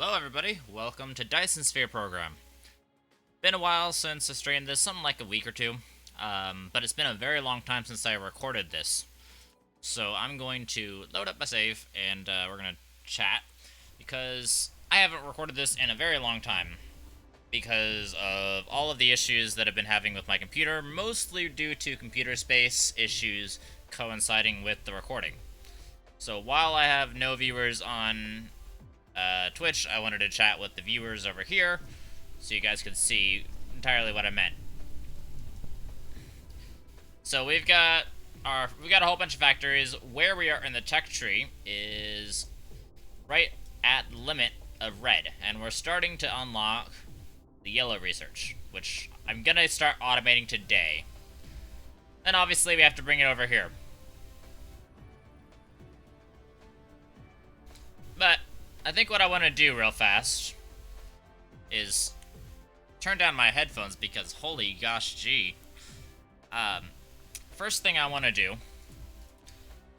Hello everybody, welcome to Dyson Sphere Program. Been a while since I streamed this, something like a week or two, but it's been a very long time since I recorded this. So I'm going to load up my save, and we're going to chat, because I haven't recorded this in a very long time, because of all of the issues that I've been having with my computer, mostly due to computer space issues coinciding with the recording. So while I have no viewers on Twitch, I wanted to chat with the viewers over here so you guys could see entirely what I meant. So we've got a whole bunch of factories. Where we are in the tech tree is right at the limit of red, and we're starting to unlock the yellow research, which I'm gonna start automating today. Then obviously we have to bring it over here. But I think what I want to do real fast is turn down my headphones because holy gosh gee. First thing I want to do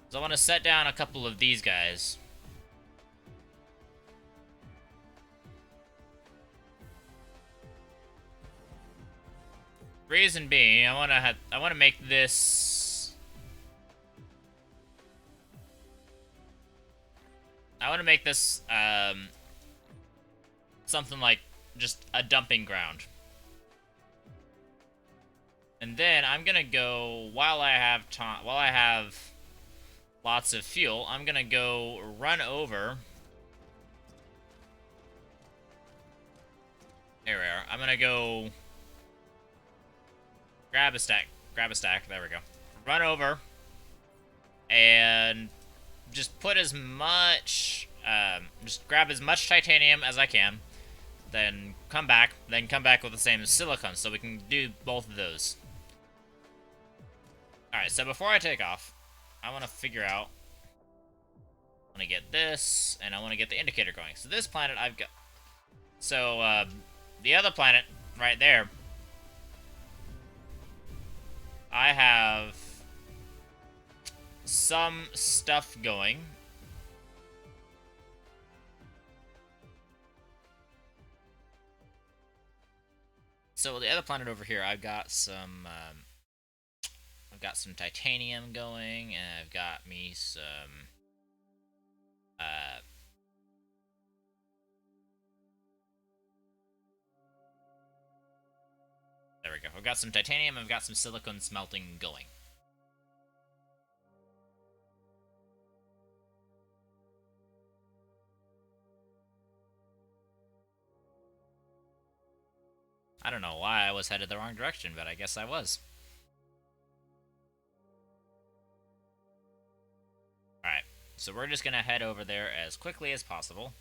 is I want to set down a couple of these guys. Reason being, I want to make this. I want to make this something like just a dumping ground. And then I'm gonna go, while I have lots of fuel, I'm gonna go run over. There we are. I'm gonna go grab a stack, there we go. Run over and just put as much, just grab as much titanium as I can, then come back with the same silicon, so we can do both of those. Alright, so before I take off, I want to figure out, I want to get this, and I want to get the indicator going. So this planet I've got, so, the other planet, right there, I have some stuff going. So the other planet over here, I've got some titanium going, and I've got me some, there we go. I've got some titanium, I've got some silicon smelting going. I don't know why I was headed the wrong direction, but I guess I was. Alright, so we're just gonna head over there as quickly as possible.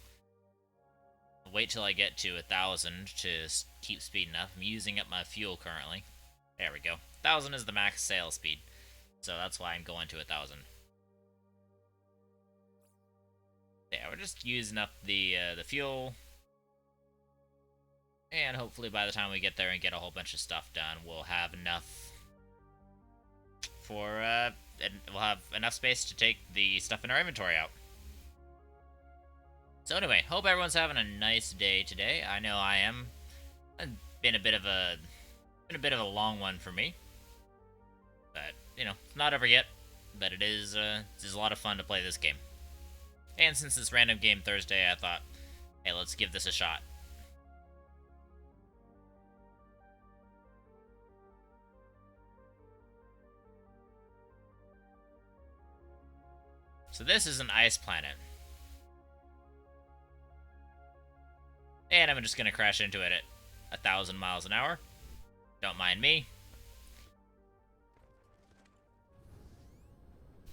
Wait till I get to 1,000 to keep speeding up. I'm using up my fuel currently. There we go. 1,000 is the max sail speed, so that's why I'm going to 1,000. Yeah, we're just using up the fuel. And hopefully by the time we get there and get a whole bunch of stuff done, we'll have enough for, and we'll have enough space to take the stuff in our inventory out. So anyway, hope everyone's having a nice day today. I know I am. It's been a bit of a long one for me. But, you know, it's not over yet. But it is a lot of fun to play this game. And since it's Random Game Thursday, I thought, hey, let's give this a shot. So this is an ice planet. And I'm just going to crash into it at 1,000 miles an hour. Don't mind me.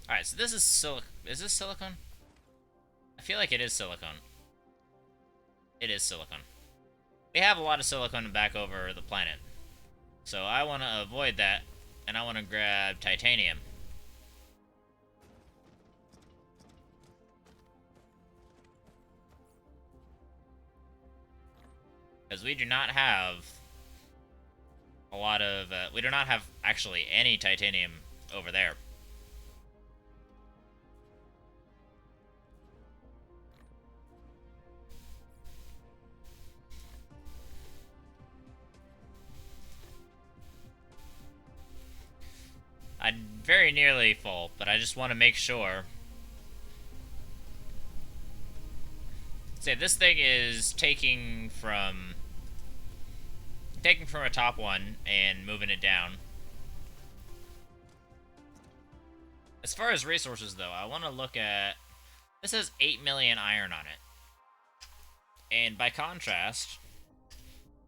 Alright, so this is is this silicon? I feel like it is silicon. It is silicon. We have a lot of silicon back over the planet. So I want to avoid that, and I want to grab titanium. Because we do not have a lot of, we do not have actually any titanium over there. I'm very nearly full, but I just want to make sure. Say this thing is taking from a top one and moving it down. As far as resources, though, I want to look at... This has 8 million iron on it. And by contrast,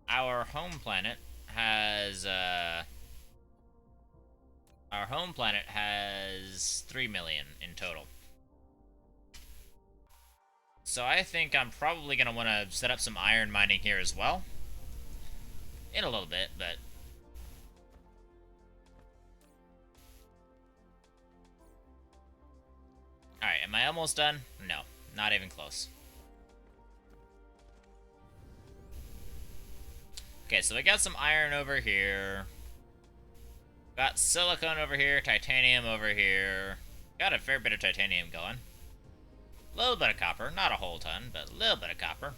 our home planet has... our home planet has 3 million in total. So I think I'm probably going to want to set up some iron mining here as well. In a little bit, but... Alright, am I almost done? No, not even close. Okay, so we got some iron over here. Got silicone over here, titanium over here. Got a fair bit of titanium going. A little bit of copper, not a whole ton, but a little bit of copper.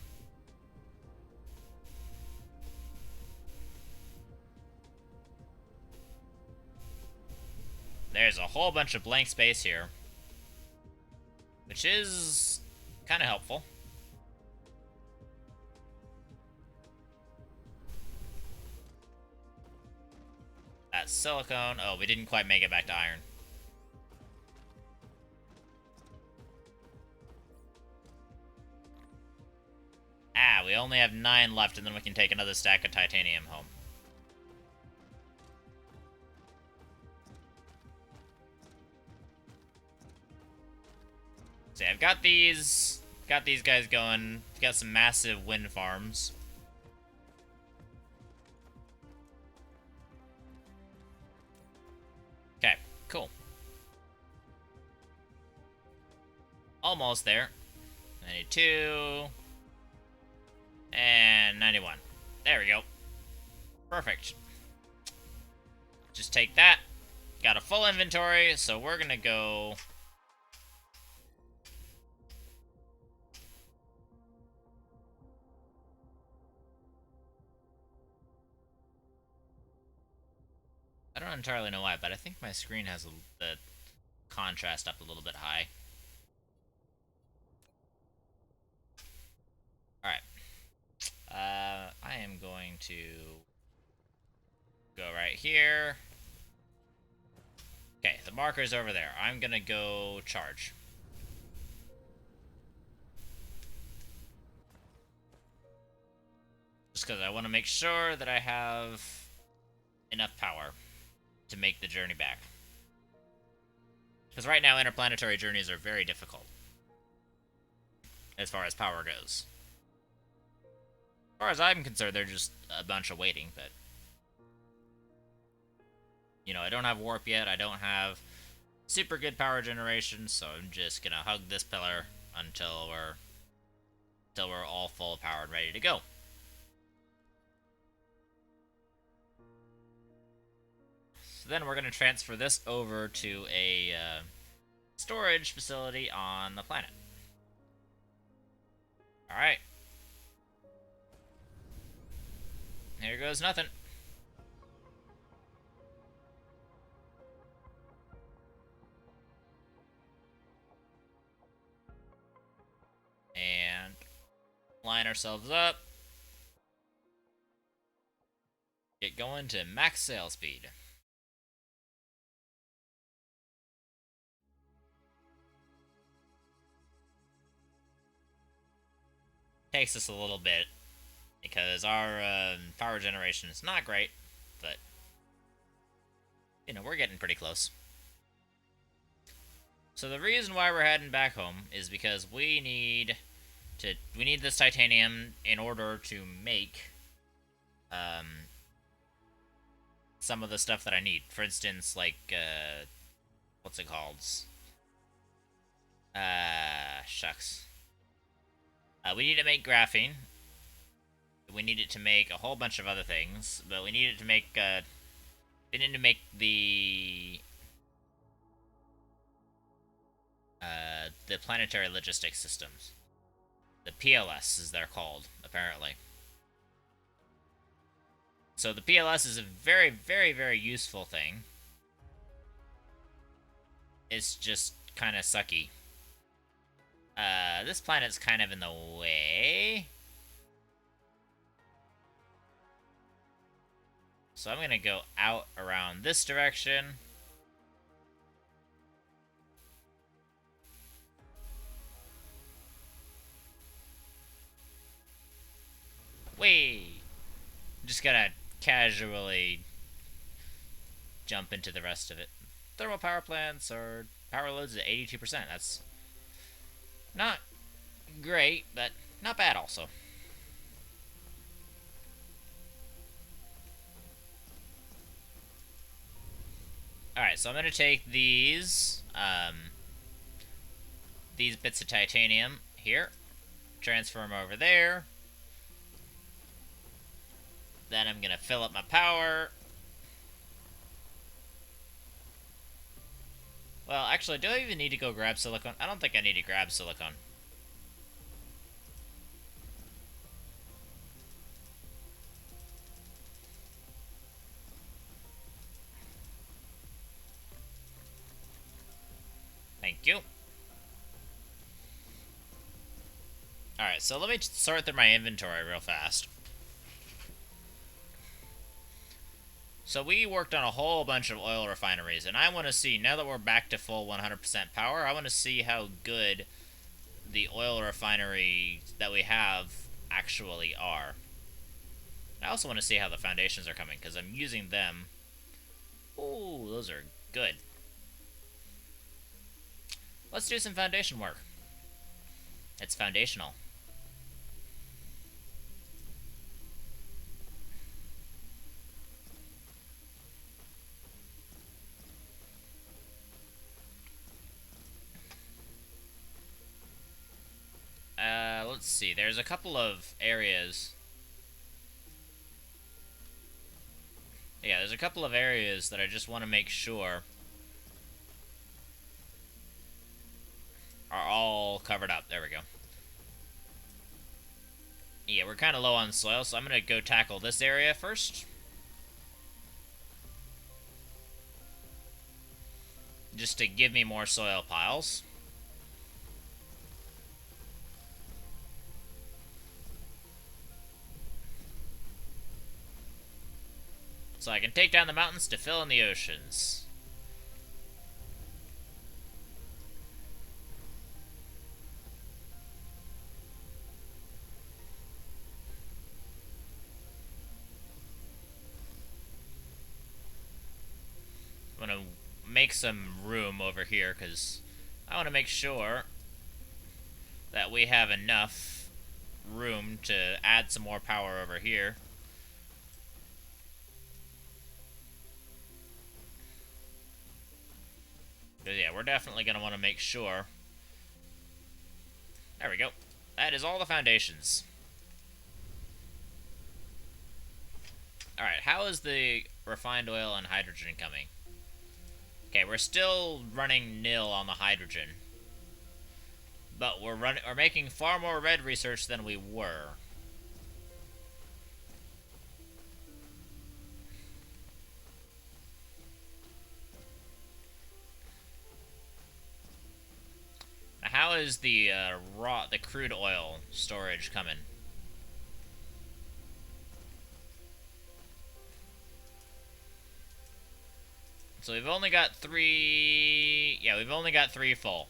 There's a whole bunch of blank space here, which is kind of helpful. That's silicone. Oh, we didn't quite make it back to iron. Ah, we only have 9 left, and then we can take another stack of titanium home. See, I've got these guys going. Got some massive wind farms. Okay, cool. Almost there. 92. And 91. There we go. Perfect. Just take that. Got a full inventory, so we're gonna go... I don't entirely know why, but I think my screen has the contrast up a little bit high. Alright. I am going to go right here. Okay, the marker's over there. I'm gonna go charge. Just because I want to make sure that I have enough power to make the journey back. Because right now, interplanetary journeys are very difficult as far as power goes. As far as I'm concerned, they're just a bunch of waiting, but... You know, I don't have warp yet, I don't have super good power generation, so I'm just gonna hug this pillar until we're all full of power and ready to go. So then we're going to transfer this over to a storage facility on the planet. Alright. Here goes nothing. And line ourselves up. Get going to max sail speed. Takes us a little bit because our power generation is not great, but you know, we're getting pretty close. So the reason why we're heading back home is because we need this titanium in order to make some of the stuff that I need. For instance, like what's it called? Shucks. We need to make graphene. We need it to make a whole bunch of other things, but we need it to make we need to make the planetary logistics systems. The PLS, as they're called, apparently. So the PLS is a very, very, very useful thing. it's just kind of sucky. This planet's kind of in the way. So I'm gonna go out around this direction. Whee! I'm just gonna casually jump into the rest of it. Thermal power plants are power loads at 82%. That's not great, but not bad also. Alright, so I'm going to take these bits of titanium here, transfer them over there. Then I'm going to fill up my power. Well, actually, do I even need to go grab silicone? I don't think I need to grab silicone. Thank you. Alright, so let me sort through my inventory real fast. So we worked on a whole bunch of oil refineries, and I want to see, now that we're back to full 100% power, I want to see how good the oil refineries that we have actually are. I also want to see how the foundations are coming, because I'm using them. Ooh, those are good. Let's do some foundation work. It's foundational. Let's see. There's a couple of areas. Yeah, there's a couple of areas that I just want to make sure are all covered up. There we go. Yeah, we're kind of low on soil, so I'm going to go tackle this area first. Just to give me more soil piles. So I can take down the mountains to fill in the oceans. I'm gonna make some room over here because I want to make sure that we have enough room to add some more power over here. But yeah, we're definitely going to want to make sure. There we go. That is all the foundations. Alright, how is the refined oil and hydrogen coming? Okay, we're still running nil on the hydrogen. But we're making far more red research than we were. How is the crude oil storage coming? So we've only got 3... Yeah, we've only got 3 full.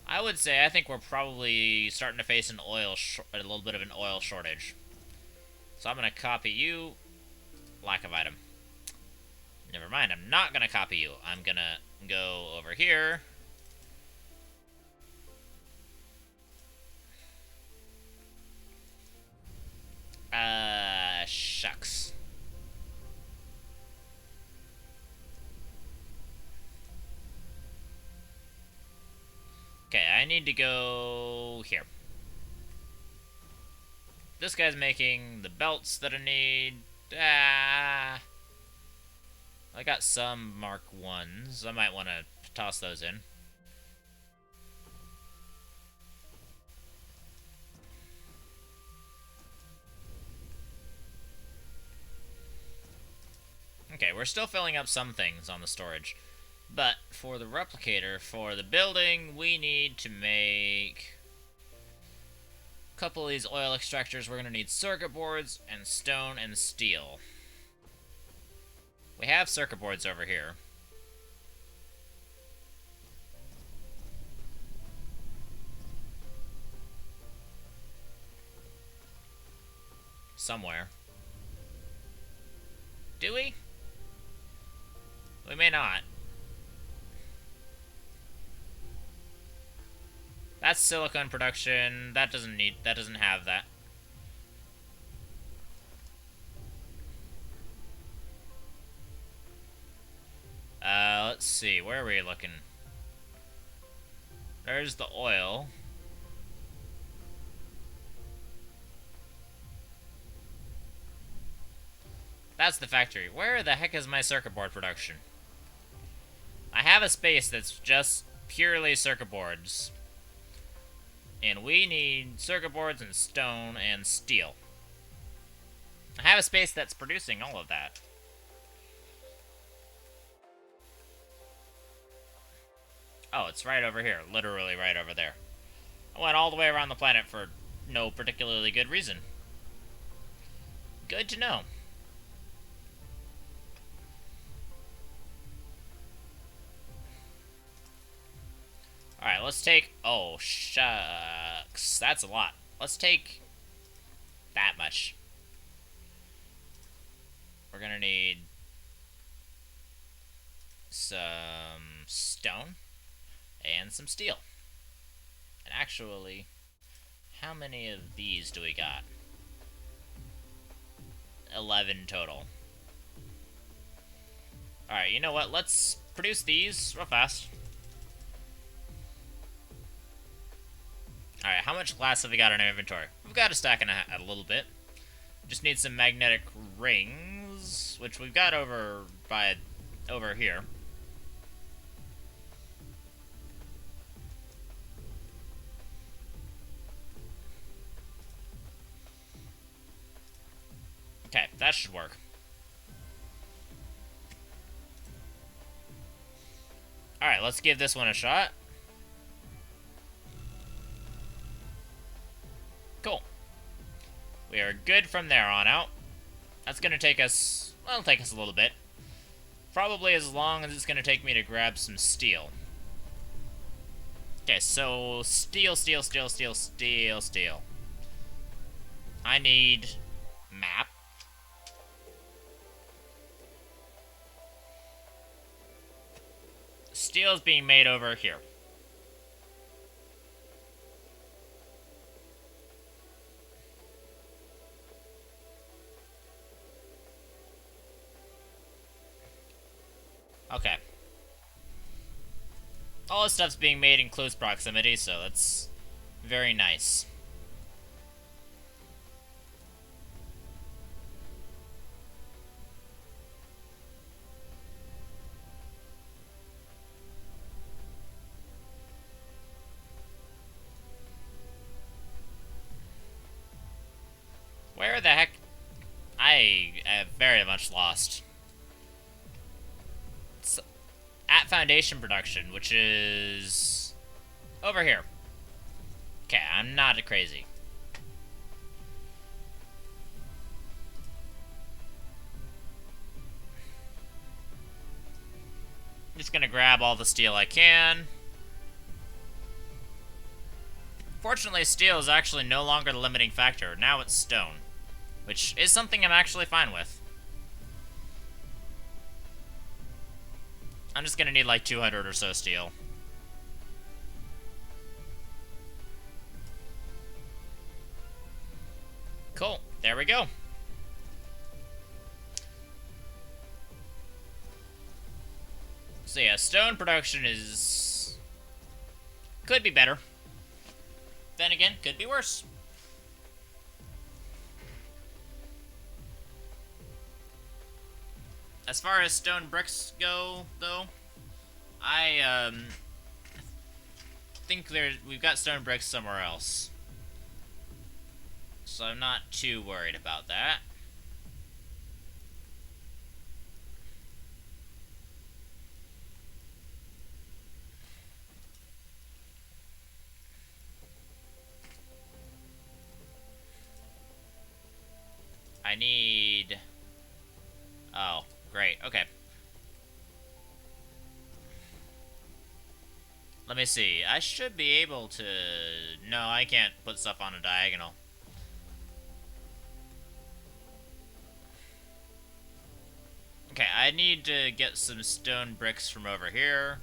I would say I think we're probably starting to face a little bit of an oil shortage. So I'm going to copy you. Lack of item. Never mind, I'm not going to copy you. I'm going to go over here. Shucks. Okay, I need to go here. This guy's making the belts that I need. I got some Mark 1s. I might want to toss those in. Okay, we're still filling up some things on the storage. But for the replicator, for the building, we need to make a couple of these oil extractors. We're going to need circuit boards and stone and steel. We have circuit boards over here. Somewhere. Do we? We may not. That's silicone production. That doesn't have that. Let's see. Where are we looking? There's the oil. That's the factory. Where the heck is my circuit board production? I have a space that's just purely circuit boards. And we need circuit boards and stone and steel. I have a space that's producing all of that. Oh, it's right over here. Literally right over there. I went all the way around the planet for no particularly good reason. Good to know. Alright, let's take... Oh, shucks. That's a lot. Let's take that much. We're gonna need some stone and some steel. And actually, how many of these do we got? 11 total. Alright, you know what? Let's produce these real fast. Alright, how much glass have we got in our inventory? We've got a stack and a little bit. Just need some magnetic rings, which we've got over here. Okay, that should work. Alright, let's give this one a shot. Cool. We are good from there on out. That's gonna take us... well, it'll take us a little bit. Probably as long as it's gonna take me to grab some steel. Okay, so... steel. I need... map. Steel is being made over here. Okay. All this stuff's being made in close proximity, so that's very nice. Where the heck? I have very much lost. At foundation production, which is over here. Okay, I'm not crazy. I'm just gonna grab all the steel I can. Fortunately, steel is actually no longer the limiting factor. Now it's stone, which is something I'm actually fine with. I'm just gonna need like 200 or so steel. Cool, there we go. So yeah, stone production is... could be better. Then again, could be worse. As far as stone bricks go, though, I think we've got stone bricks somewhere else. So I'm not too worried about that. I need... Oh, great. Okay. Let me see. I should be able to... No, I can't put stuff on a diagonal. Okay, I need to get some stone bricks from over here.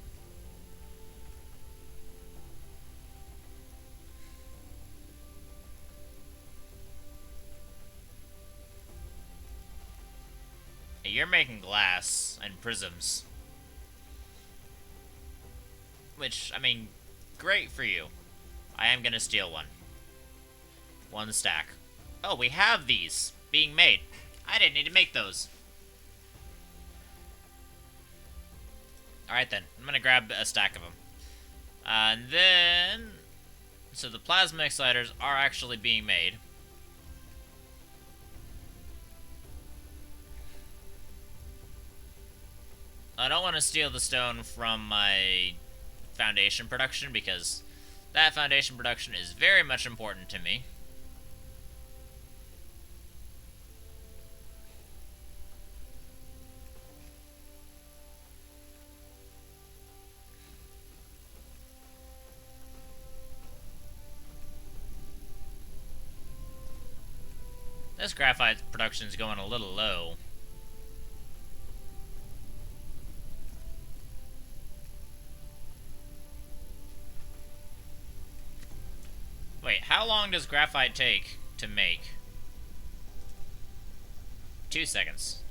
Hey, you're making glass and prisms. Which, I mean, great for you. I am gonna steal one. One stack. Oh, we have these being made. I didn't need to make those. Alright then, I'm gonna grab a stack of them. And then... So the plasma exciters are actually being made. I don't want to steal the stone from my foundation production because that foundation production is very much important to me. This graphite production is going a little low. Wait, how long does graphite take to make? 2 seconds.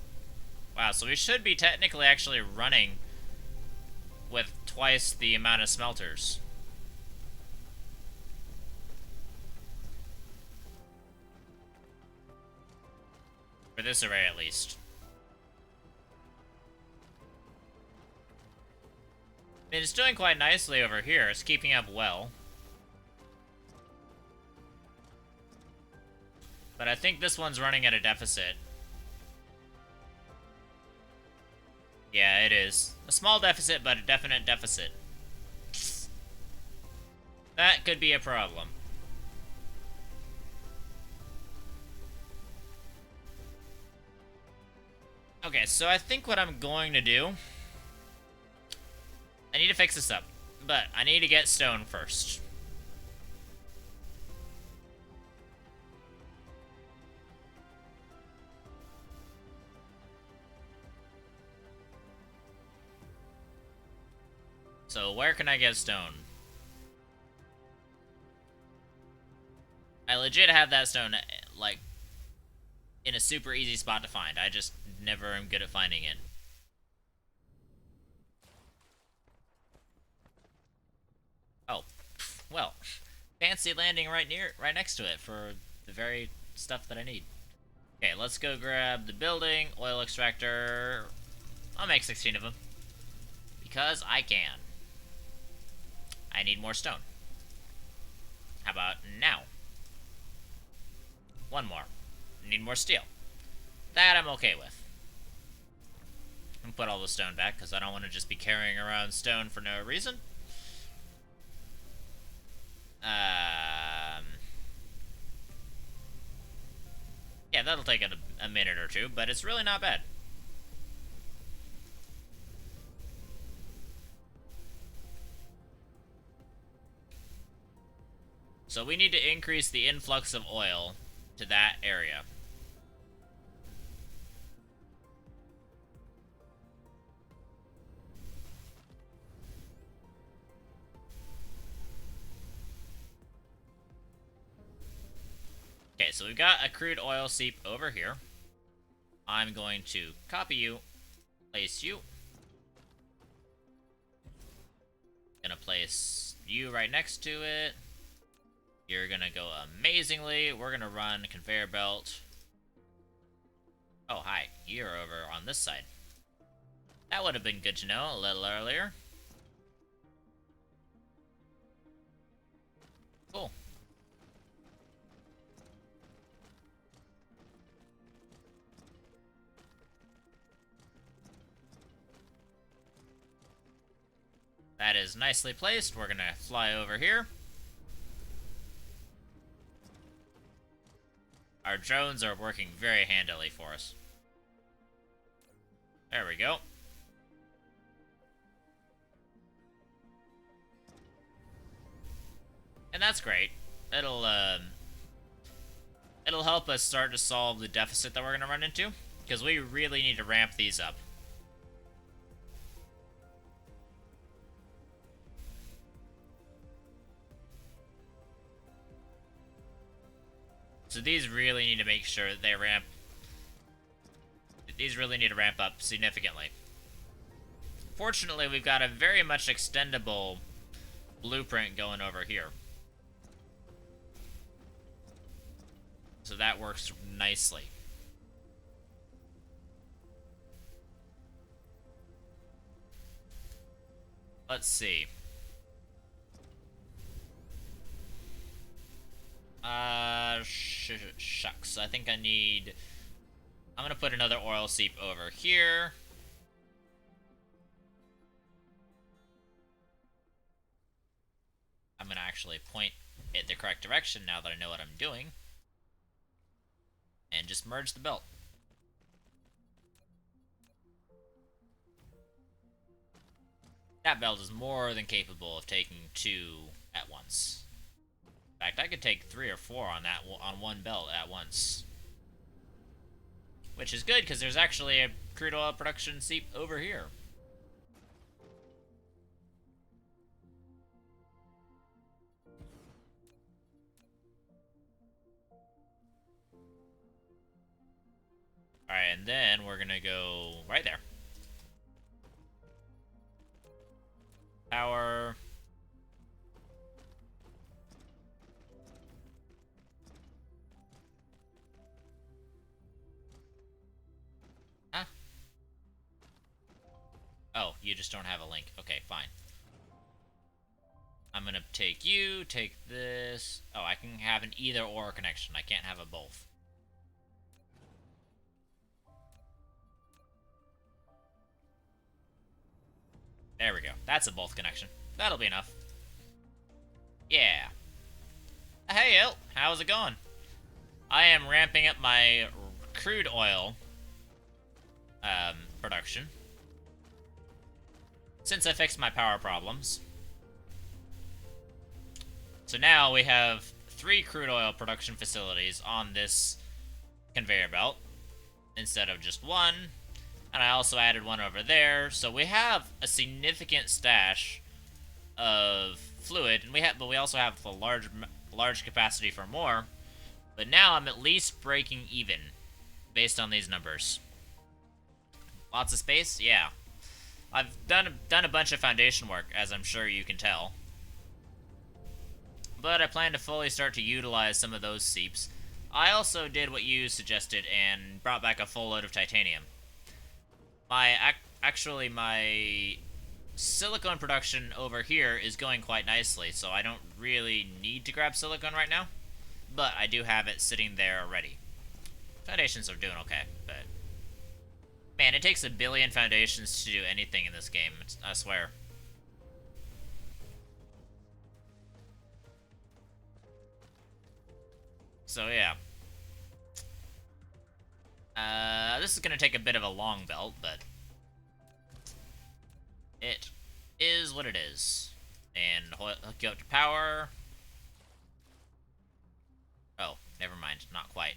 Wow, so we should be technically actually running with twice the amount of smelters. For this array, at least. I mean, it's doing quite nicely over here. It's keeping up well. But I think this one's running at a deficit. Yeah, it is. A small deficit, but a definite deficit. That could be a problem. Okay, so I think what I'm going to do... I need to fix this up, but I need to get stone first. So where can I get stone? I legit have that stone, like, in a super easy spot to find. I just never am good at finding it. Oh, well, fancy landing right next to it for the very stuff that I need. Okay, let's go grab the building, oil extractor. I'll make 16 of them. Because I can. I need more stone. How about now? One more. Need more steel. That I'm okay with. And put all the stone back, because I don't want to just be carrying around stone for no reason. Yeah, that'll take a minute or two, but it's really not bad. So we need to increase the influx of oil to that area. Okay, so we've got a crude oil seep over here. I'm going to copy you, place you. Gonna place you right next to it. You're gonna go amazingly. We're gonna run conveyor belt. Oh, hi. You're over on this side. That would have been good to know a little earlier. Cool. That is nicely placed. We're gonna fly over here. Our drones are working very handily for us. There we go. And that's great. It'll help us start to solve the deficit that we're going to run into, because we really need to ramp these up. So these really need to make sure that they ramp. These really need to ramp up significantly. Fortunately, we've got a very much extendable blueprint going over here. So that works nicely. Let's see. Shucks. I think I need... I'm gonna put another oil seep over here. I'm gonna actually point it the correct direction now that I know what I'm doing. And just merge the belt. That belt is more than capable of taking 2 at once. In fact, I could take 3 or 4 on one belt at once. Which is good, because there's actually a crude oil production seep over here. Alright, and then we're gonna go right there. Power. Huh? Oh, you just don't have a link. Okay, fine. I'm gonna take you, take this. Oh, I can have an either-or connection. I can't have a both. There we go. That's a both connection. That'll be enough. Yeah. Hey, El. How's it going? I am ramping up my crude oil production. Since I fixed my power problems. So now we have 3 crude oil production facilities on this conveyor belt instead of just 1. And I also added 1 over there, so we have a significant stash of fluid, and but we also have a large capacity for more. But now I'm at least breaking even based on these numbers. Lots of space, yeah. I've done a bunch of foundation work, as I'm sure you can tell. But I plan to fully start to utilize some of those seeps. I also did what you suggested and brought back a full load of titanium. Actually, my silicone production over here is going quite nicely, so I don't really need to grab silicone right now. But I do have it sitting there already. Foundations are doing okay, but... Man, it takes 1 billion foundations to do anything in this game, I swear. So, yeah. This is gonna take a bit of a long belt, but... it is what it is. And hook you up to power. Oh, never mind. Not quite.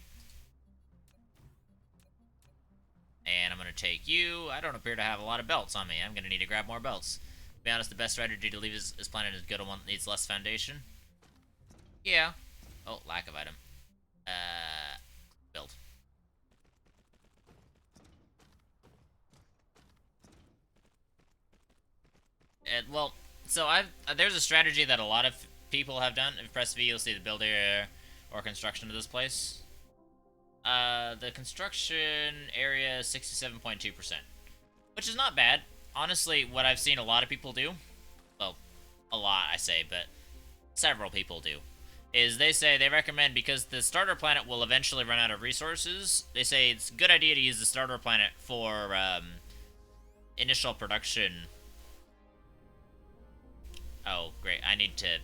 And I'm gonna take you. I don't appear to have a lot of belts on me. I'm gonna need to grab more belts. To be honest, the best strategy to leave this planet is good on one that needs less foundation. Yeah. Oh, lack of item. Build. Well, so there's a strategy that a lot of people have done. If you press V, you'll see the build area or construction of this place. The construction area is 67.2%, which is not bad. Honestly, what I've seen a lot of people do, well, a lot I say, but several people do, is they recommend, because the starter planet will eventually run out of resources, they say it's a good idea to use the starter planet for initial production. Oh, great. I need to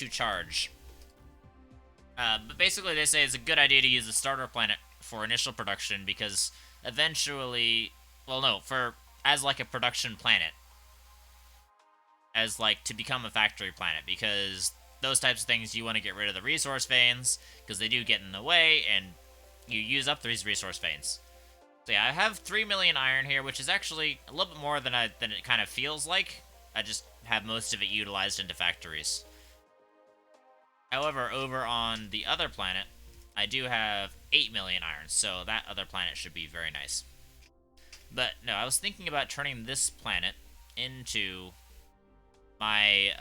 charge. But basically, they say it's a good idea to use the starter planet for initial production because eventually, well, no, for as like a production planet, as like to become a factory planet, because those types of things you want to get rid of the resource veins because they do get in the way, and you use up these resource veins. So yeah, I have 3 million iron here, which is actually a little bit more than it kind of feels like. I just have most of it utilized into factories. However, over on the other planet, I do have 8 million iron, so that other planet should be very nice. But no, I was thinking about turning this planet into my,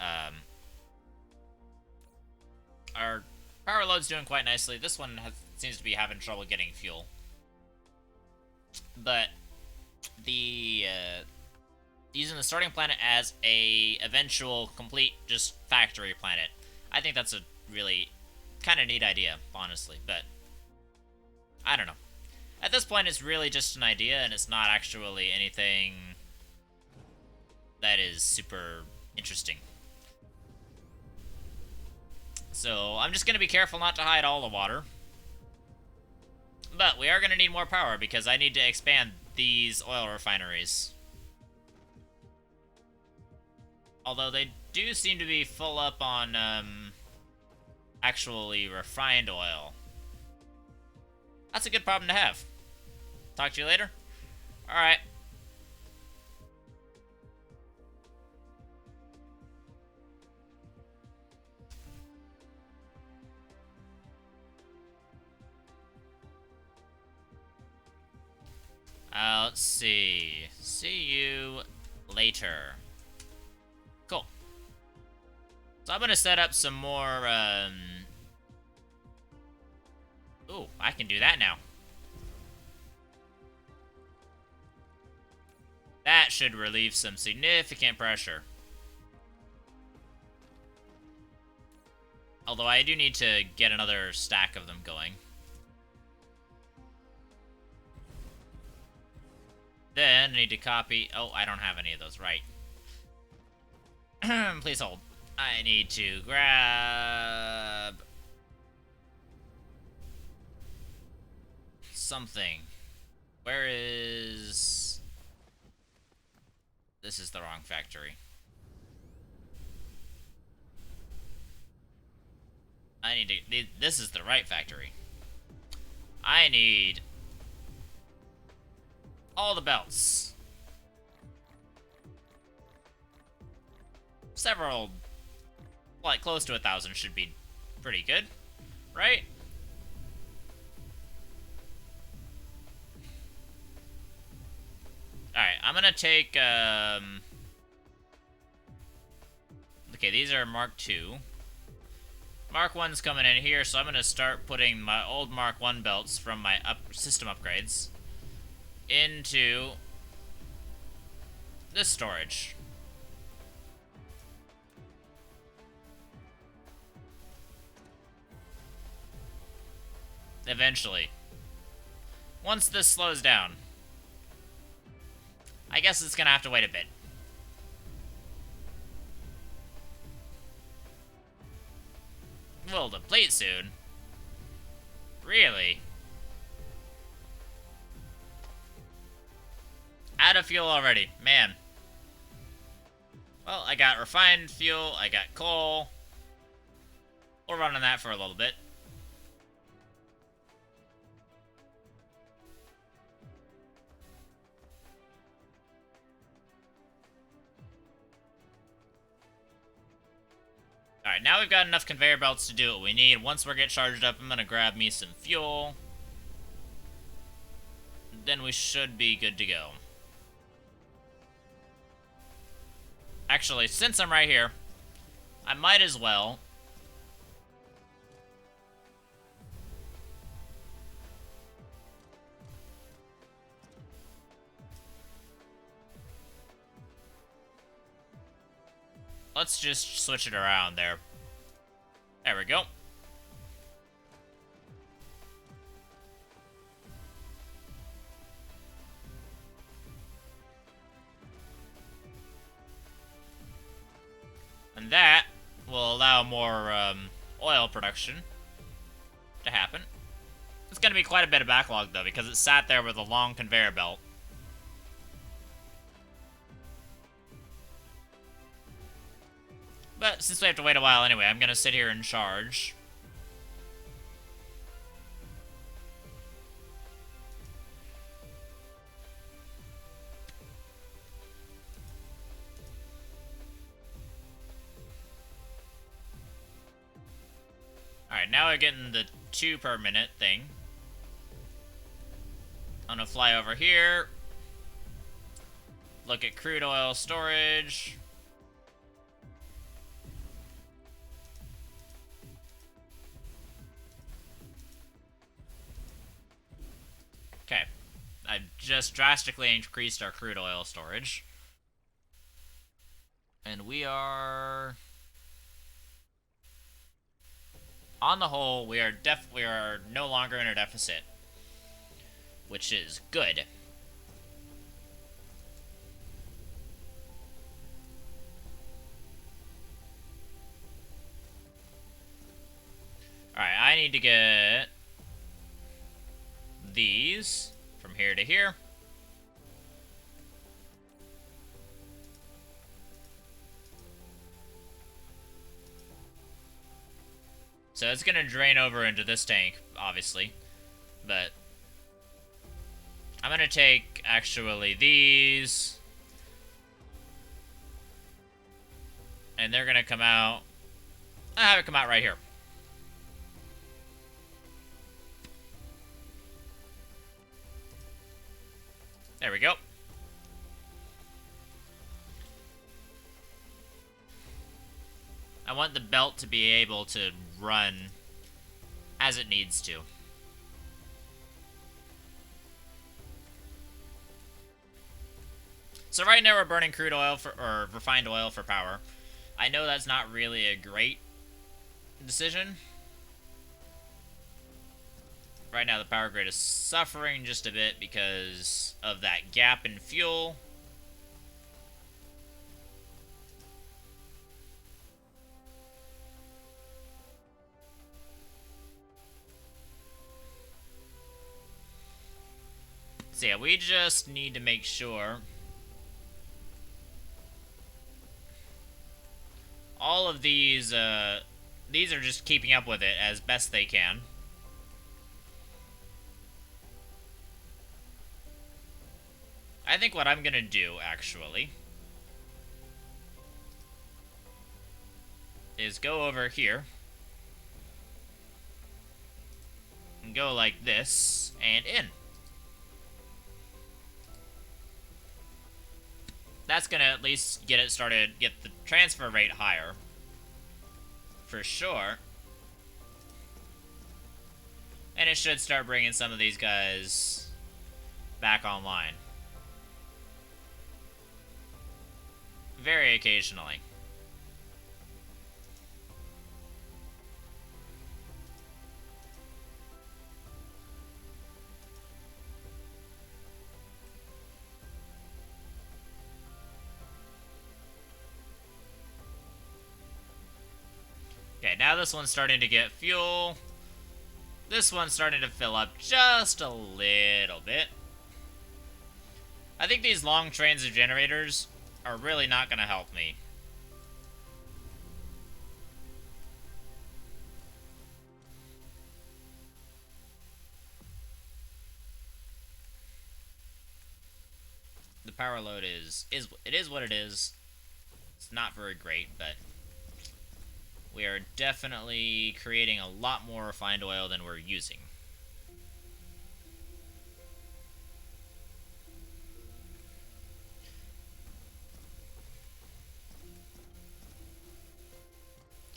our power load's doing quite nicely. This one seems to be having trouble getting fuel. But the, using the starting planet as a eventual complete just factory planet, I think that's a really kind of neat idea, honestly, but I don't know. At this point, it's really just an idea, and it's not actually anything that is super interesting. So I'm just going to be careful not to hide all the water. But we are going to need more power because I need to expand these oil refineries. Although they do seem to be full up on actually refined oil. That's a good problem to have. Talk to you later. Alright. Let's see. See you later. Cool. So I'm gonna set up some more, Ooh, I can do that now. That should relieve some significant pressure. Although I do need to get another stack of them going. Then I need to copy... Oh, I don't have any of those, right. Please hold. I need to grab... something. Where is... This is the wrong factory. I need to... This is the right factory. I need... all the belts. Several... like, close to 1,000 should be pretty good, right? Alright, I'm gonna take, okay, these are Mark II. Mark 1's coming in here, so I'm gonna start putting my old Mark 1 belts from my system upgrades into this storage. Eventually. Once this slows down. I guess it's gonna have to wait a bit. Will deplete soon? Really? Out of fuel already. Man. Well, I got refined fuel, I got coal. We'll run on that for a little bit. Alright, now we've got enough conveyor belts to do what we need. Once we get charged up, I'm gonna grab me some fuel. Then we should be good to go. Actually, since I'm right here, I might as well... let's just switch it around there. There we go. And that will allow more oil production. to happen. It's going to be quite a bit of backlog, though, because it sat there with a long conveyor belt. But since we have to wait a while anyway, I'm going to sit here and charge. Alright, now we're getting the 2 per minute thing. I'm gonna fly over here. Look at crude oil storage. Okay. I've just drastically increased our crude oil storage. And we are... On the whole, we are no longer in a deficit, which is good. Alright, I need to get these from here to here. So it's going to drain over into this tank, obviously. But I'm going to take, actually, these. And they're going to come out. I have it come out right here. There we go. I want the belt to be able to run as it needs to. So right now we're burning crude oil or refined oil for power. I know that's not really a great decision. Right now the power grid is suffering just a bit because of that gap in fuel. So yeah, we just need to make sure all of these are just keeping up with it as best they can. I think what I'm gonna do, actually, is go over here and go like this and in. That's gonna at least get it started, get the transfer rate higher. For sure. And it should start bringing some of these guys back online. Very occasionally. Okay, now this one's starting to get fuel. This one's starting to fill up just a little bit. I think these long trains of generators are really not going to help me. The power load is what it is. It's not very great, but we are definitely creating a lot more refined oil than we're using.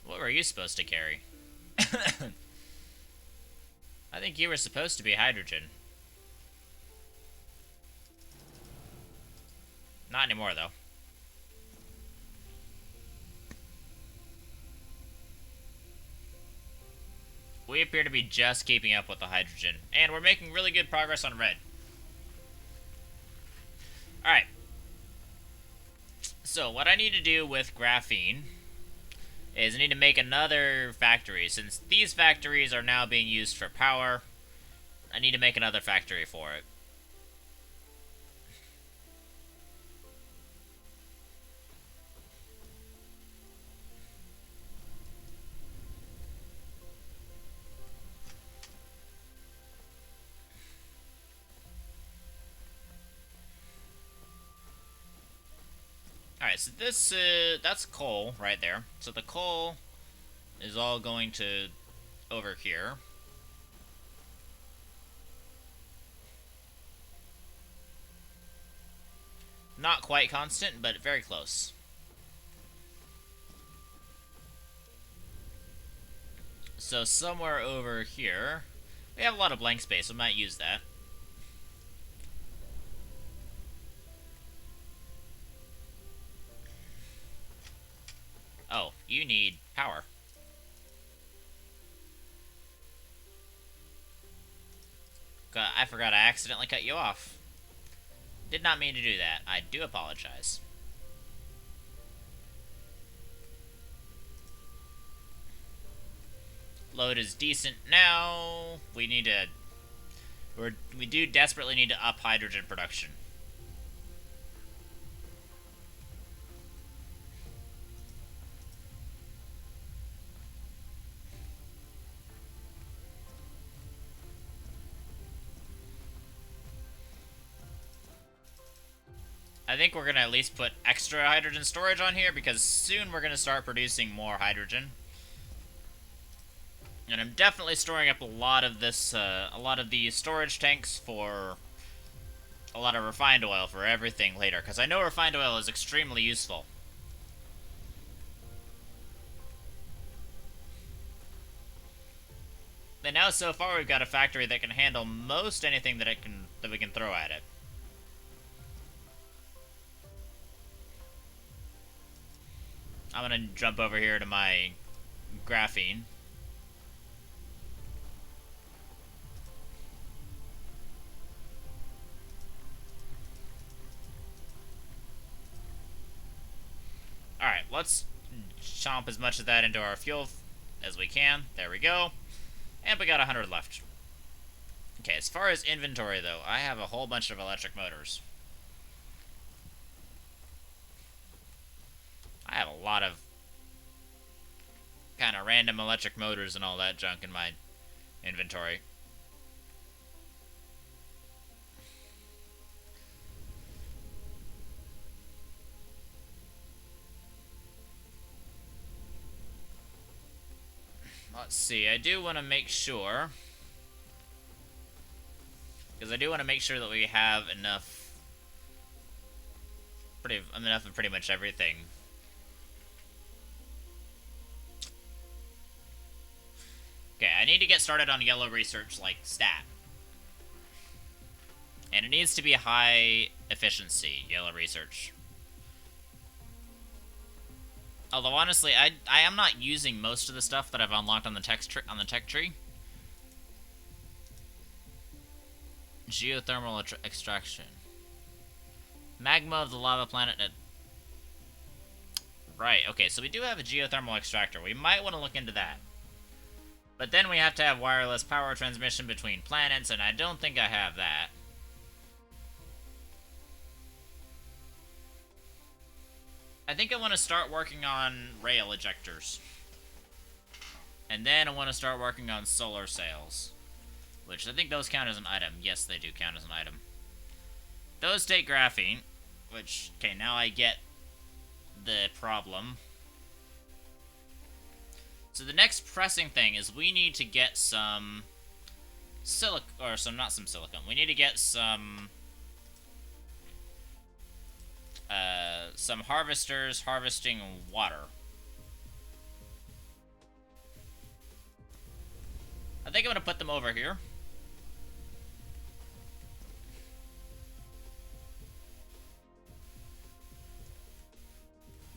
What were you supposed to carry? I think you were supposed to be hydrogen. Not anymore, though. We appear to be just keeping up with the hydrogen, and we're making really good progress on red. Alright. So, what I need to do with graphene is I need to make another factory. Since these factories are now being used for power, I need to make another factory for it. Alright, so this, that's coal right there. So the coal is all going to over here. Not quite constant, but very close. So somewhere over here, we have a lot of blank space, we might use that. Oh, you need power. I forgot I accidentally cut you off. Did not mean to do that. I do apologize. Load is decent now. We need to... we do desperately need to up hydrogen production. I think we're going to at least put extra hydrogen storage on here because soon we're going to start producing more hydrogen. And I'm definitely storing up a lot of this, a lot of these storage tanks for a lot of refined oil for everything later, because I know refined oil is extremely useful. And now so far we've got a factory that can handle most anything that we can throw at it. I'm gonna jump over here to my graphene. Alright, let's chomp as much of that into our fuel as we can. There we go. And we got 100 left. Okay, as far as inventory, though, I have a whole bunch of electric motors. I have a lot of kind of random electric motors and all that junk in my inventory. Let's see, I do want to make sure, because I do want to make sure that we have enough of pretty much everything. Okay, I need to get started on yellow research like stat. And it needs to be high efficiency, yellow research. Although honestly, I am not using most of the stuff that I've unlocked on the tech tree. Geothermal extraction. Magma of the lava planet. Right, okay, so we do have a geothermal extractor. We might want to look into that. But then we have to have wireless power transmission between planets, and I don't think I have that. I think I want to start working on rail ejectors. And then I want to start working on solar sails. Which I think those count as an item. Yes, they do count as an item. Those take graphene. Which, okay, now I get the problem. So the next pressing thing is we need to get some not some silicon. We need to get some harvesters harvesting water. I think I'm going to put them over here.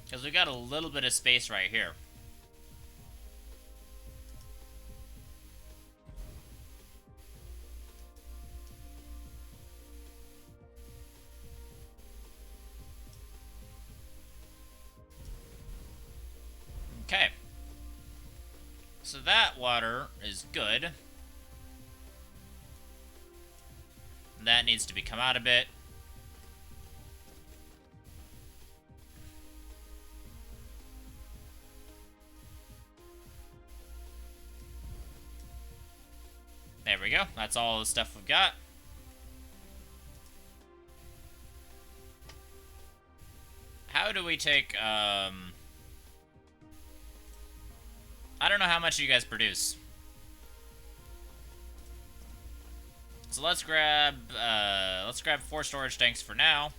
Because we got a little bit of space right here. Okay. So that water is good. That needs to be come out a bit. There we go. That's all the stuff we've got. How do we take, I don't know how much you guys produce. So let's grab 4 storage tanks for now.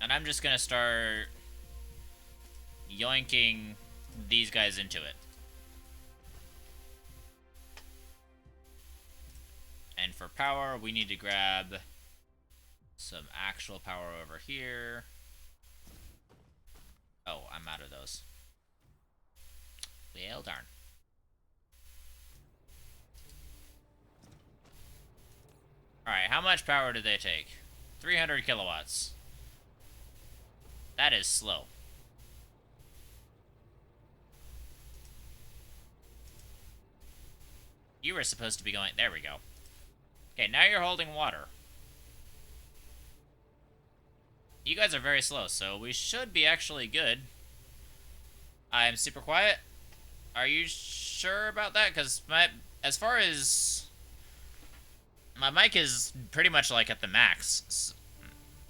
And I'm just gonna start yoinking these guys into it. And for power, we need to grab some actual power over here. Oh, I'm out of those. Well, darn. Alright, how much power did they take? 300 kilowatts. That is slow. You were supposed to be going... There we go. Okay, now you're holding water. You guys are very slow, so we should be actually good. I'm super quiet. Are you sure about that? Because as far as... My mic is pretty much like at the max.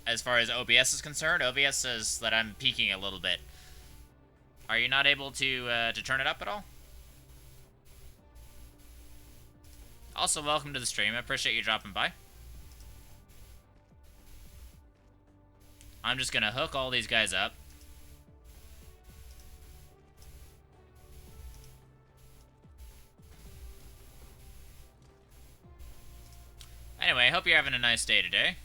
As far as OBS is concerned, OBS says that I'm peaking a little bit. Are you not able to turn it up at all? Also, welcome to the stream. I appreciate you dropping by. I'm just gonna hook all these guys up. Anyway, I hope you're having a nice day today.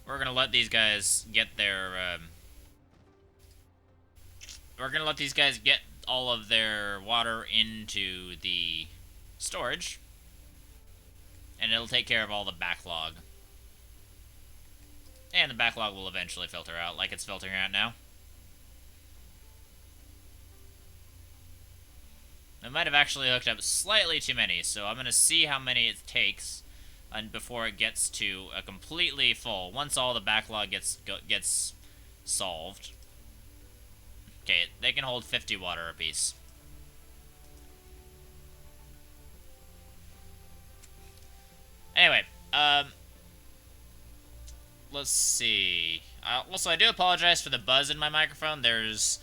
We're gonna let these guys get their, we're gonna let these guys get all of their water into the storage. And it'll take care of all the backlog. And the backlog will eventually filter out, like it's filtering out now. I might have actually hooked up slightly too many, so I'm going to see how many it takes before it gets to a completely full. Once all the backlog gets solved. Okay, they can hold 50 water apiece. Anyway, let's see. Also, I do apologize for the buzz in my microphone. There's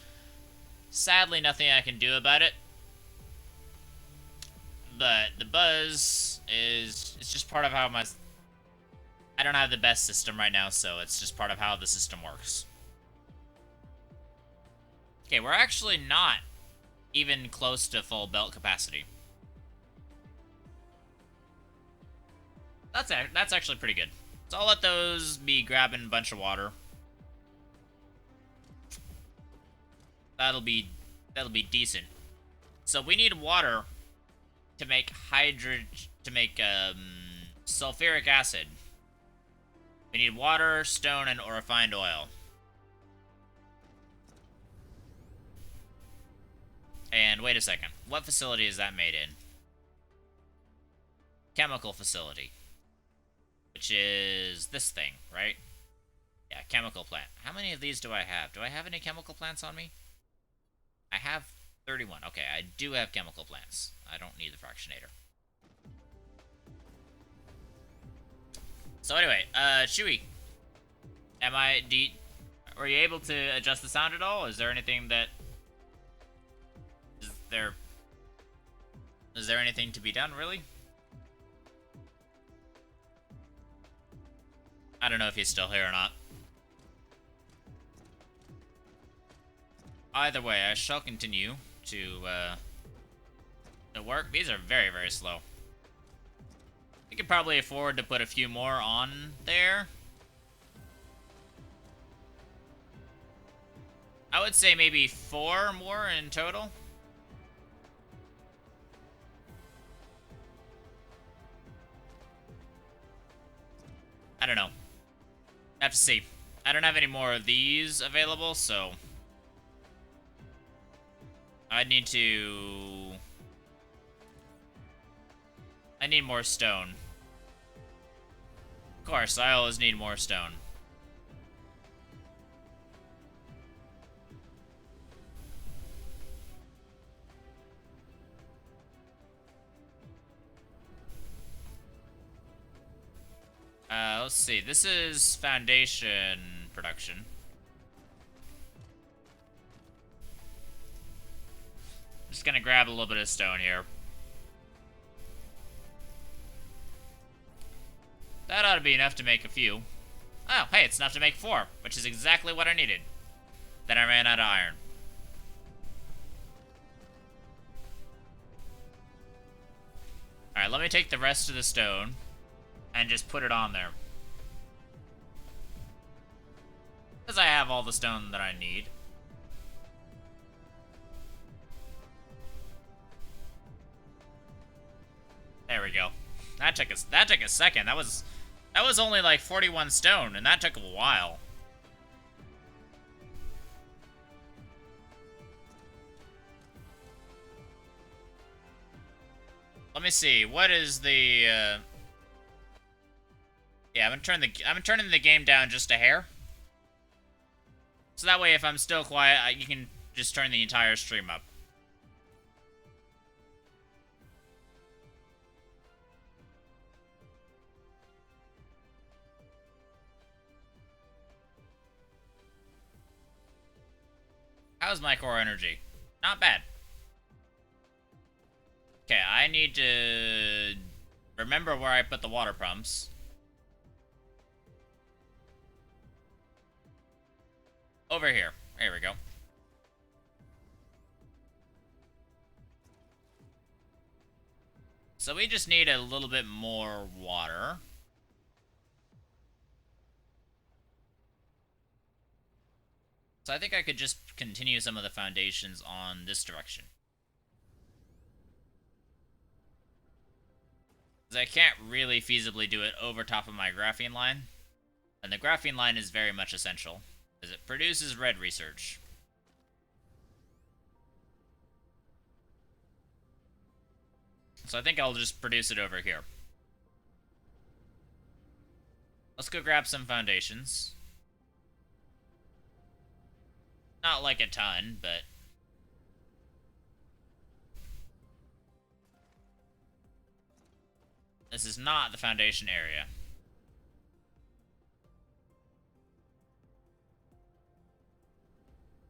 sadly nothing I can do about it. But the buzz it's just part of how I don't have the best system right now, so it's just part of how the system works. Okay, we're actually not even close to full belt capacity. That's actually pretty good. So I'll let those be grabbing a bunch of water. That'll be decent. So we need water to make sulfuric acid. We need water, stone, and refined oil. And wait a second. What facility is that made in? Chemical facility. Which is this thing, right? Yeah, chemical plant. How many of these do I have? Do I have any chemical plants on me? I have 31. Okay, I do have chemical plants. I don't need the fractionator. So anyway, Chewy. Were you able to adjust the sound at all? Is there anything that... Is there anything to be done, really? I don't know if he's still here or not. Either way, I shall continue to work. These are very, very slow. We could probably afford to put a few more on there. I would say maybe 4 more in total. I don't know. I have to see. I don't have any more of these available, so I need more stone. Of course, I always need more stone. Let's see. This is foundation production. Just gonna grab a little bit of stone here. That ought to be enough to make a few. Oh, hey, it's enough to make 4, which is exactly what I needed. Then I ran out of iron. Alright, let me take the rest of the stone and just put it on there. Because I have all the stone that I need. There we go. That took a second. That was only like 41 stone, and that took a while. Let me see. What is the yeah, I'm turning the game down just a hair. So that way if I'm still quiet, you can just turn the entire stream up. How's my core energy? Not bad. Okay, I need to remember where I put the water pumps. Over here. There we go. So we just need a little bit more water. So I think I could just continue some of the foundations on this direction. Because I can't really feasibly do it over top of my graphene line. And the graphene line is very much essential, as it produces red research. So I think I'll just produce it over here. Let's go grab some foundations. Not like a ton, but... This is not the foundation area.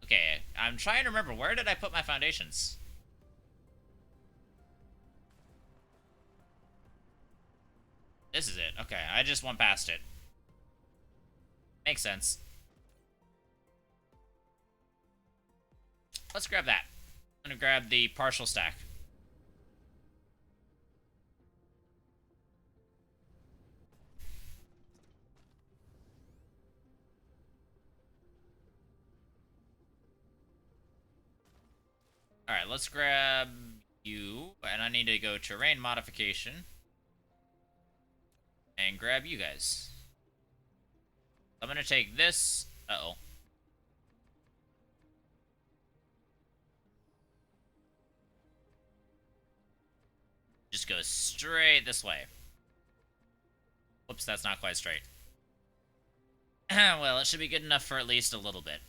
Okay, I'm trying to remember, where did I put my foundations? This is it. Okay, I just went past it. Makes sense. Let's grab that. I'm gonna grab the partial stack. Alright, let's grab you, and I need to go terrain modification and grab you guys. I'm gonna take this. Uh-oh. Just go straight this way. Whoops, that's not quite straight. Well, it should be good enough for at least a little bit.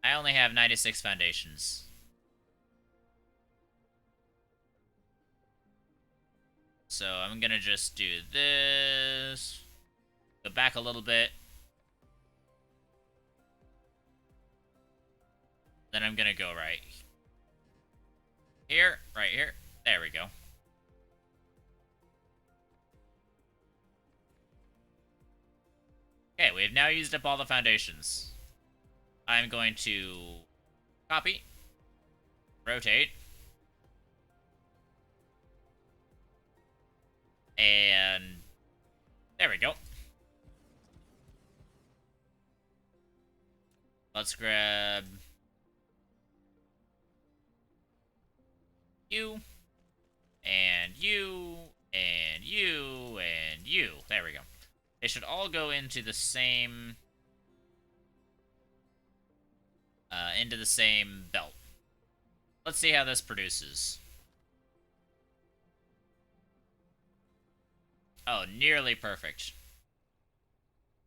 I only have 96 foundations. So I'm gonna just do this. Go back a little bit. Then I'm gonna go right here, right here. There we go. Okay, we've now used up all the foundations. I'm going to copy, rotate, and there we go. Let's grab you, and you, and you, and 2. There we go. They should all go into the same... belt. Let's see how this produces. Oh, nearly perfect.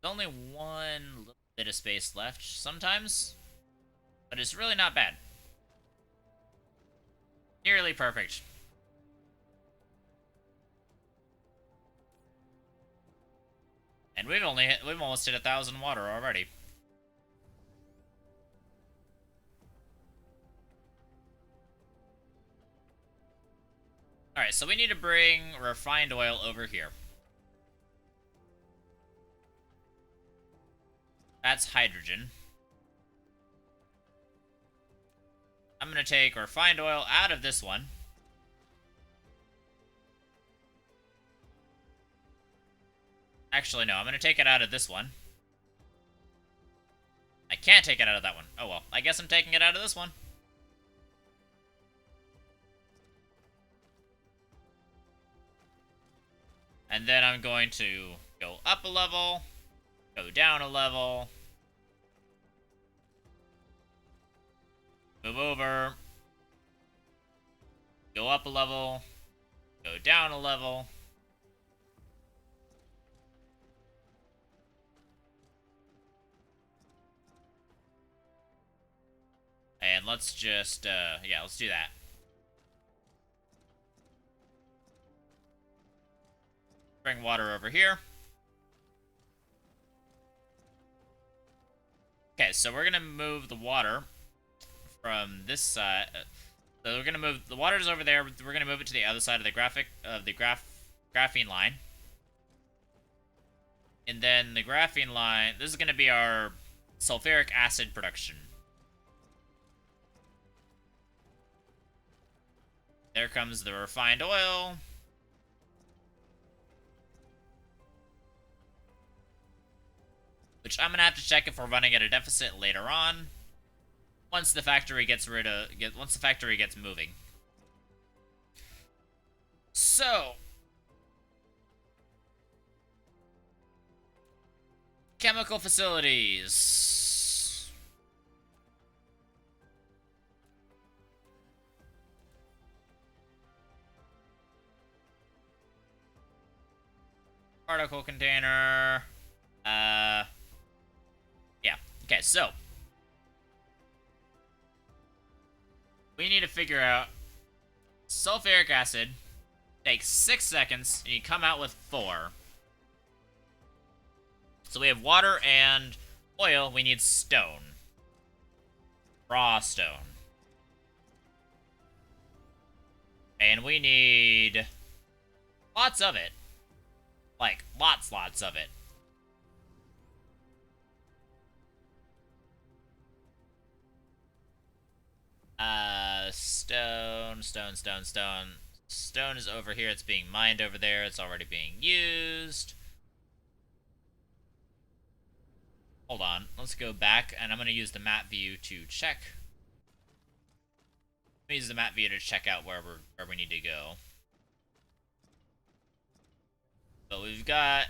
There's only one little bit of space left sometimes, but it's really not bad. Nearly perfect. And we've almost hit 1,000 water already. Alright, so we need to bring refined oil over here. That's hydrogen. I'm going to take refined oil out of this one. Actually, no, I'm going to take it out of this one. I can't take it out of that one. Oh well, I guess I'm taking it out of this one. And then I'm going to go up a level, go down a level, move over, go up a level, go down a level. And let's just, yeah, let's do that. Bring water over here. Okay, so we're gonna move the water from this side. So we're gonna move the water's over there. We're gonna move it to the other side of the graphene line. And then the graphene line. This is gonna be our sulfuric acid production. There comes the refined oil. Which I'm gonna have to check if we're running at a deficit later on. Once the factory gets moving. So, chemical facilities. Particle container. Yeah. Okay, so we need to figure out sulfuric acid takes 6 seconds, and you come out with 4. So we have water and oil. We need stone. Raw stone. And we need lots of it. Like, lots of it. Stone. Stone is over here. It's being mined over there. It's already being used. Hold on. Let's go back, and I'm going to use the map view to check. Let me use the map view to check out where we need to go. So we've got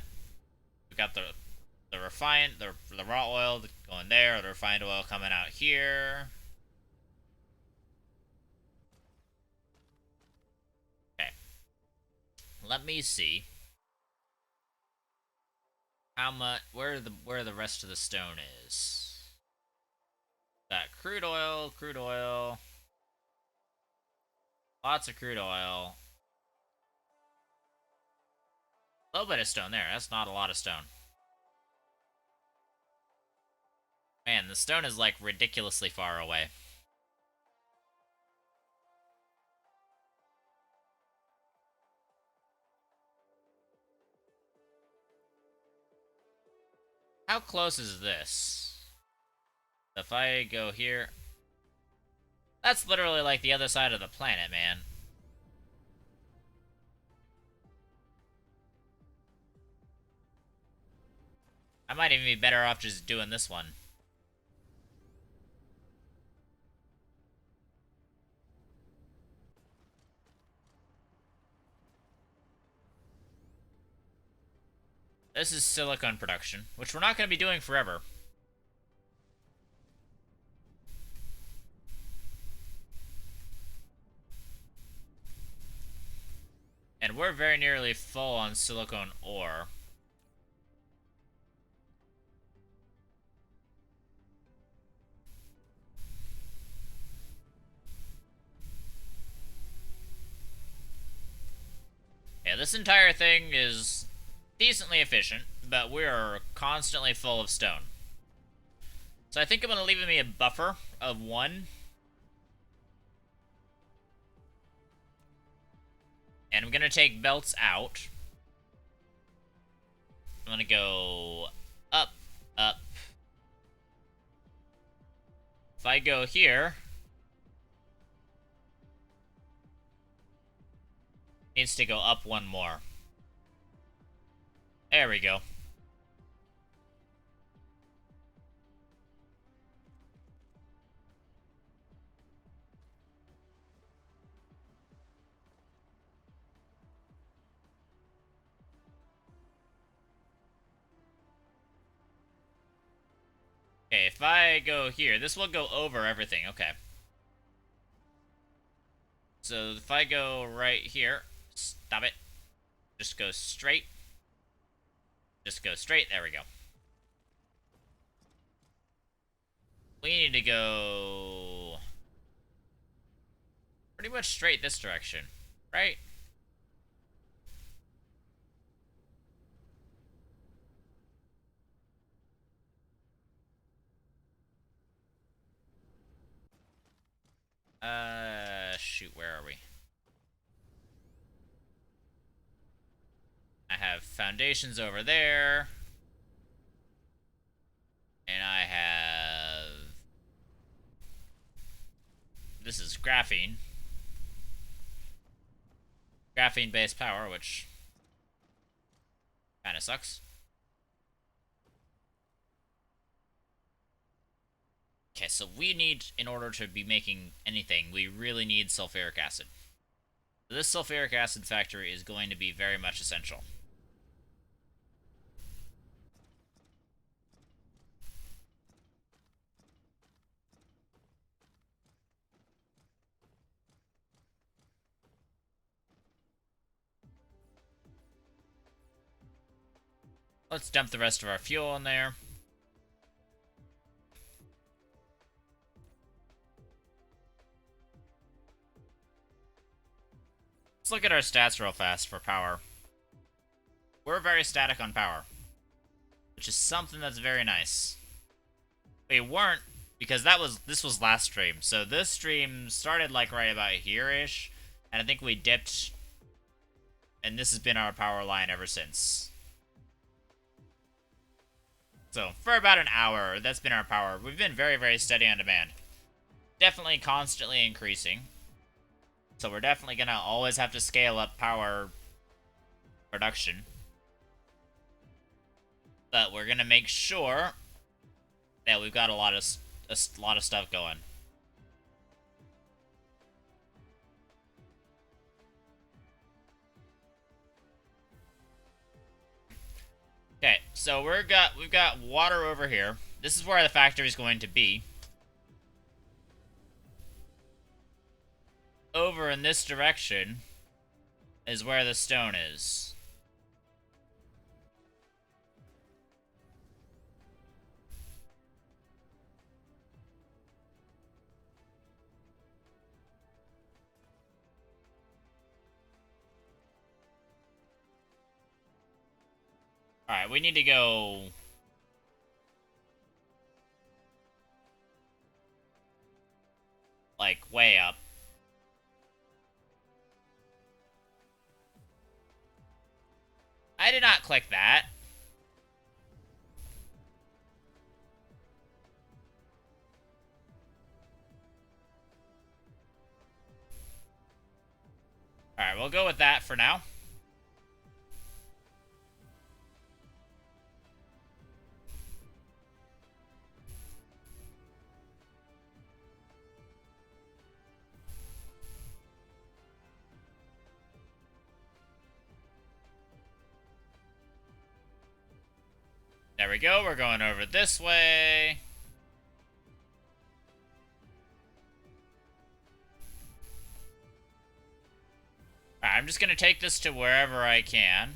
the raw oil going there, the refined oil coming out here. Okay. Let me see how much where the rest of the stone is. Got crude oil, lots of crude oil. A little bit of stone there. That's not a lot of stone. Man, the stone is like ridiculously far away. How close is this? If I go here... That's literally like the other side of the planet, man. I might even be better off just doing this one. This is silicone production, which we're not going to be doing forever. And we're very nearly full on silicone ore. Yeah, this entire thing is decently efficient, but we're constantly full of stone. So I think I'm going to leave me a buffer of 1. And I'm going to take belts out. I'm going to go up, up. If I go here, it needs to go up 1 more. There we go. Okay, if I go here, this will go over everything. Okay. So if I go right here, stop it. Just go straight. Just go straight. There we go. We need to go pretty much straight this direction, right? Shoot, where are we? I have foundations over there. And I have... This is graphene. Graphene-based power, which kind of sucks. Okay, so we need, in order to be making anything, we really need sulfuric acid. So this sulfuric acid factory is going to be very much essential. Let's dump the rest of our fuel in there. Let's look at our stats real fast for power. We're very static on power, which is something that's very nice. We weren't, because this was last stream. So this stream started like right about here-ish, and I think we dipped, and this has been our power line ever since. So for about an hour, that's been our power. We've been very, very steady on demand. Definitely constantly increasing. So we're definitely going to always have to scale up power production. But we're going to make sure that we've got a lot of stuff going. Okay, so we've got water over here. This is where the factory is going to be. Over in this direction is where the stone is. Alright, we need to go... like, way up. I did not click that. Alright, we'll go with that for now. There we go, we're going over this way. Alright, I'm just gonna take this to wherever I can.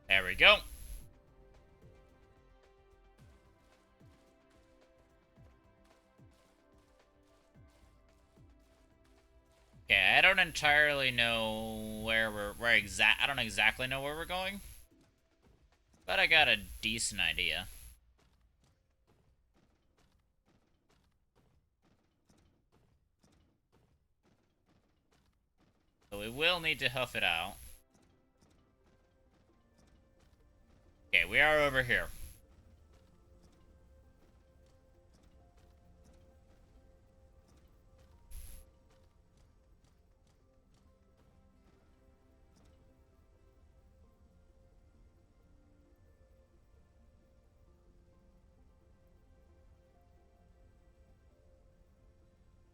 There we go. Okay, I don't entirely know I don't exactly know where we're going. But I got a decent idea. So we will need to huff it out. Okay, we are over here.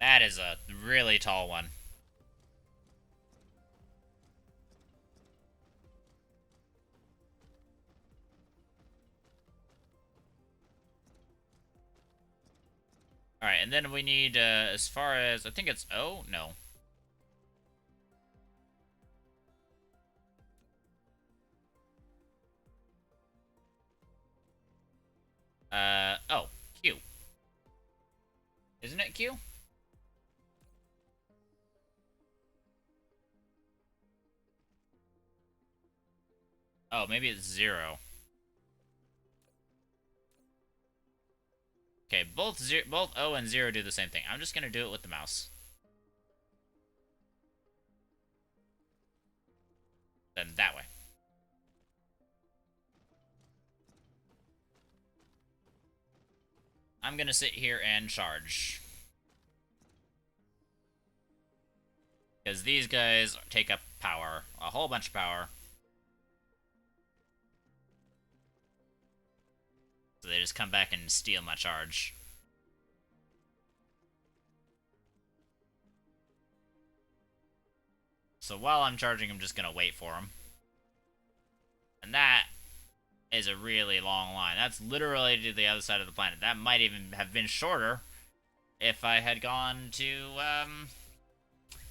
That is a really tall one. Alright, and then we need, as far as, I think it's O? No. Oh, Q. Isn't it Q? Oh, maybe it's 0. Okay, both O and 0 do the same thing. I'm just gonna do it with the mouse. Then that way. I'm gonna sit here and charge. Because these guys take up power. A whole bunch of power. So they just come back and steal my charge. So while I'm charging, I'm just gonna wait for them. And that is a really long line. That's literally to the other side of the planet. That might even have been shorter if I had gone to,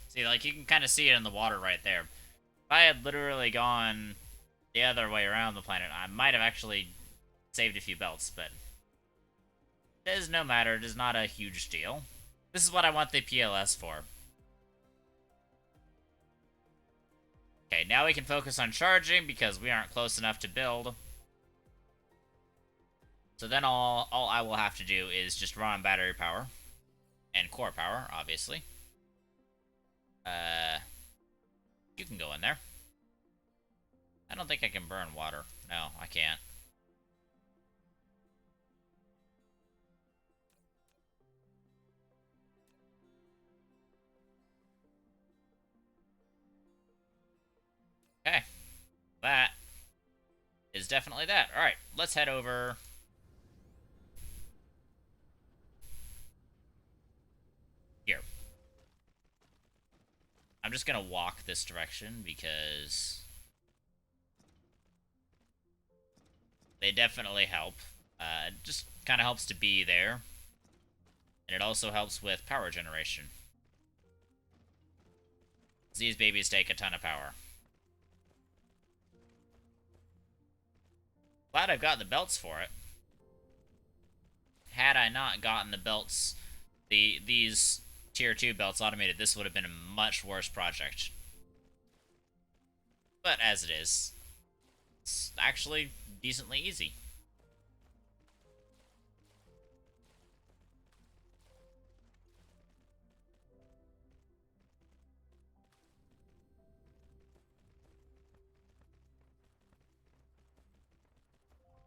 see, like, you can kind of see it in the water right there. If I had literally gone the other way around the planet, I might have actually saved a few belts, but it is no matter. It is not a huge deal. This is what I want the PLS for. Okay, now we can focus on charging because we aren't close enough to build. So then all I will have to do is just run on battery power. And core power, obviously. You can go in there. I don't think I can burn water. No, I can't. Okay. That is definitely that. Alright, let's head over here. I'm just gonna walk this direction because they definitely help. It just kind of helps to be there. And it also helps with power generation. These babies take a ton of power. Glad I've got the belts for it. Had I not gotten the belts, these tier 2 belts automated, this would have been a much worse project. But as it is, it's actually decently easy.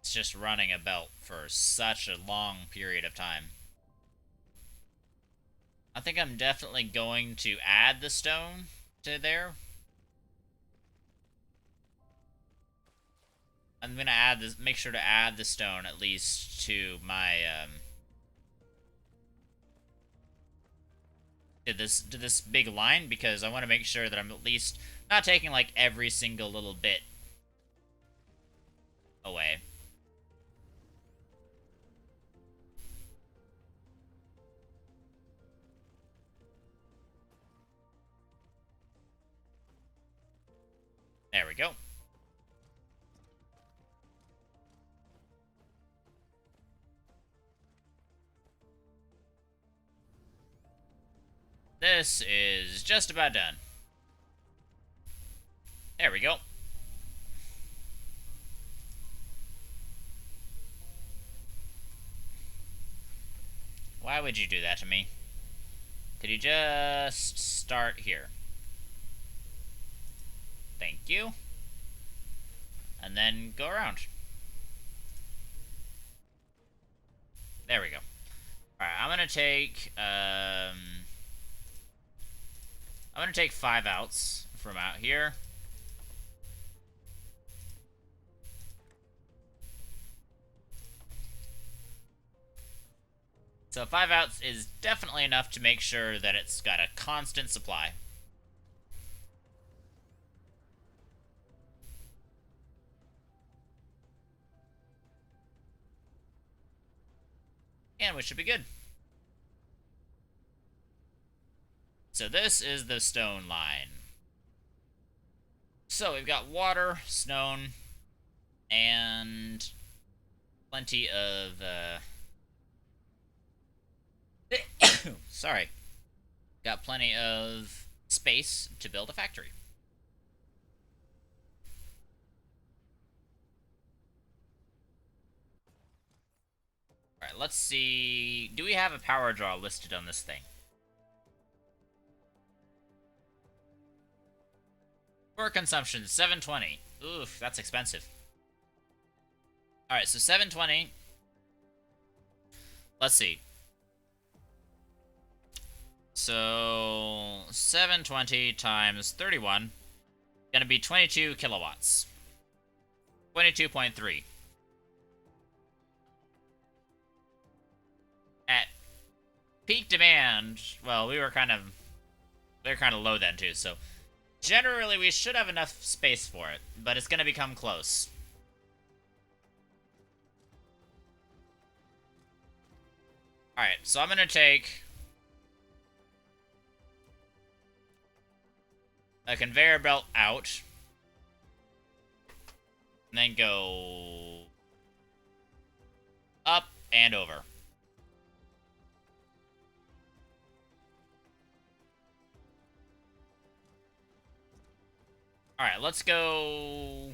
It's just running a belt for such a long period of time. I think I'm definitely going to add the stone to there. I'm gonna add this. Make sure to add the stone at least to my to this big line, because I want to make sure that I'm at least not taking like every single little bit away. There we go. This is just about done. There we go. Why would you do that to me? Could you just start here? Thank you. And then go around. There we go. Alright, I'm gonna take 5 outs from out here. So 5 outs is definitely enough to make sure that it's got a constant supply. And we should be good. So this is the stone line. So we've got water, stone, and plenty of, sorry. Got plenty of space to build a factory. Alright, let's see. Do we have a power draw listed on this thing? For consumption, 720. Oof, that's expensive. Alright, so 720. Let's see. So 720 times 31, gonna be 22 kilowatts. 22.3. At peak demand, well, we were kind of low then too, so generally we should have enough space for it, but it's gonna become close. Alright, so I'm gonna take a conveyor belt out, and then go up and over. Alright, let's go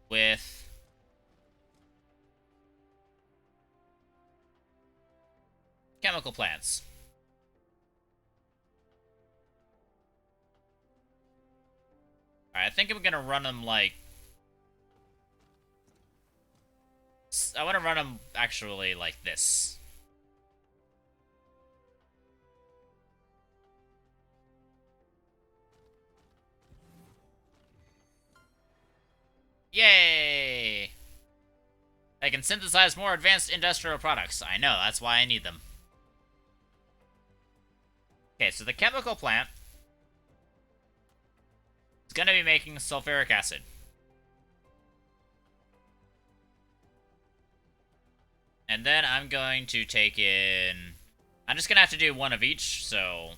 with chemical plants. Alright, I think I'm gonna run them like... I want to run them actually like this. Yay! They can synthesize more advanced industrial products. I know, that's why I need them. Okay, so the chemical plant is going to be making sulfuric acid. And then I'm going to take in... I'm just going to have to do one of each, so...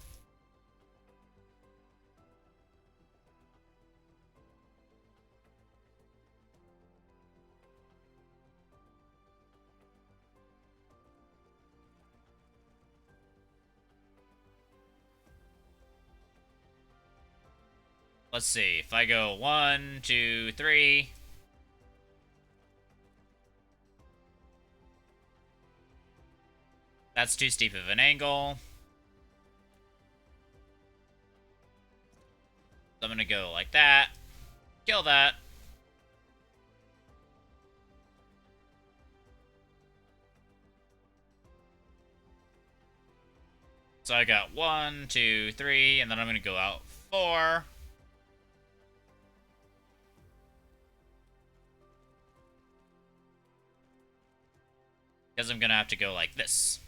Let's see, if I go 1, 2, 3... That's too steep of an angle. So I'm gonna go like that. Kill that. So I got 1, 2, 3, and then I'm gonna go out 4. Because I'm going to have to go like this.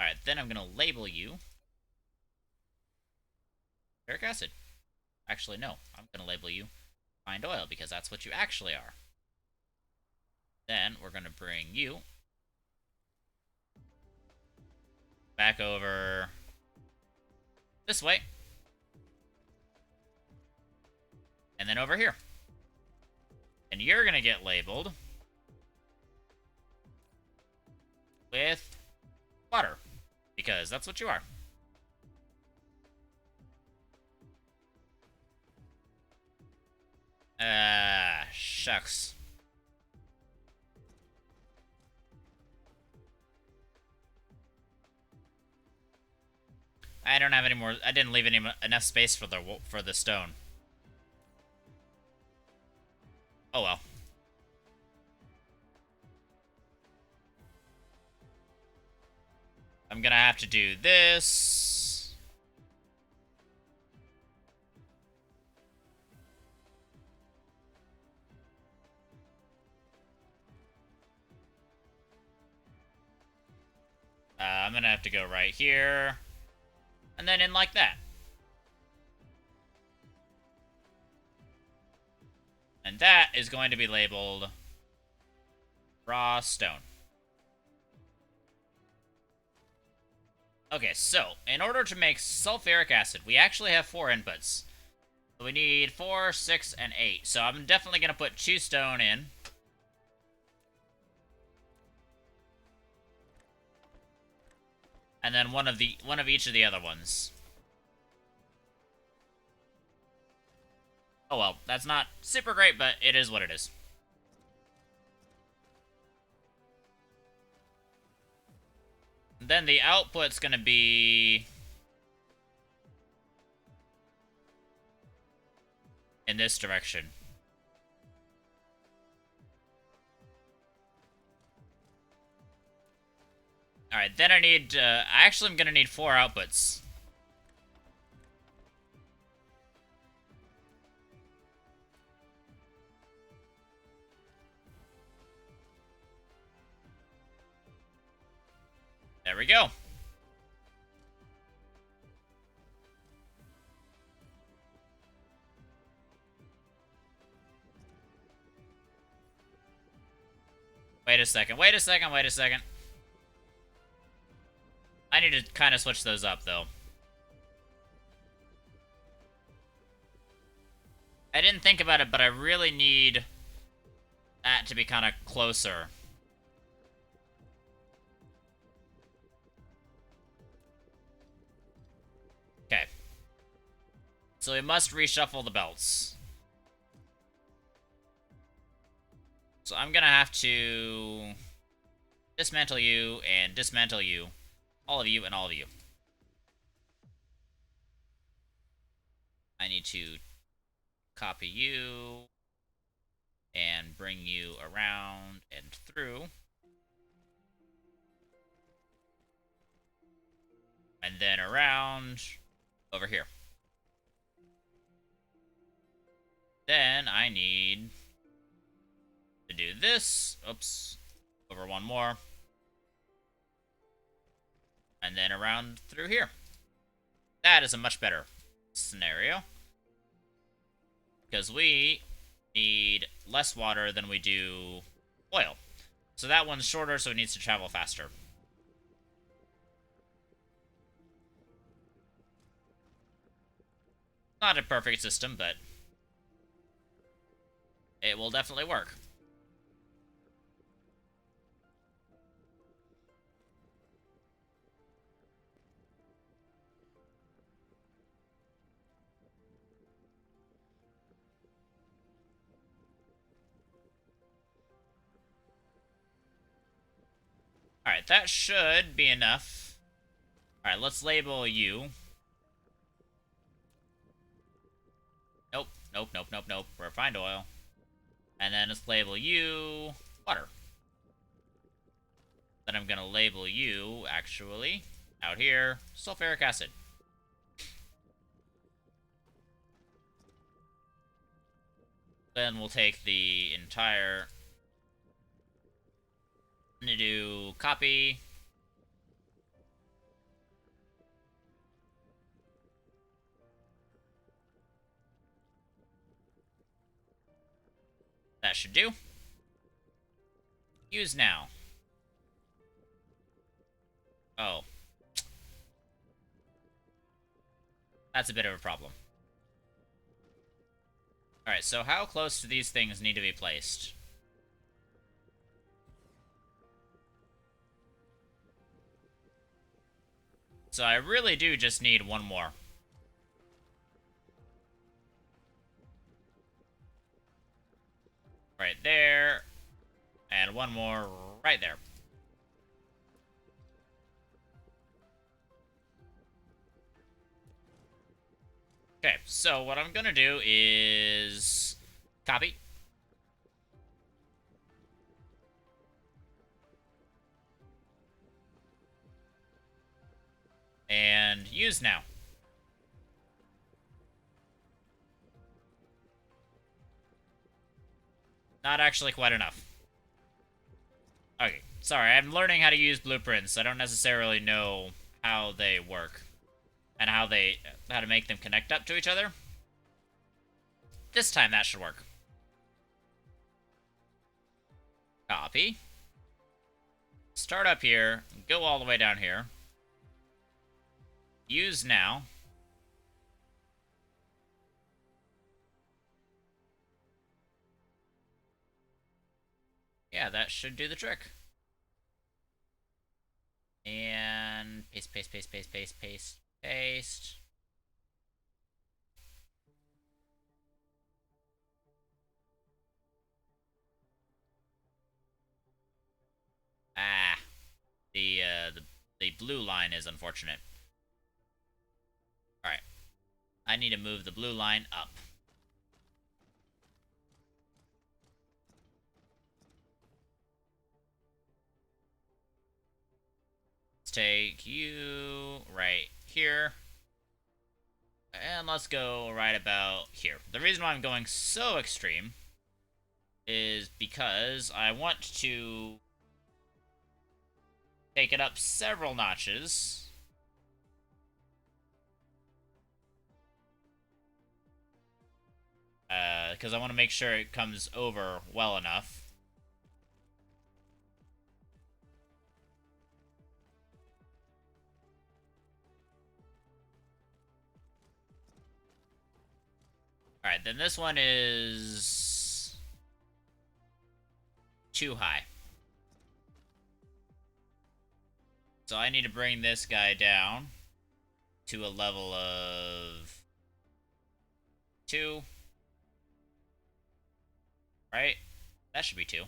Alright, then I'm going to label you sulfuric acid. Actually, no. I'm going to label you refined oil, because that's what you actually are. Then we're going to bring you back over this way. And then over here. And you're going to get labeled with water, because that's what you are. Shucks. I don't have any more. I didn't leave enough space for the stone. Oh well. I'm gonna have to do this. I'm gonna have to go right here. And then in like that. And that is going to be labeled raw stone. Okay, so in order to make sulfuric acid, we actually have 4 inputs. So we need 4, 6, and 8. So I'm definitely going to put 2 stone in. And then one of each of the other ones. Oh well, that's not super great, but it is what it is. Then the output's gonna be in this direction. Alright, then I need, actually I'm gonna need 4 outputs. There we go. Wait a second, wait a second, wait a second. I need to kind of switch those up, though. I didn't think about it, but I really need that to be kind of closer. Okay. So we must reshuffle the belts. So I'm gonna have to dismantle you and dismantle you. All of you and all of you. I need to copy you and bring you around and through. And then around over here. Then I need to do this. Oops. Over one more. And then around through here. That is a much better scenario. Because we need less water than we do oil. So that one's shorter, so it needs to travel faster. Not a perfect system, but it will definitely work. Alright, that should be enough. Alright, let's label you. Nope, nope, nope, nope, nope. Refined oil. And then let's label you water. Then I'm gonna label you, actually, out here, sulfuric acid. Then we'll take the entire I'm gonna do copy. That should do. Use now. Oh. That's a bit of a problem. Alright, so how close do these things need to be placed? So I really do just need one more. Right there. And one more right there. Okay, so what I'm gonna do is copy. And use now. Not actually quite enough. Okay, sorry, I'm learning how to use blueprints. I don't necessarily know how they work and how to make them connect up to each other. This time that should work. Copy. Start up here, go all the way down here. Use now. Yeah, that should do the trick. And paste, paste, paste, paste, paste, paste, paste. Ah, the blue line is unfortunate. All right, I need to move the blue line up. Let's take you right here. And let's go right about here. The reason why I'm going so extreme is because I want to take it up several notches. Because I want to make sure it comes over well enough. Alright, then this one is too high. So I need to bring this guy down to a level of 2. Right? That should be 2.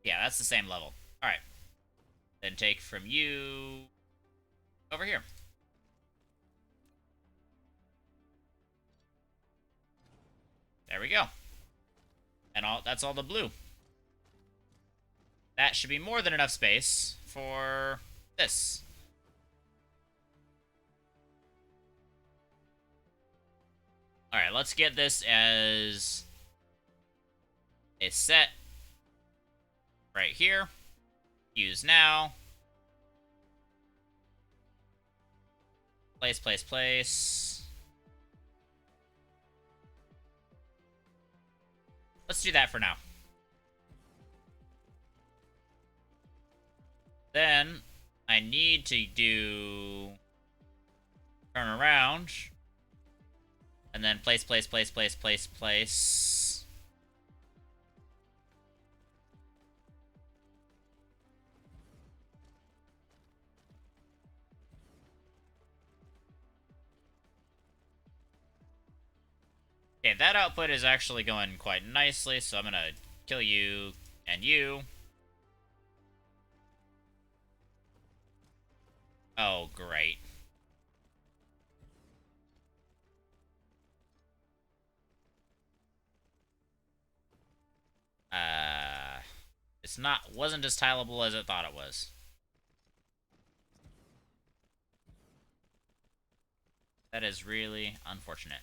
Yeah, that's the same level. Alright. Then take from you over here. There we go. And that's all the blue. That should be more than enough space for this. Alright, let's get this as a set right here. Use now. Place, place, place. Let's do that for now. Then I need to do turn around and then place, place, place, place, place, place. Okay, that output is actually going quite nicely, so I'm gonna kill you and you. Oh, great. Wasn't as tileable as it thought it was. That is really unfortunate.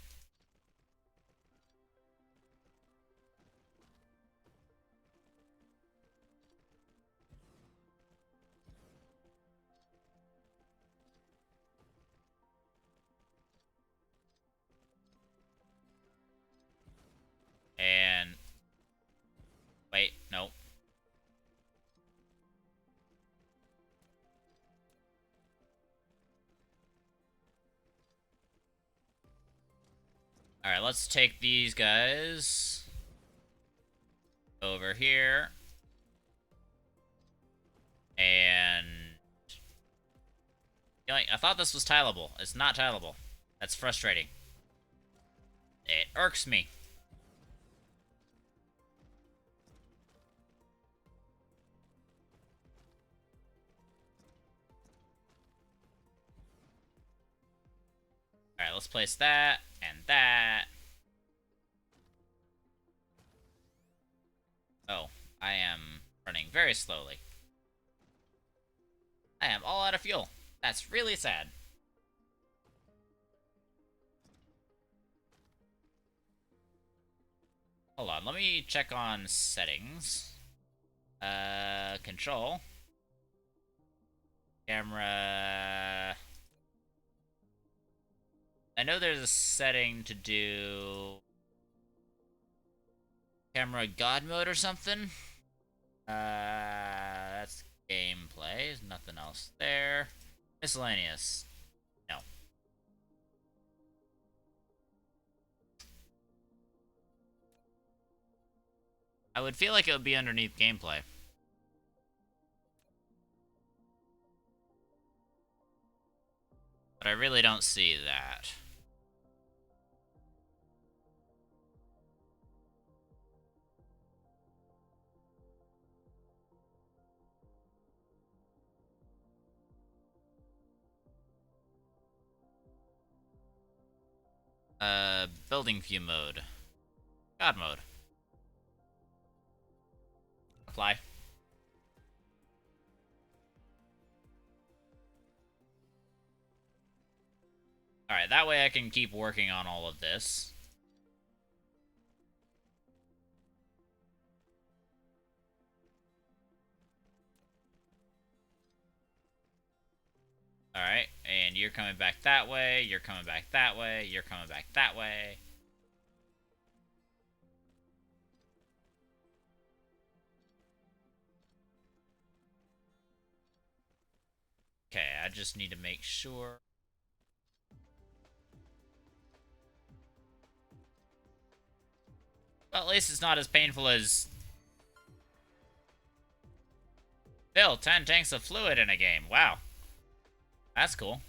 Alright, let's take these guys over here. And... I thought this was tileable. It's not tileable. That's frustrating. It irks me. Alright, let's place that and that. Oh, I am running very slowly. I am all out of fuel. That's really sad. Hold on, let me check on settings. Control. Camera. I know there's a setting to do camera god mode or something. That's gameplay. There's nothing else there. Miscellaneous. No. I would feel like it would be underneath gameplay. But I really don't see that. Building view mode. God mode. Apply. Alright, that way I can keep working on all of this. Alright, and you're coming back that way, you're coming back that way, you're coming back that way. Okay, I just need to make sure. Well, at least it's not as painful as... Fill 10 tanks of fluid in a game. Wow. That's cool.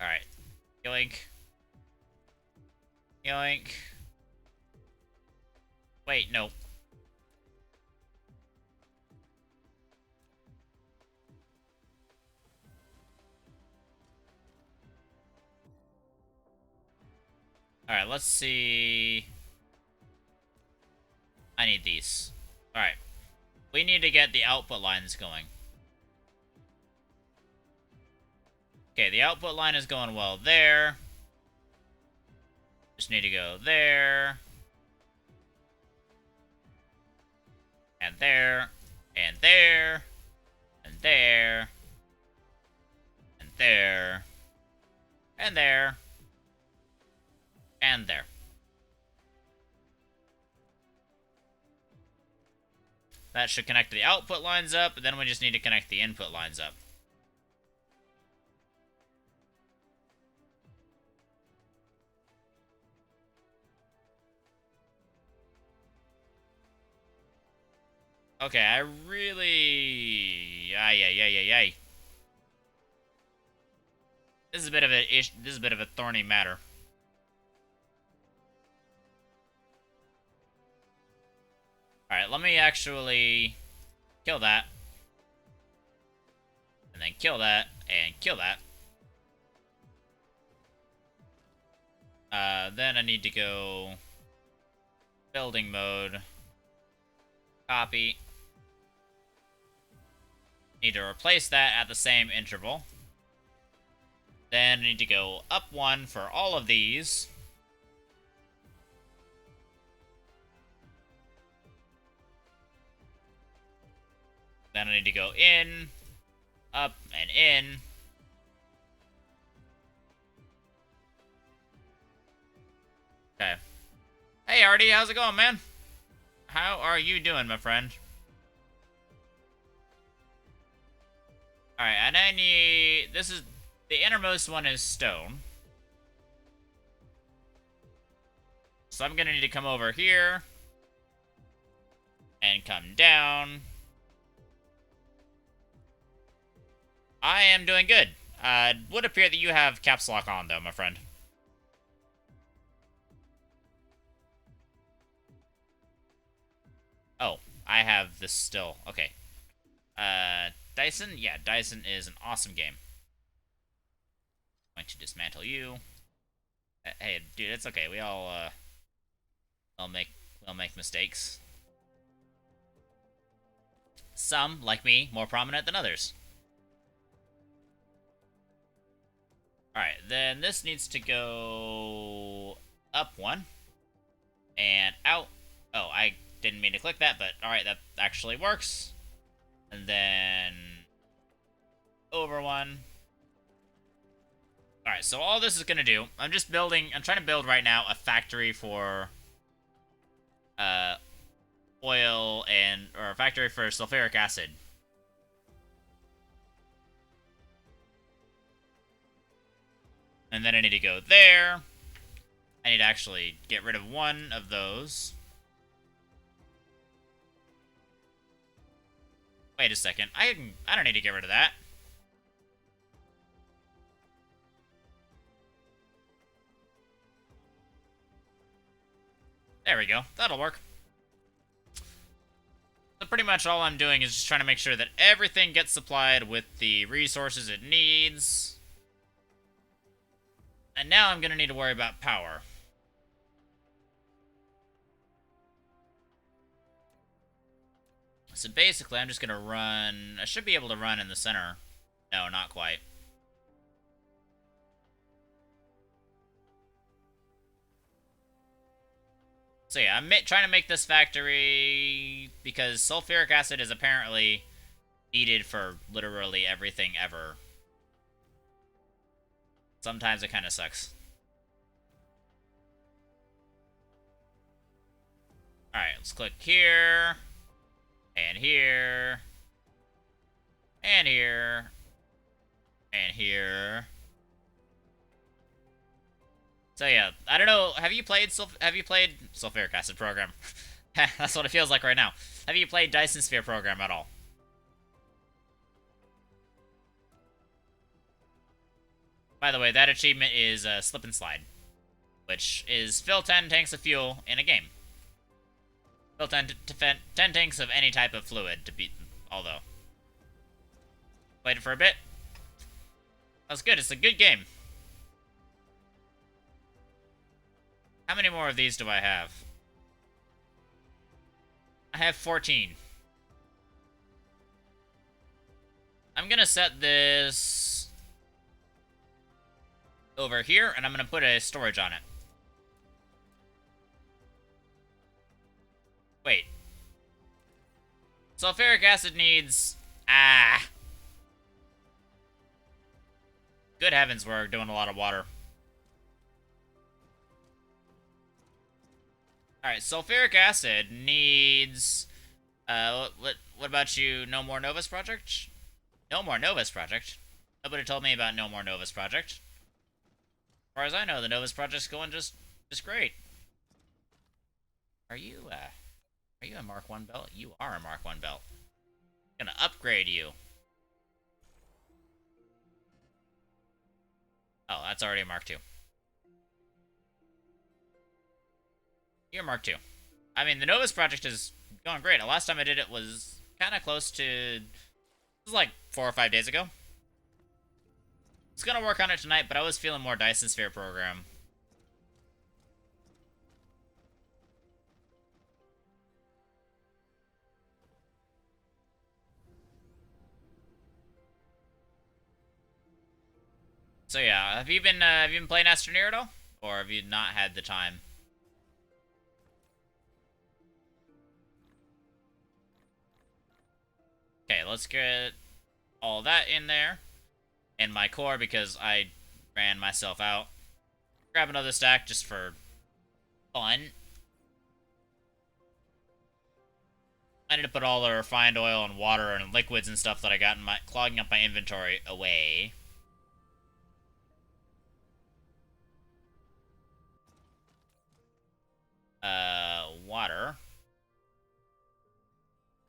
Alright. Yoink. Yoink. Wait, no. Alright, let's see... I need these. Alright. We need to get the output lines going. Okay, the output line is going well there. Just need to go there. And there. And there. And there. And there. And there. And there. That should connect the output lines up, and then we just need to connect the input lines up. Okay, I really... Ay. This is a bit of a thorny matter. Alright, let me actually kill that. And then kill that, and kill that. Then I need to go... building mode. Copy. Need to replace that at the same interval. Then I need to go up one for all of these. Then I need to go in, up, and in. Okay. Hey, Artie, how's it going, man? How are you doing, my friend? Alright, and I need... This is... The innermost one is stone. So I'm gonna need to come over here. And come down. I am doing good. Would appear that you have caps lock on, though, my friend. Oh, I have this still. Okay. Dyson? Yeah, Dyson is an awesome game. I'm going to dismantle you. Hey, dude, it's okay. We all make mistakes. Some, like me, more prominent than others. Alright, then this needs to go up one. And out. Oh, I didn't mean to click that, but alright, that actually works. And then over one. Alright, so all this is gonna do, I'm trying to build right now a factory for oil or a factory for sulfuric acid. And then I need to go there. I need to actually get rid of one of those. Wait a second. I don't need to get rid of that. There we go. That'll work. So pretty much all I'm doing is just trying to make sure that everything gets supplied with the resources it needs. And now I'm going to need to worry about power. So basically, I'm just going to run... I should be able to run in the center. No, not quite. So yeah, I'm trying to make this factory because sulfuric acid is apparently needed for literally everything ever. Sometimes it kind of sucks. Alright, let's click here. And here. And here. And here. So yeah, I don't know. Have you played Sulfuric Acid Program? That's what it feels like right now. Have you played Dyson Sphere Program at all? By the way, that achievement is Slip and Slide, which is fill 10 tanks of fuel in a game. Fill 10 tanks of any type of fluid to beat them, although. Played it for a bit. That's good. It's a good game. How many more of these do I have? I have 14. I'm gonna set this over here, and I'm gonna put a storage on it. Wait. Sulfuric acid needs... Good heavens, we're doing a lot of water. Alright, sulfuric acid needs... what about you, No More Novus Project? No More Novus Project? Nobody told me about No More Novus Project. As far as I know, the Novus Project's going just great. Are you a Mark 1 belt? You are a Mark 1 belt. I'm gonna upgrade you. Oh, that's already a Mark 2. You're Mark 2. I mean, the Novus Project is going great. The last time I did it was kind of close to... It was like 4 or 5 days ago. I was gonna work on it tonight, but I was feeling more Dyson Sphere Program. So yeah, have you been playing Astroneer at all? Or have you not had the time? Okay, let's get all that in there. And my core, because I ran myself out. Grab another stack just for fun. I need to put all the refined oil and water and liquids and stuff that I got in my clogging up my inventory away. Water.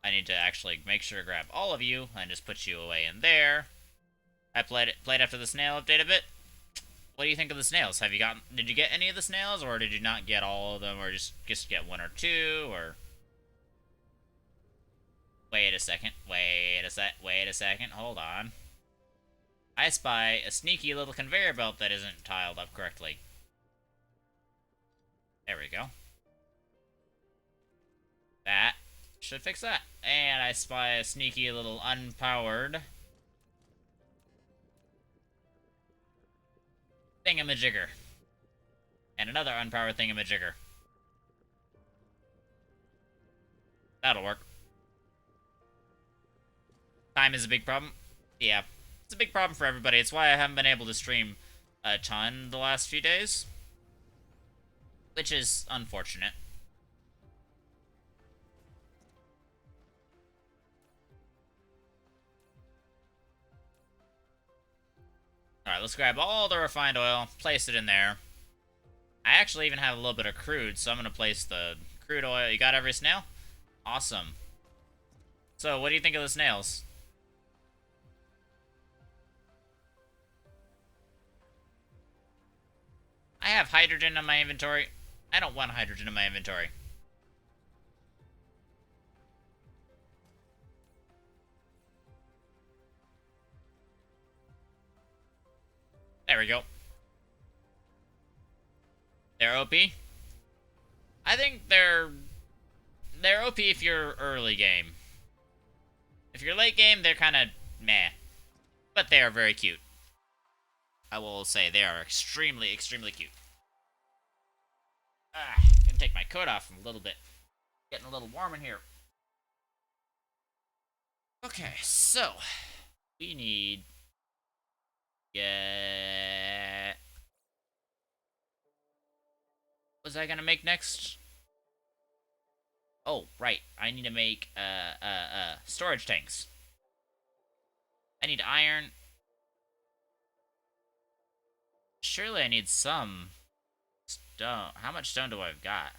I need to actually make sure to grab all of you and just put you away in there. I played after the snail update a bit. What do you think of the snails? Did you get any of the snails, or did you not get all of them, or just get one or two, or... Wait a second, wait a second, hold on. I spy a sneaky little conveyor belt that isn't tiled up correctly. There we go. That should fix that. And I spy a sneaky little unpowered thingamajigger. And another unpowered thingamajigger. That'll work. Time is a big problem. Yeah, it's a big problem for everybody. It's why I haven't been able to stream a ton the last few days. Which is unfortunate. Alright, let's grab all the refined oil, place it in there. I actually even have a little bit of crude, so I'm going to place the crude oil. You got every snail? Awesome. So, what do you think of the snails? I have hydrogen in my inventory. I don't want hydrogen in my inventory. There we go. They're OP? I think they're OP if you're early game. If you're late game, they're kind of meh. But they are very cute. I will say they are extremely, extremely cute. Gonna take my coat off a little bit. Getting a little warm in here. Okay, so we need what was I gonna make next? Oh, right. I need to make storage tanks. I need iron. Surely I need some stone. How much stone do I have got?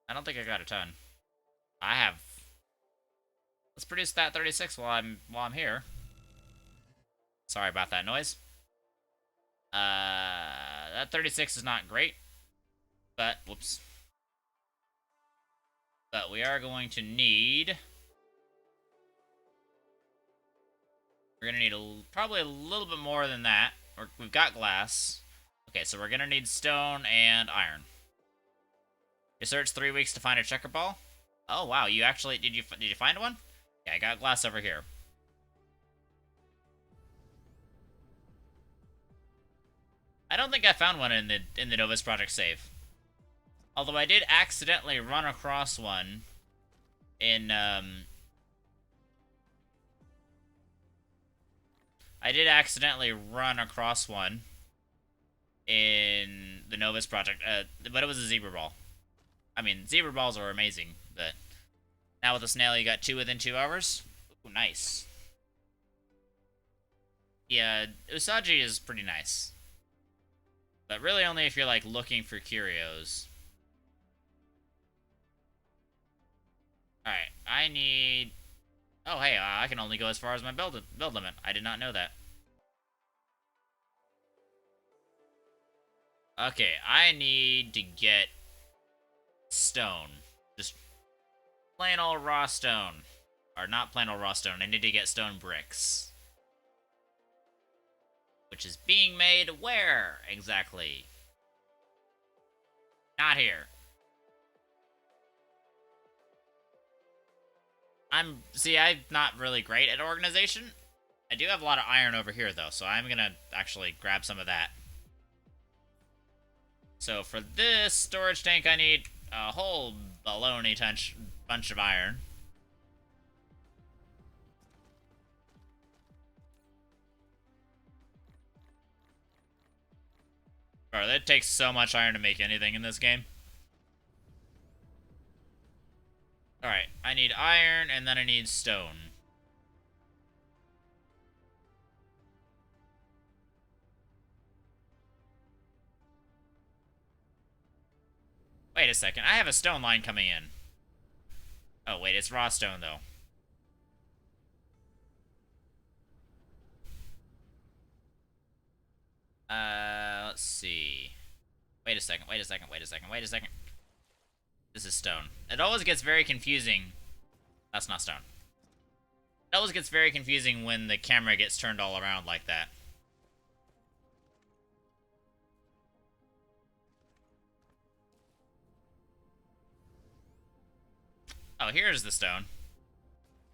I don't think I got a ton. I have. Let's produce that 36 while I'm here. Sorry about that noise. That 36 is not great. But, whoops. But we are going to need... We're going to need probably a little bit more than that. We've got glass. Okay, so we're going to need stone and iron. You searched 3 weeks to find a checker ball? Oh, wow. You actually... Did you find one? Yeah, I got glass over here. I don't think I found one in the Novus Project save. Although I did accidentally run across one in I did accidentally run across one in the Novus Project, but it was a zebra ball. I mean, zebra balls are amazing, but now with the snail, you got 2 within 2 hours. Ooh, nice. Yeah, Usagi is pretty nice. But really only if you're, like, looking for curios. Alright, I need... Oh, hey, I can only go as far as my build limit. I did not know that. Okay, I need to get stone. Just plain old raw stone. Or not plain old raw stone. I need to get stone bricks. Which is being made where, exactly? Not here. I'm not really great at organization. I do have a lot of iron over here, though, so I'm gonna actually grab some of that. So for this storage tank, I need a whole baloney bunch of iron. Bro, that takes so much iron to make anything in this game. iron, and then I need stone. Wait a second, I have a stone line coming in. Oh, wait, it's raw stone, though. Let's see. Wait a second, wait a second, wait a second, wait a second. This is stone. It always gets very confusing. That's not stone. It always gets very confusing when the camera gets turned all around like that. Oh, here's the stone.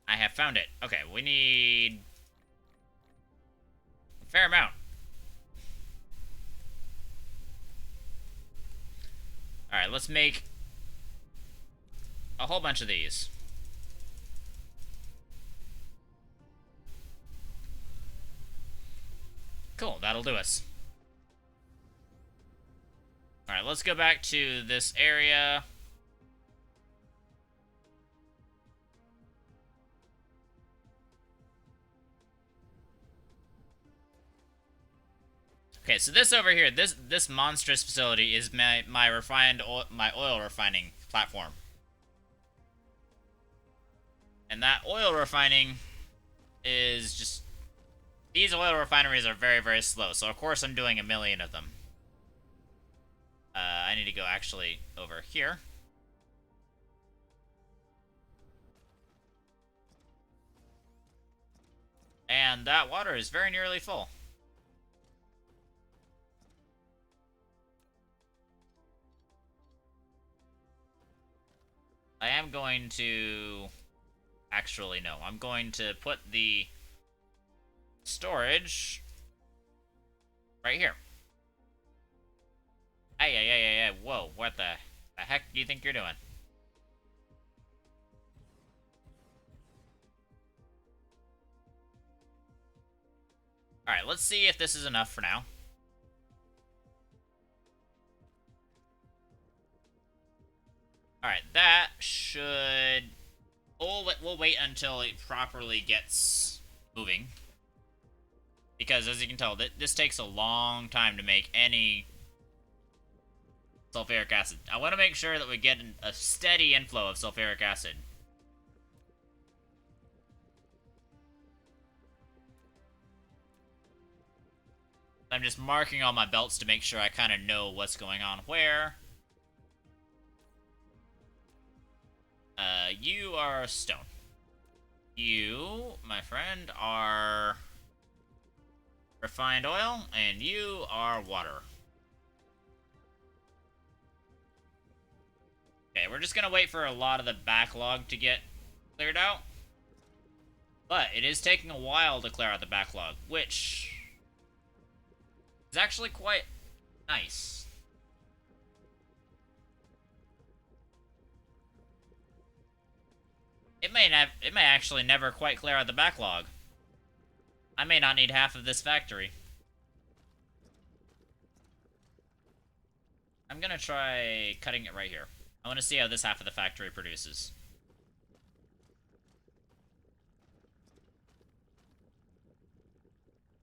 I have found it. Okay, we need a fair amount. Alright, let's make a whole bunch of these. Cool, that'll do us. Alright, let's go back to this area. Okay, so this over here, this monstrous facility is my oil refining platform. And that oil refining is just... These oil refineries are very, very slow, so of course I'm doing a million of them. I need to go actually over here. And that water is very nearly full. I am going to... Actually, no. I'm going to put the storage right here. Hey. Whoa, what the heck do you think you're doing? Alright, let's see if this is enough for now. Alright, that should... We'll wait until it properly gets moving. Because, as you can tell, this takes a long time to make any sulfuric acid. I want to make sure that we get a steady inflow of sulfuric acid. I'm just marking all my belts to make sure I kind of know what's going on where. You are stone. You, my friend, are refined oil, and you are water. Okay, we're just gonna wait for a lot of the backlog to get cleared out. But it is taking a while to clear out the backlog, which is actually quite nice. It may actually never quite clear out the backlog. I may not need half of this factory. I'm gonna try cutting it right here. I want to see how this half of the factory produces.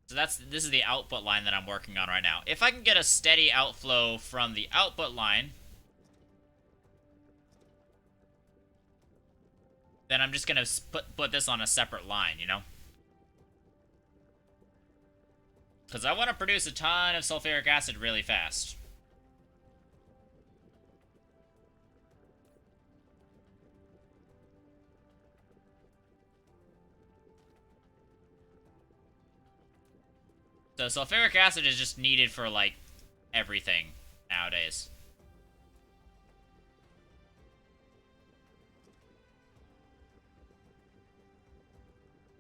So this is the output line that I'm working on right now. If I can get a steady outflow from the output line, then I'm just gonna put this on a separate line, you know? Because I want to produce a ton of sulfuric acid really fast. So sulfuric acid is just needed for, like, everything nowadays.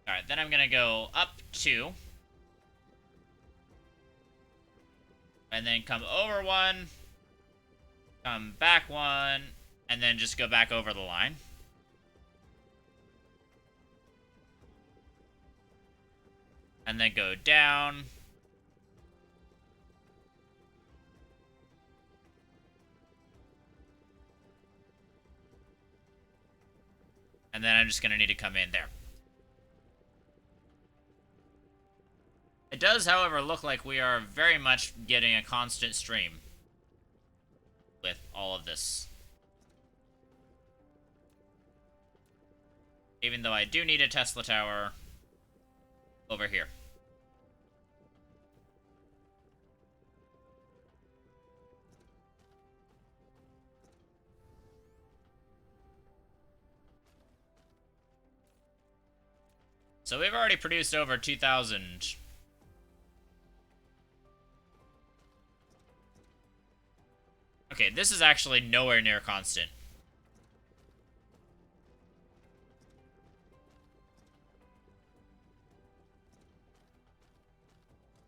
Alright, then I'm gonna go up 2. And then come over 1. Come back 1. And then just go back over the line. And then go down. And then I'm just going to need to come in there. It does, however, look like we are very much getting a constant stream with all of this. Even though I do need a Tesla tower over here. So we've already produced over 2,000. Okay, this is actually nowhere near constant.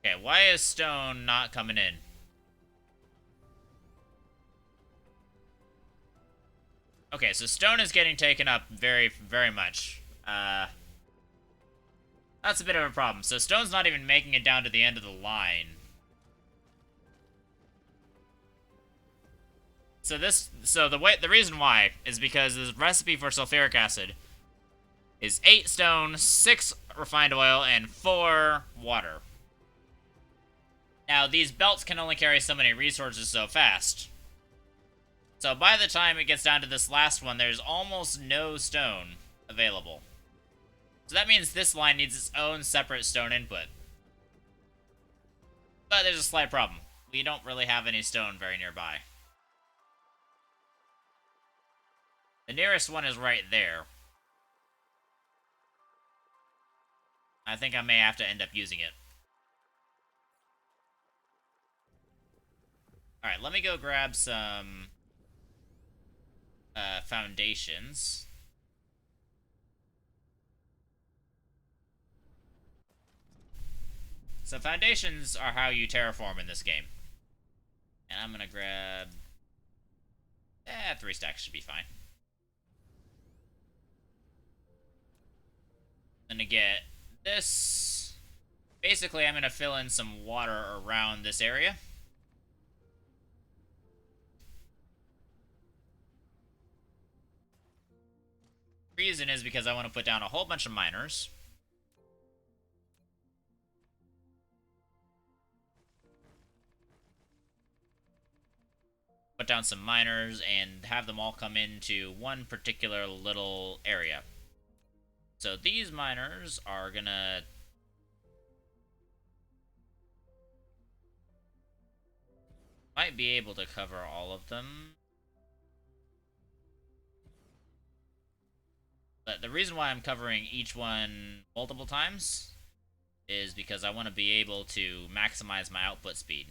Okay, why is stone not coming in? Okay, so stone is getting taken up very, very much. That's a bit of a problem. So stone's not even making it down to the end of the line. So the reason why is because the recipe for sulfuric acid is 8 stone, 6 refined oil, and 4 water. Now, these belts can only carry so many resources so fast. So by the time it gets down to this last one, there's almost no stone available. So that means this line needs its own separate stone input. But there's a slight problem. We don't really have any stone very nearby. The nearest one is right there. I think I may have to end up using it. Alright, let me go grab some foundations. So foundations are how you terraform in this game. And I'm gonna grab... 3 stacks should be fine. I'm gonna get this. Basically, I'm gonna fill in some water around this area. The reason is because I want to put down a whole bunch of miners. Put down some miners and have them all come into one particular little area. So these miners are gonna... might be able to cover all of them. But the reason why I'm covering each one multiple times is because I want to be able to maximize my output speed.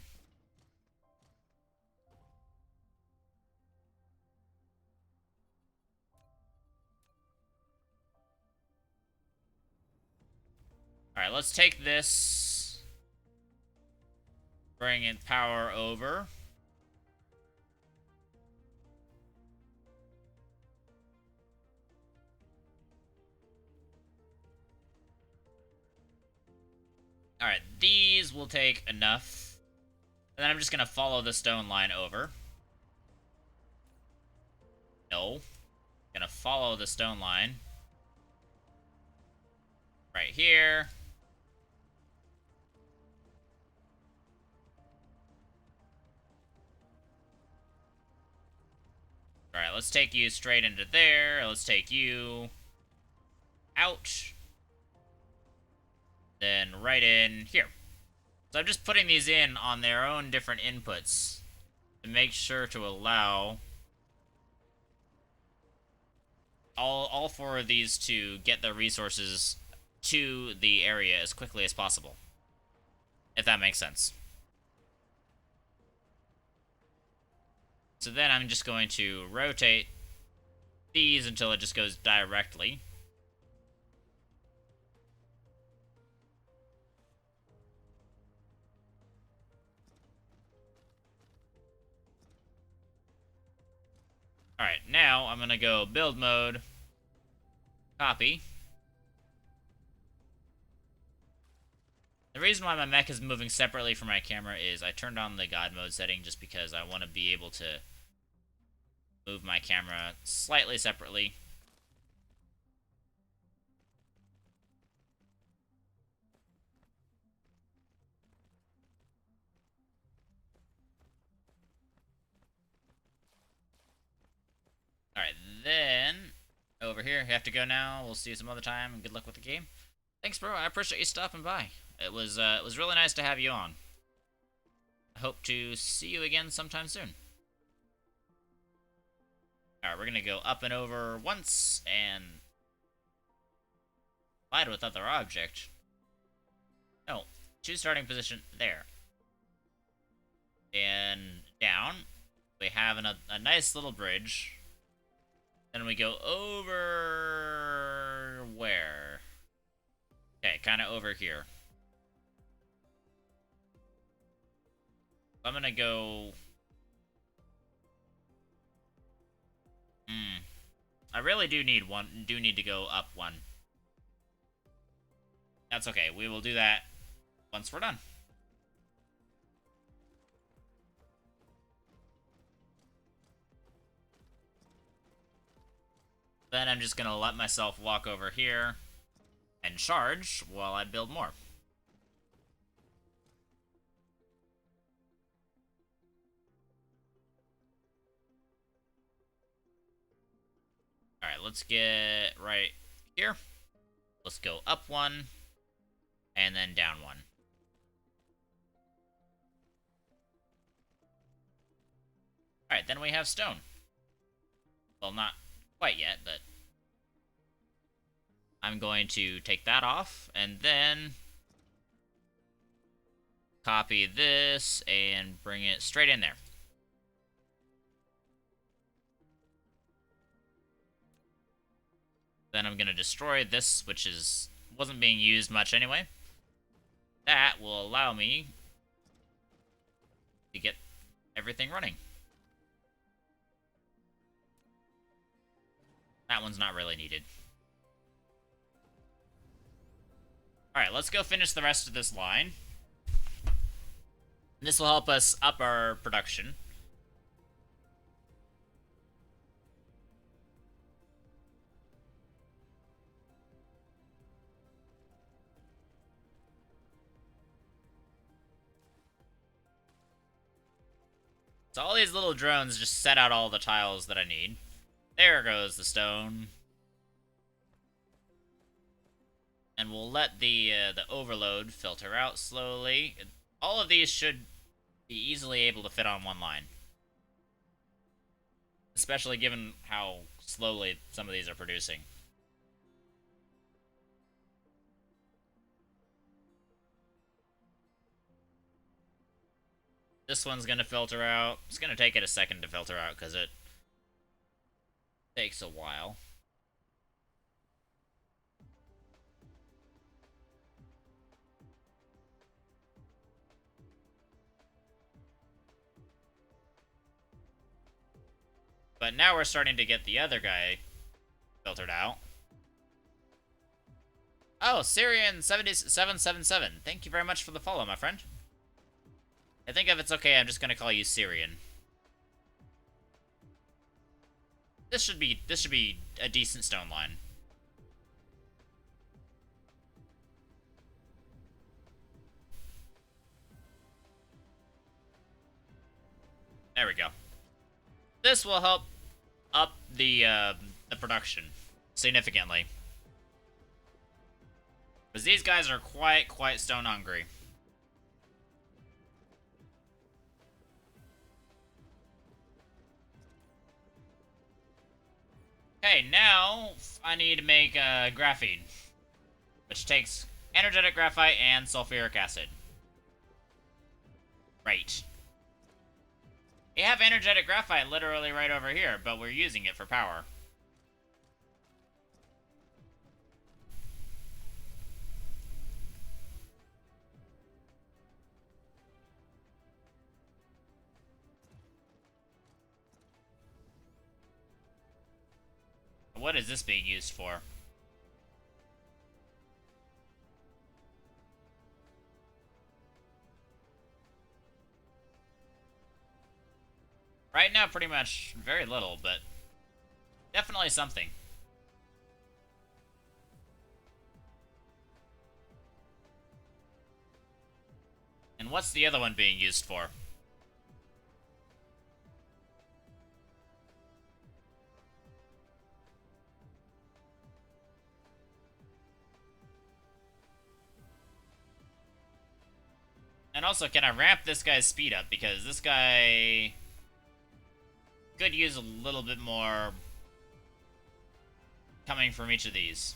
Alright, let's take this. Bring its power over. Alright, these will take enough. And then I'm just going to follow the stone line over. No. Gonna follow the stone line. Right here. Alright, let's take you straight into there. Let's take you out. Then right in here. So I'm just putting these in on their own different inputs to make sure to allow all 4 of these to get the resources to the area as quickly as possible. If that makes sense. So then I'm just going to rotate these until it just goes directly. Alright, now I'm going to go build mode, copy. The reason why my mech is moving separately from my camera is I turned on the God mode setting just because I want to be able to move my camera slightly separately. then, over here, you have to go now. We'll see you some other time, and good luck with the game. Thanks, bro. I appreciate you stopping by. It was really nice to have you on. I hope to see you again sometime soon. Alright, we're gonna go up and over once, and collide with other object. No, choose starting position there. And down, we have a nice little bridge. Then we go over... where? Okay, kind of over here. I'm gonna go... I really do need to go up one. That's okay, we will do that once we're done. Then I'm just gonna let myself walk over here and charge while I build more. Alright, let's get right here. Let's go up one, and then down one. Alright, then we have stone. Well, not quite yet, but I'm going to take that off, and then copy this and bring it straight in there. Then I'm going to destroy this, which wasn't being used much anyway. That will allow me to get everything running. That one's not really needed. Alright, let's go finish the rest of this line. This will help us up our production. So all these little drones just set out all the tiles that I need. There goes the stone. And we'll let the overload filter out slowly. All of these should be easily able to fit on one line. Especially given how slowly some of these are producing. This one's gonna filter out. It's gonna take it a second to filter out because it takes a while. But now we're starting to get the other guy filtered out. Oh, Syrian7777. Thank you very much for the follow, my friend. I think if it's okay, I'm just gonna call you Syrian. This should be a decent stone line. There we go. This will help up the production significantly. Because these guys are quite stone hungry. Okay, now I need to make graphene, which takes energetic graphite and sulfuric acid. Right. We have energetic graphite literally right over here, but we're using it for power. What is this being used for? Right now, pretty much very little, but definitely something. And what's the other one being used for? And also, can I ramp this guy's speed up? Because this guy could use a little bit more coming from each of these.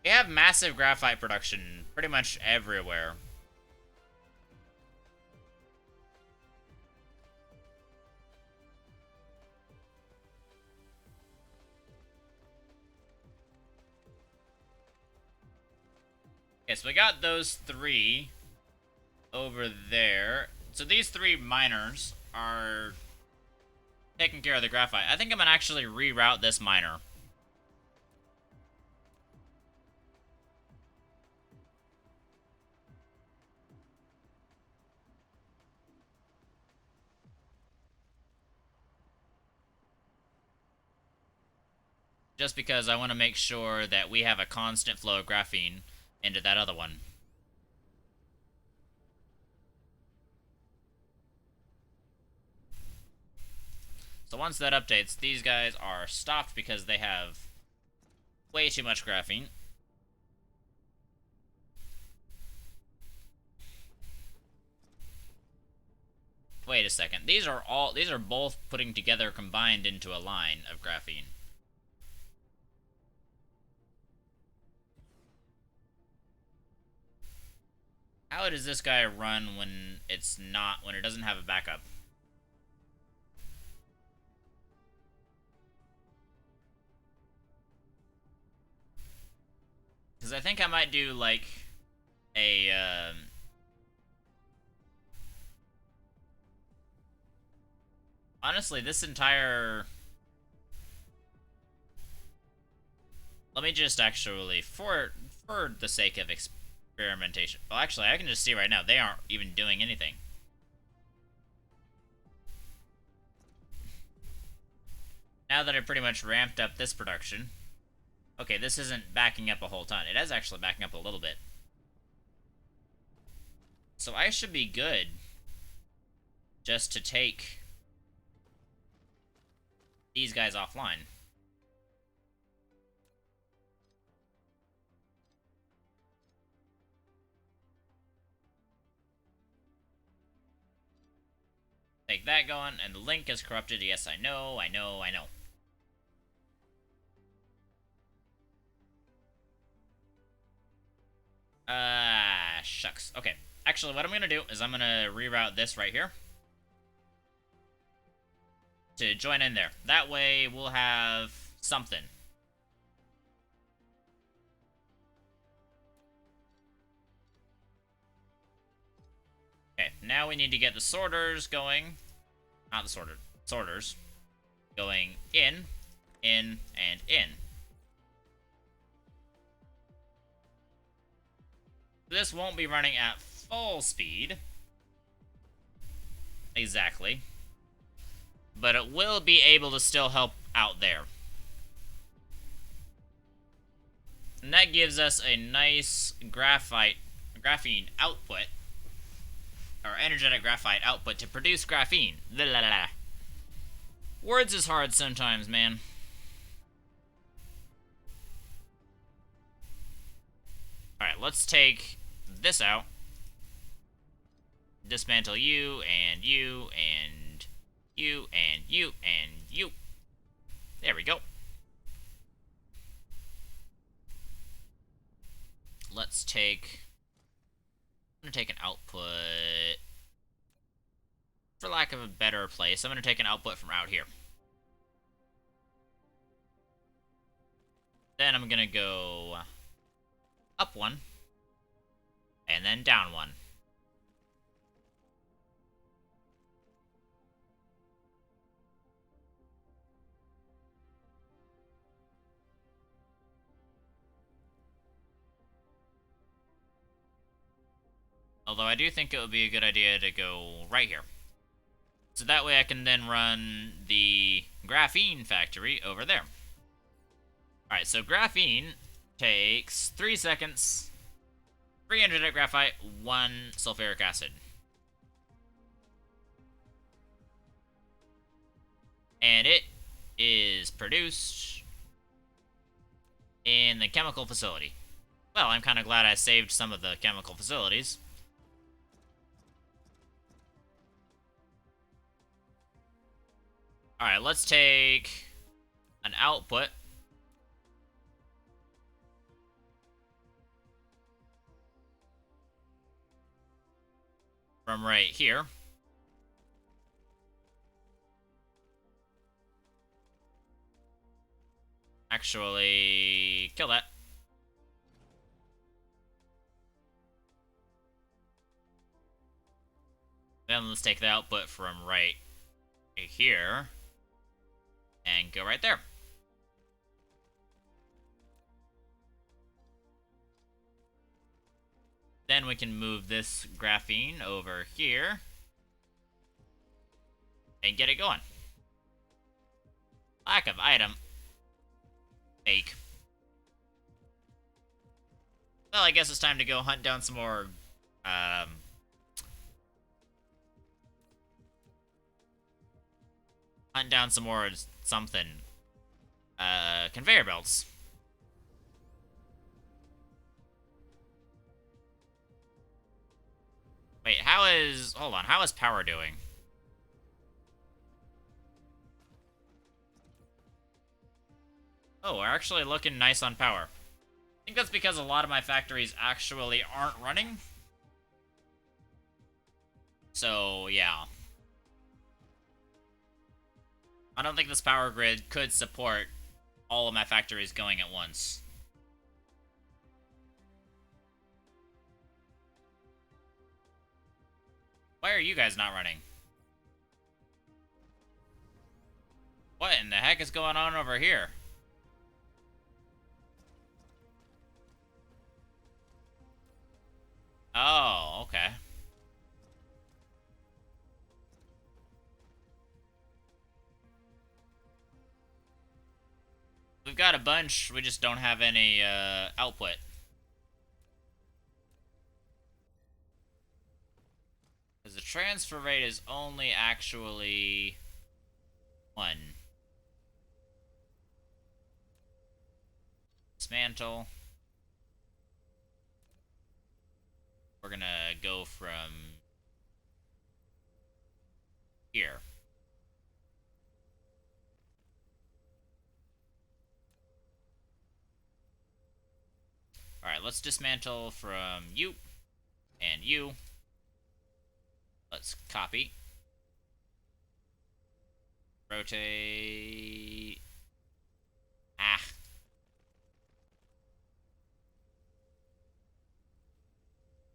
We have massive graphite production pretty much everywhere. Okay, so we got those 3 over there. So these 3 miners are taking care of the graphite. I think I'm gonna actually reroute this miner. Just because I want to make sure that we have a constant flow of graphene into that other one. So once that updates, these guys are stopped because they have way too much graphene. Wait a second. These are both putting together combined into a line of graphene. How does this guy run when it doesn't have a backup? Because I think I might do, like, a, honestly, this entire... Let me just actually, for the sake of experimentation... Well, actually, I can just see right now, they aren't even doing anything. Now that I pretty much ramped up this production... Okay, this isn't backing up a whole ton. It is actually backing up a little bit. So I should be good just to take these guys offline. Take that going, and the link is corrupted. Yes, I know. Shucks. Okay. Actually, what I'm gonna do is I'm gonna reroute this right here to join in there. That way, we'll have something. Okay, now we need to get the sorters going. Not the sorters. Going in, and in. This won't be running at full speed. Exactly. But it will be able to still help out there. And that gives us a nice graphene output. Or energetic graphite output to produce graphene. Words is hard sometimes, man. Alright, let's take this out. Dismantle you, and you, and you, and you, and you. There we go. Let's take... I'm going to take an output... For lack of a better place, I'm going to take an output from out here. Then I'm going to go up 1, and then down 1. Although I do think it would be a good idea to go right here. So that way I can then run the graphene factory over there. Alright, so graphene takes 3 seconds, 3 energetic graphite, 1 sulfuric acid. And it is produced in the chemical facility. Well, I'm kind of glad I saved some of the chemical facilities. Alright, let's take an output. From right here. Actually, kill that. Then let's take the output from right here and go right there. Then we can move this graphene over here and get it going. Lack of item. Fake. Well, I guess it's time to go hunt down some more, something. Conveyor belts. Wait, hold on, how is power doing? Oh, we're actually looking nice on power. I think that's because a lot of my factories actually aren't running. So, yeah. I don't think this power grid could support all of my factories going at once. Why are you guys not running? What in the heck is going on over here? Oh, okay. We've got a bunch, we just don't have any output. Because the transfer rate is only actually 1. Dismantle. We're gonna go from here. Alright, let's dismantle from you and you. Let's copy. Rotate. Ah.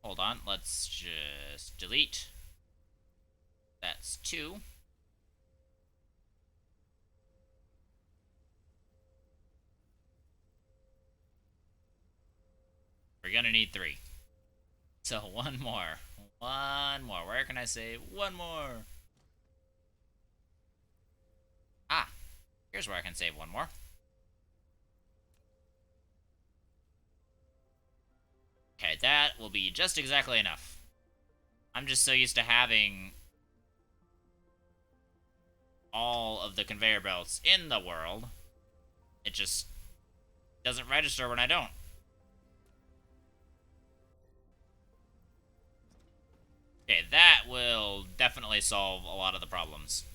Hold on, let's just delete. That's 2. We're gonna need 3. So one more. One more. Where can I say one more? Ah, here's where I can save one more. Okay, that will be just exactly enough. I'm just so used to having all of the conveyor belts in the world. It just doesn't register when I don't. Okay, that will definitely solve a lot of the problems.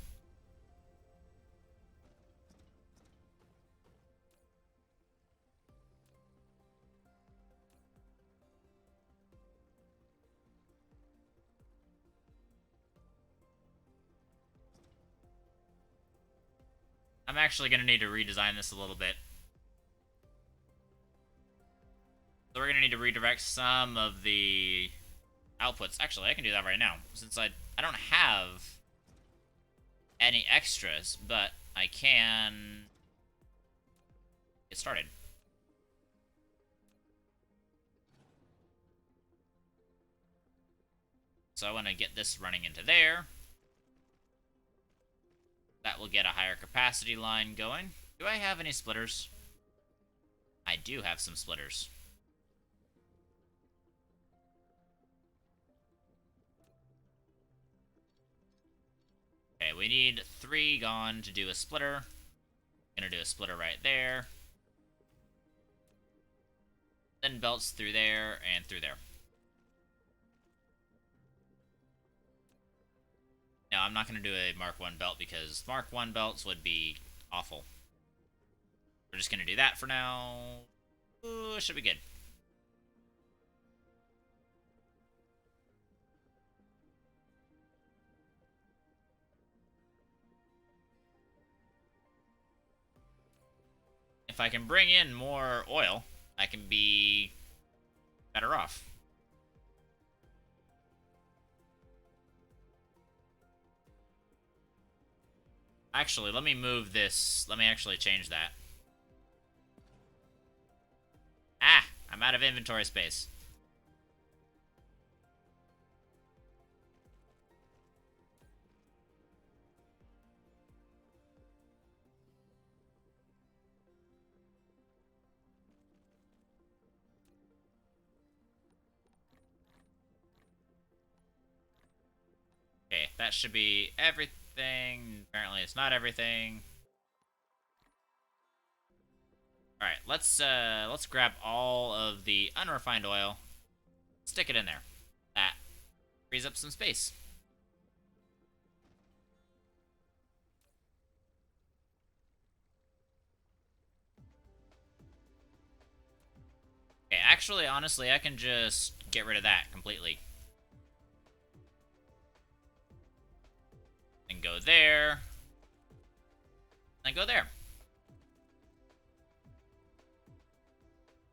I'm actually going to need to redesign this a little bit. So we're going to need to redirect some of the outputs. Actually, I can do that right now, since I don't have any extras, but I can get started. So I want to get this running into there. That will get a higher capacity line going. Do I have any splitters? I do have some splitters. Okay, we need 3 gone to do a splitter. Gonna do a splitter right there. Then belts through there and through there. No, I'm not gonna do a Mark 1 belt because Mark 1 belts would be awful. We're just gonna do that for now. Ooh, should be good. If I can bring in more oil, I can be better off. Actually, let me move this. Let me actually change that. Ah, I'm out of inventory space. Okay, that should be everything. Apparently it's not everything. Alright, let's grab all of the unrefined oil. Stick it in there. That frees up some space. Okay, actually, honestly, I can just get rid of that completely. And go there. And go there.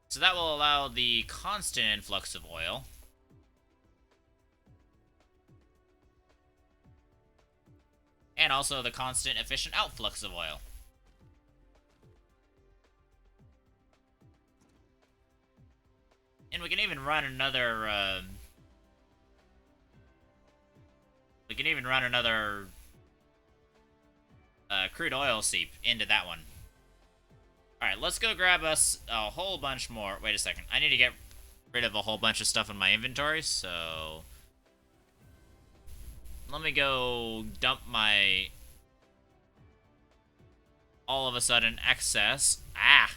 So that will allow the constant influx of oil. And also the constant efficient outflux of oil. And we can even run another, crude oil seep into that one. Alright, let's go grab us a whole bunch more. Wait a second. I need to get rid of a whole bunch of stuff in my inventory, so... Let me go dump my... all of a sudden excess. Ah!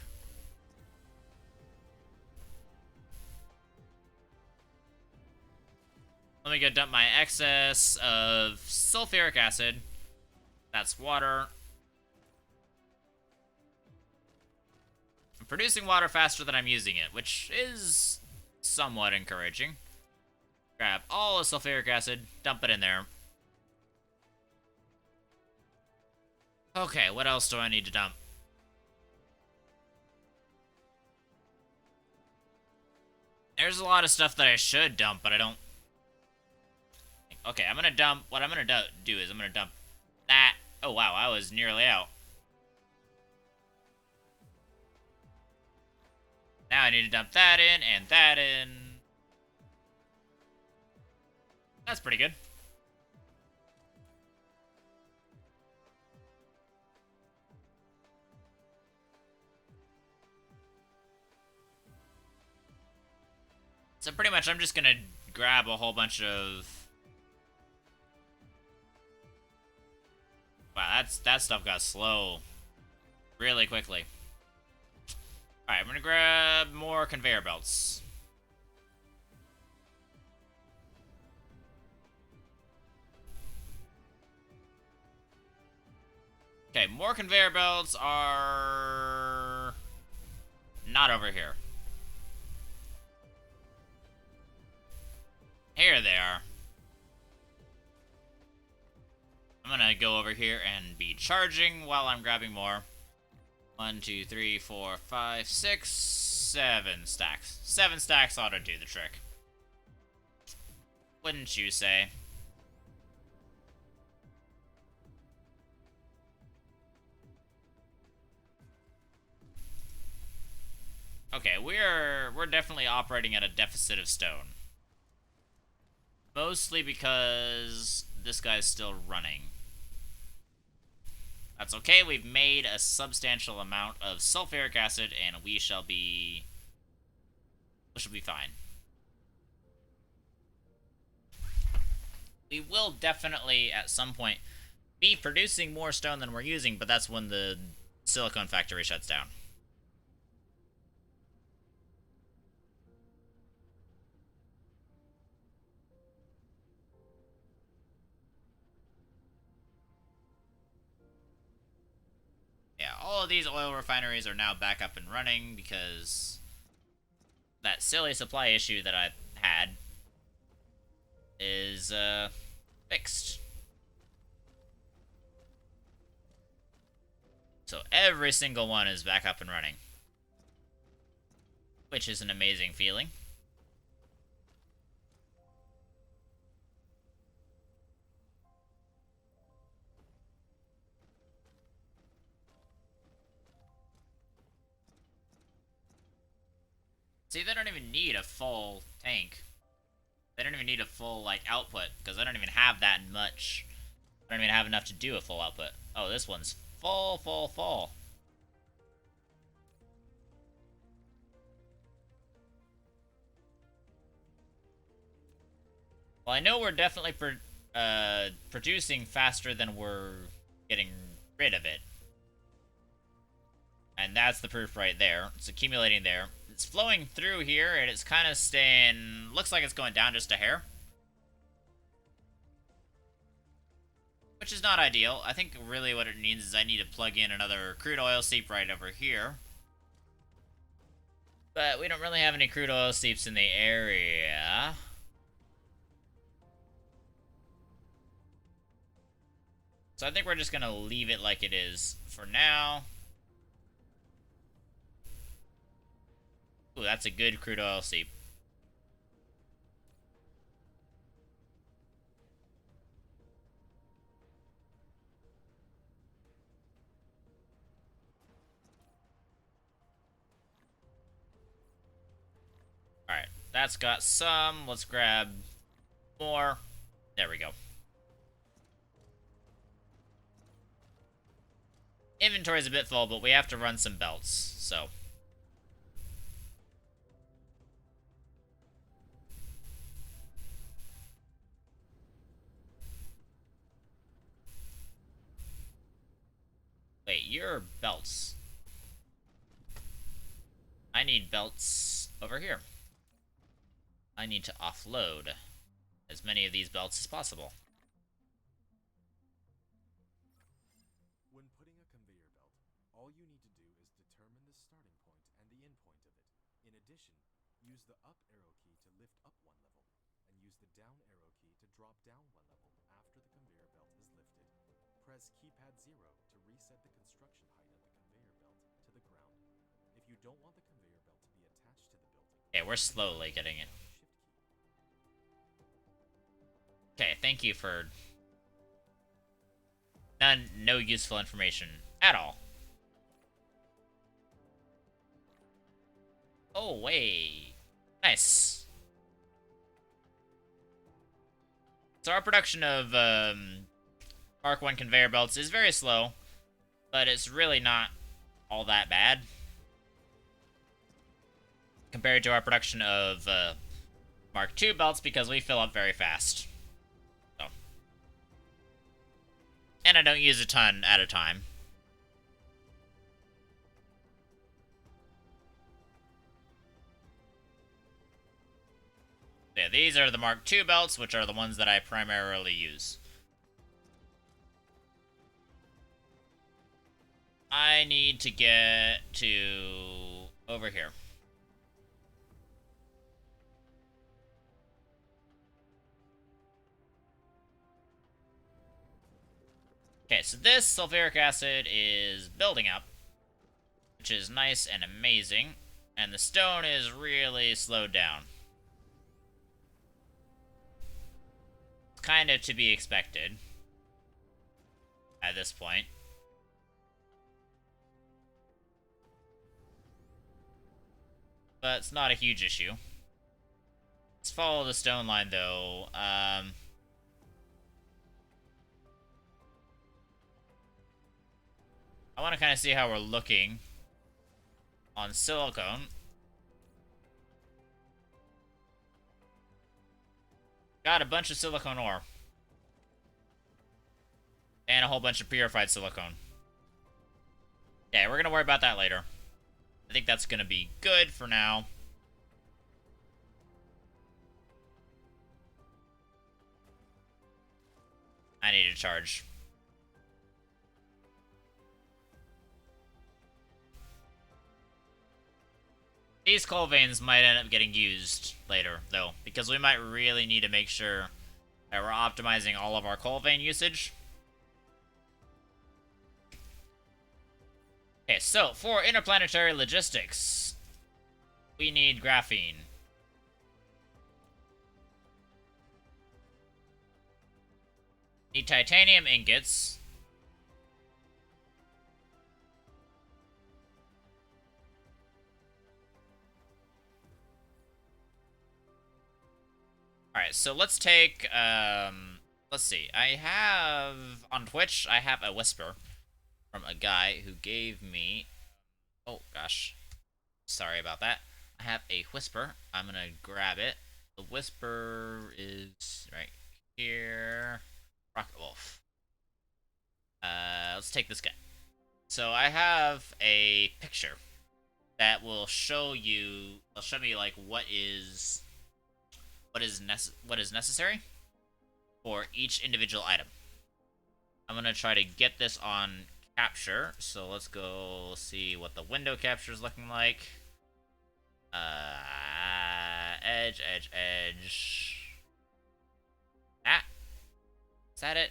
Let me go dump my excess of sulfuric acid. That's water. I'm producing water faster than I'm using it, which is somewhat encouraging. Grab all the sulfuric acid, dump it in there. Okay, what else do I need to dump? There's a lot of stuff that I should dump, but I don't. Okay, I'm gonna dump. What I'm gonna do is I'm gonna dump that. Oh wow, I was nearly out. Now I need to dump that in and that in. That's pretty good. So pretty much I'm just gonna grab a whole bunch of... Wow, that stuff got slow really quickly. Alright, I'm gonna grab more conveyor belts. Okay, more conveyor belts are... not over here. Here they are. I'm gonna go over here and be charging while I'm grabbing more. 1, 2, 3, 4, 5, 6, 7 stacks. 7 stacks ought to do the trick. Wouldn't you say? Okay, we're definitely operating at a deficit of stone. Mostly because this guy's still running. That's okay, we've made a substantial amount of sulfuric acid, and we shall be fine. We will definitely, at some point, be producing more stone than we're using, but that's when the silicone factory shuts down. Yeah, all of these oil refineries are now back up and running because that silly supply issue that I had is fixed. So every single one is back up and running, which is an amazing feeling. See, they don't even need a full tank. They don't even need a full, like, output, because I don't even have that much. I don't even have enough to do a full output. Oh, this one's full, full, full. Well, I know we're definitely producing faster than we're getting rid of it. And that's the proof right there. It's accumulating there. It's flowing through here, and it's kind of staying... Looks like it's going down just a hair. Which is not ideal. I think really what it needs is I need to plug in another crude oil seep right over here. But we don't really have any crude oil seeps in the area. So I think we're just going to leave it like it is for now. Ooh, that's a good crude oil seep. Alright, that's got some. Let's grab more. There we go. Inventory's a bit full, but we have to run some belts, so... Wait, your belts. I need belts over here. I need to offload as many of these belts as possible. When putting a conveyor belt, all you need to do is determine the starting point and the end point of it. In addition, use the up arrow key to lift up one level, and use the down arrow key to drop down one level after the conveyor belt is lifted. Press keypad 0 to reset the construction height of the conveyor belt to the ground. If you don't want the conveyor belt to be attached to the building... Okay, we're slowly getting it. Okay, thank you for... No useful information at all. Oh, wait. Nice. So our production of Mark 1 conveyor belts is very slow, but it's really not all that bad compared to our production of Mark 2 belts because we fill up very fast. So. And I don't use a ton at a time. Yeah, these are the Mark II belts, which are the ones that I primarily use. I need to get to over here. Okay, so this sulfuric acid is building up, which is nice and amazing, and the stone is really slowed down. Kind of to be expected at this point. But it's not a huge issue. Let's follow the stone line, though. I want to kind of see how we're looking on silicone. Got a bunch of silicone ore. And a whole bunch of purified silicone. Yeah, we're gonna worry about that later. I think that's gonna be good for now. I need to charge. These coal veins might end up getting used later, though, because we might really need to make sure that we're optimizing all of our coal vein usage. Okay, so for interplanetary logistics, we need graphene. Need titanium ingots. Alright, so let's take, let's see. I have, on Twitch, I have a whisper from a guy who gave me, oh gosh, sorry about that. I have a whisper. I'm gonna grab it. The whisper is right here. Rocket Wolf. Let's take this guy. So I have a picture that will show you, will show me like what is necessary for each individual item. I'm gonna try to get this on capture. So let's go see what the window capture is looking like. Edge, edge, edge. Ah, is that it?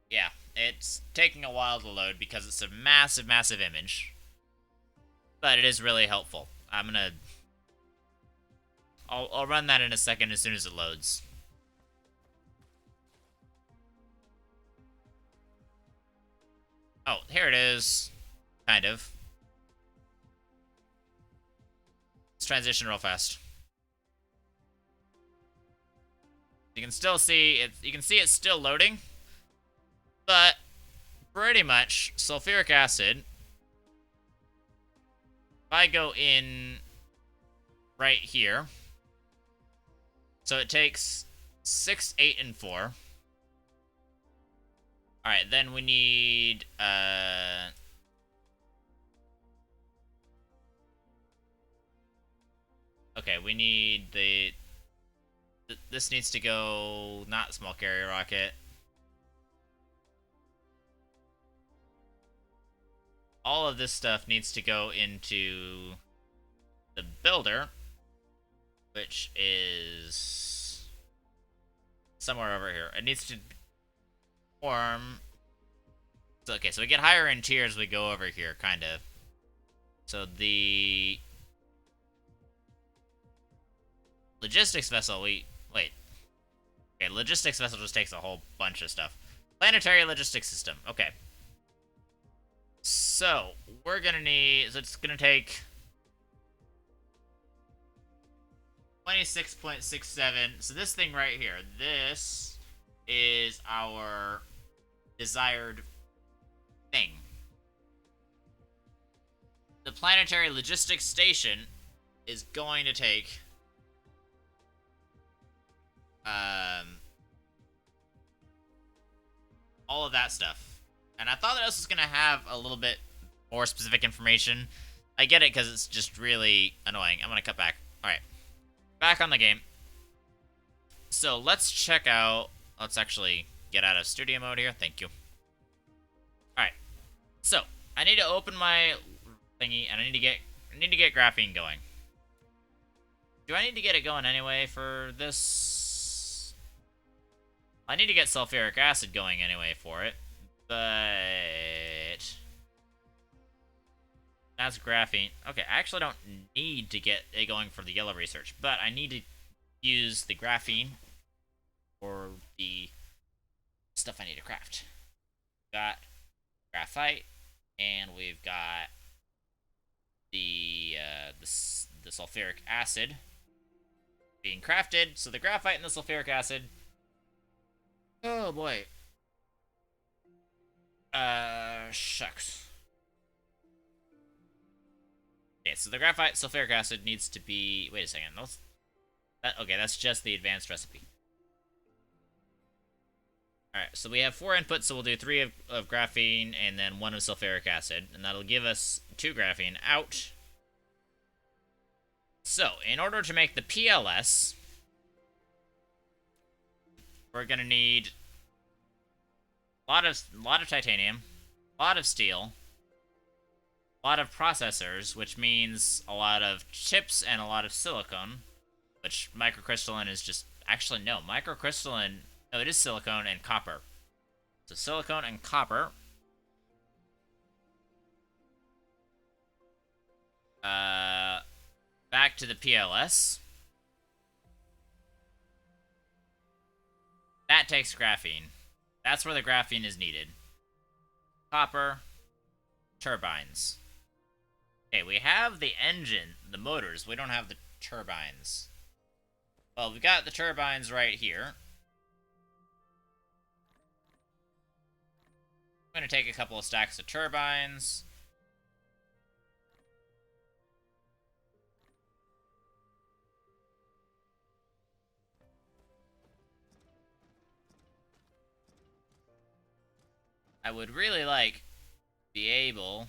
Yeah, it's taking a while to load because it's a massive, massive image. But it is really helpful. I'll run that in a second as soon as it loads. Oh, here it is. Kind of. Let's transition real fast. You can still see it. You can see it's still loading, but pretty much sulfuric acid. If I go in right here, so it takes 6, 8, and 4. All right, then we need okay, we need this needs to go, not small carrier rocket. All of this stuff needs to go into the builder, which is somewhere over here. It needs to form. So, okay, so we get higher in tiers, we go over here, kind of. So the logistics vessel, wait. Okay, logistics vessel just takes a whole bunch of stuff. Planetary logistics system, okay. So, we're gonna need, so it's gonna take 26.67. So this thing right here, this is our desired thing. The planetary logistics station is going to take all of that stuff. And I thought that this was going to have a little bit more specific information. I get it because it's just really annoying. I'm going to cut back. Alright. Back on the game. So let's check out... Let's actually get out of studio mode here. Thank you. Alright. So, I need to open my thingy, and I need to get graphene going. Do I need to get it going anyway for this? I need to get sulfuric acid going anyway for it. But that's graphene. Okay, I actually don't need to get it going for the yellow research, but I need to use the graphene for the stuff I need to craft. Got graphite, and we've got the sulfuric acid being crafted. So the graphite and the sulfuric acid. Oh boy. Shucks. Okay, so the graphite sulfuric acid needs to be. Wait a second. Okay, that's just the advanced recipe. Alright, so we have 4 inputs, so we'll do 3 of graphene and then 1 of sulfuric acid, and that'll give us 2 graphene out. So, in order to make the PLS, we're gonna need a lot of titanium, a lot of steel, a lot of processors, which means a lot of chips and a lot of silicone, which microcrystalline is just... Actually, no. Microcrystalline... No, it is silicone and copper. So silicone and copper. Back to the PLS. That takes graphene. That's where the graphene is needed. Copper. Turbines. Okay, we have the engine, the motors. We don't have the turbines. Well, we've got the turbines right here. I'm going to take a couple of stacks of turbines. I would really like be able...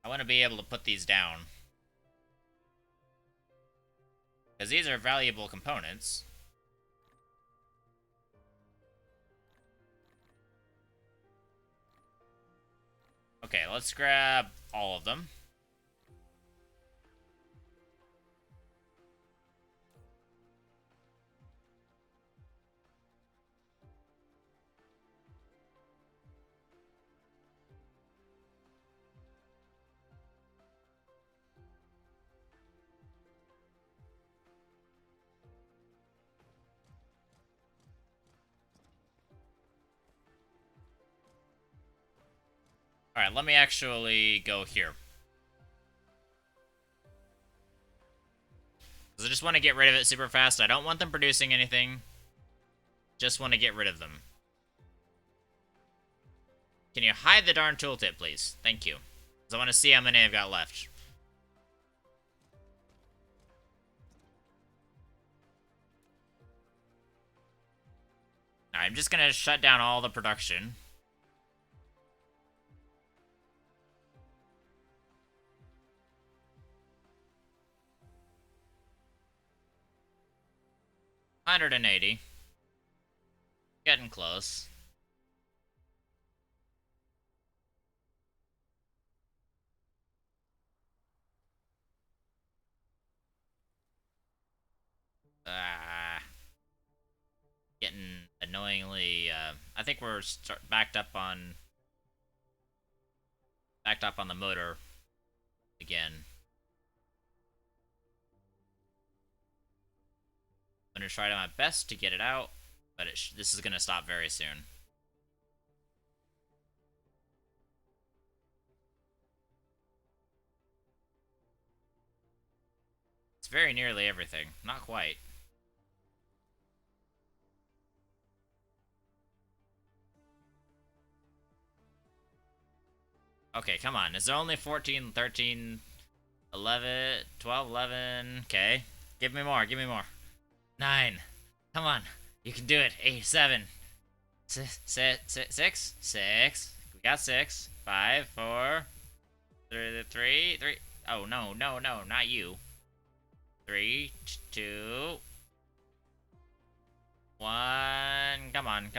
I want to be able to put these down. Because these are valuable components. Okay, let's grab all of them. Alright, let me actually go here. Because I just want to get rid of it super fast. I don't want them producing anything. Just want to get rid of them. Can you hide the darn tooltip, please? Thank you. Because I want to see how many I've got left. Alright, I'm just going to shut down all the production. $180. Getting close. Getting annoyingly, I think we're backed up on the motor again. I'm gonna try my best to get it out, but this is gonna stop very soon. It's very nearly everything. Not quite. Okay, come on. Is there only 14, 13, 11, 12, 11? Okay. Give me more, give me more. 9. Come on. You can do it. 8, 7. 6. 6. We got 6. 5, 4. 3. Oh, no, not you. 3, 2. 1. Come on.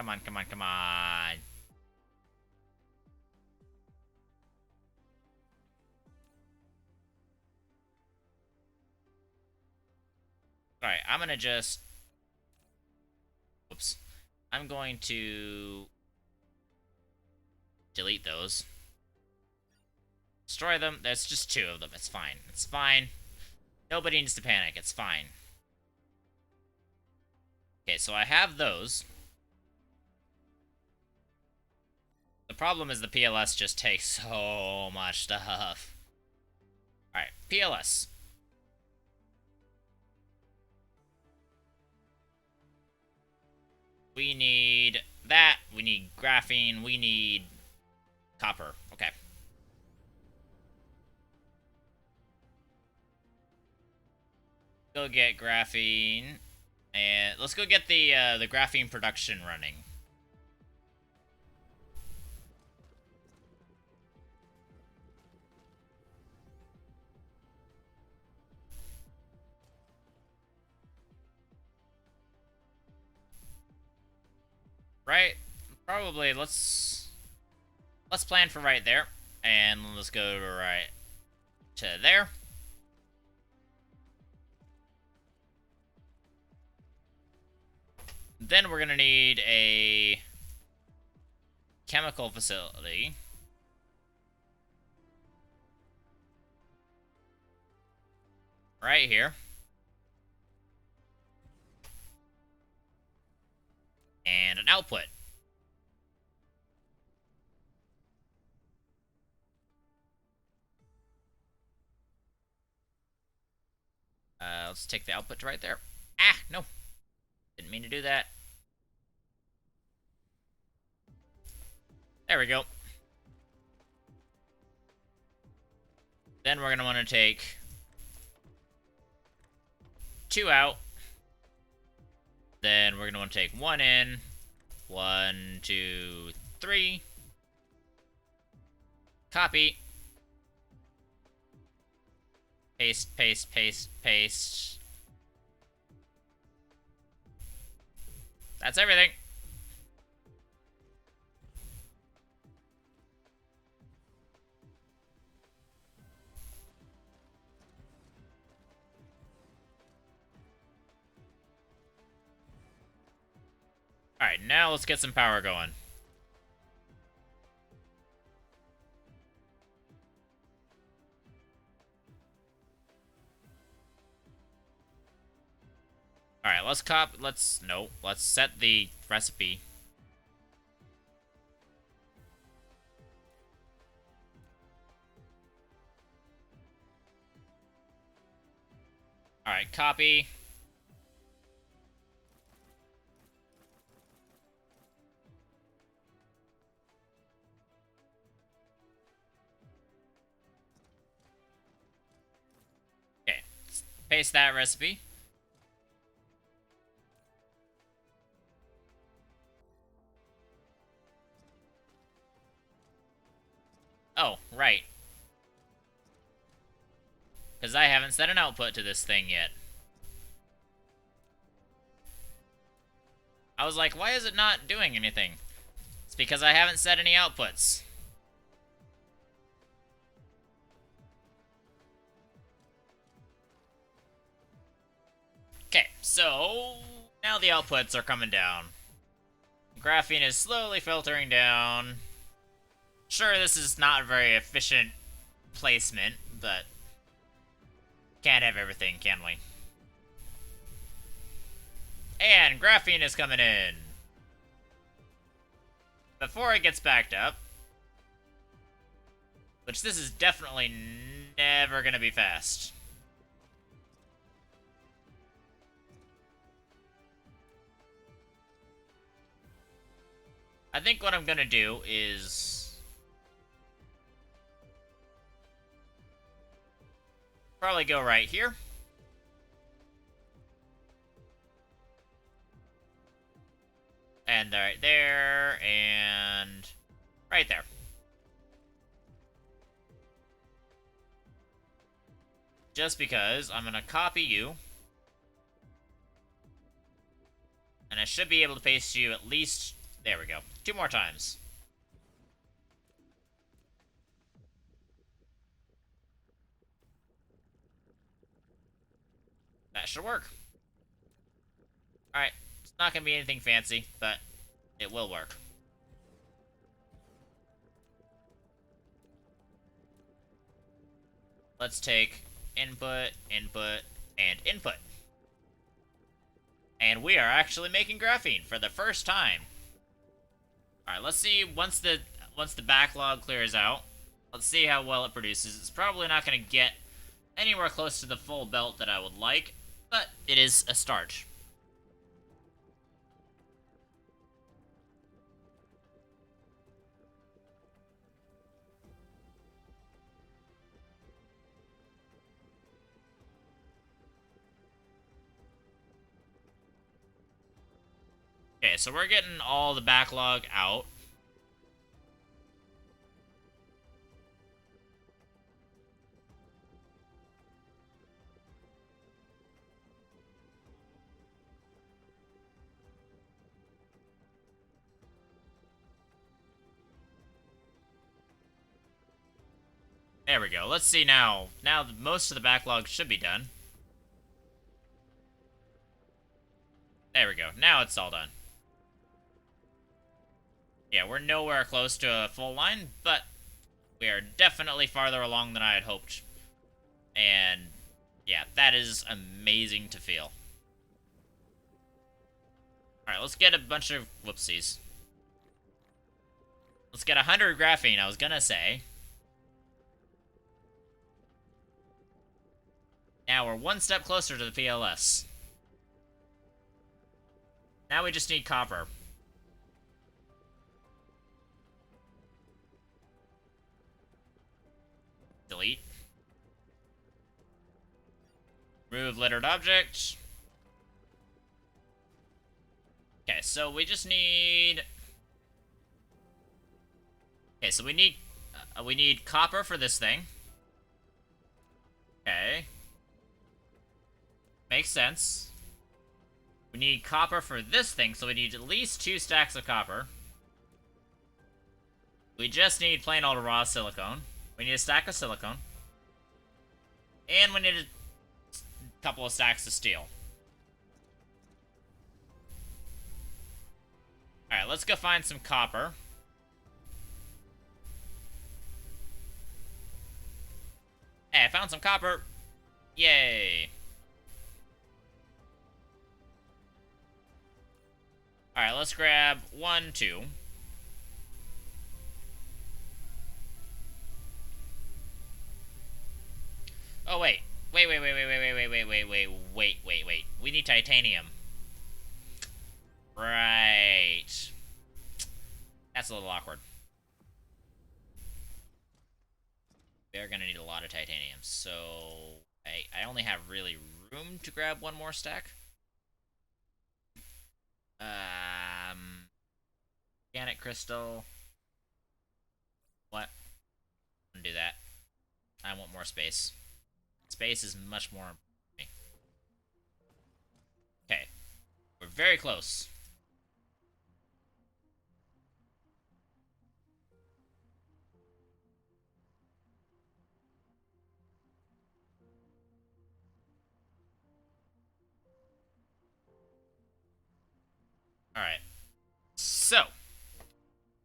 Alright, I'm gonna just... Whoops. I'm going to... delete those. Destroy them. There's just 2 of them. It's fine. It's fine. Nobody needs to panic. It's fine. Okay, so I have those. The problem is the PLS just takes so much stuff. Alright, PLS. We need that. We need graphene. We need copper. Okay. Go get graphene, and let's go get the graphene production running. Right? Probably. Let's plan for right there, and let's go to right to there. Then we're gonna need a chemical facility. Right here. And an output. Let's take the output to right there. Ah, no. Didn't mean to do that. There we go. Then we're going to want to take 2 out. Then we're going to want to take 1 in. 1, 2, 3. Copy. Paste, paste, paste, paste. That's everything. Alright, now let's get some power going. Alright, let's set the recipe. Alright, copy. Okay, paste that recipe. Oh, right. Because I haven't set an output to this thing yet. I was like, why is it not doing anything? It's because I haven't set any outputs. Okay, so now the outputs are coming down. Graphene is slowly filtering down. Sure, this is not a very efficient placement, but can't have everything, can we? And graphene is coming in. Before it gets backed up, which this is definitely never gonna be fast. I think what I'm gonna do is probably go right here. And right there, and right there. Just because I'm gonna copy you. And I should be able to paste you at least, there we go, 2 more times. That should work. Alright, it's not gonna be anything fancy, but it will work. Let's take input, input, and input. And we are actually making graphene for the first time. Alright, let's see, once the backlog clears out, let's see how well it produces. It's probably not going to get anywhere close to the full belt that I would like, but it is a start. so we're getting all the backlog out. There we go. Let's see now. Now most of the backlog should be done. There we go. Now it's all done. Yeah, we're nowhere close to a full line, but we are definitely farther along than I had hoped. And yeah, that is amazing to feel. Alright, let's get a bunch of... Whoopsies. Let's get 100 graphene, I was gonna say. Now we're one step closer to the PLS. Now we just need copper. Delete. Remove littered object. Okay, so we just need... Okay, so we need copper for this thing. Okay. Makes sense. We need copper for this thing, so we need at least 2 stacks of copper. We just need plain old raw silicone. We need a stack of silicone. And we need a couple of stacks of steel. Alright, let's go find some copper. Hey, I found some copper. Yay. Alright, let's grab 1, 2. Oh, wait. Wait. We need titanium. Right. That's a little awkward. They're gonna need a lot of titanium, so... I only have really room to grab 1 more stack. Organic crystal. What? I'm gonna do that. I want more space. Space is much more important to me. Okay. We're very close. Alright. So,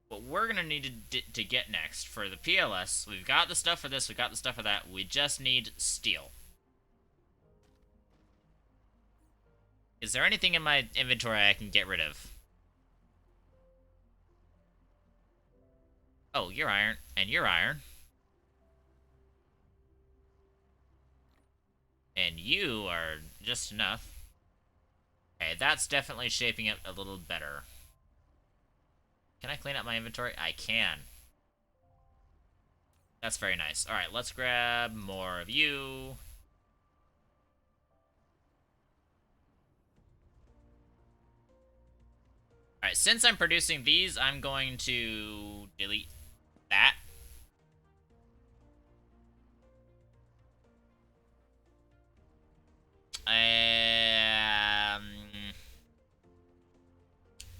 what we're going to need to get next for the PLS, we've got the stuff for this, we've got the stuff for that, we just need steel. Is there anything in my inventory I can get rid of? Oh, you're iron, and you're iron. And you are just enough. Okay, that's definitely shaping it a little better. Can I clean up my inventory? I can. That's very nice. Alright, let's grab more of you. Alright, since I'm producing these, I'm going to delete that.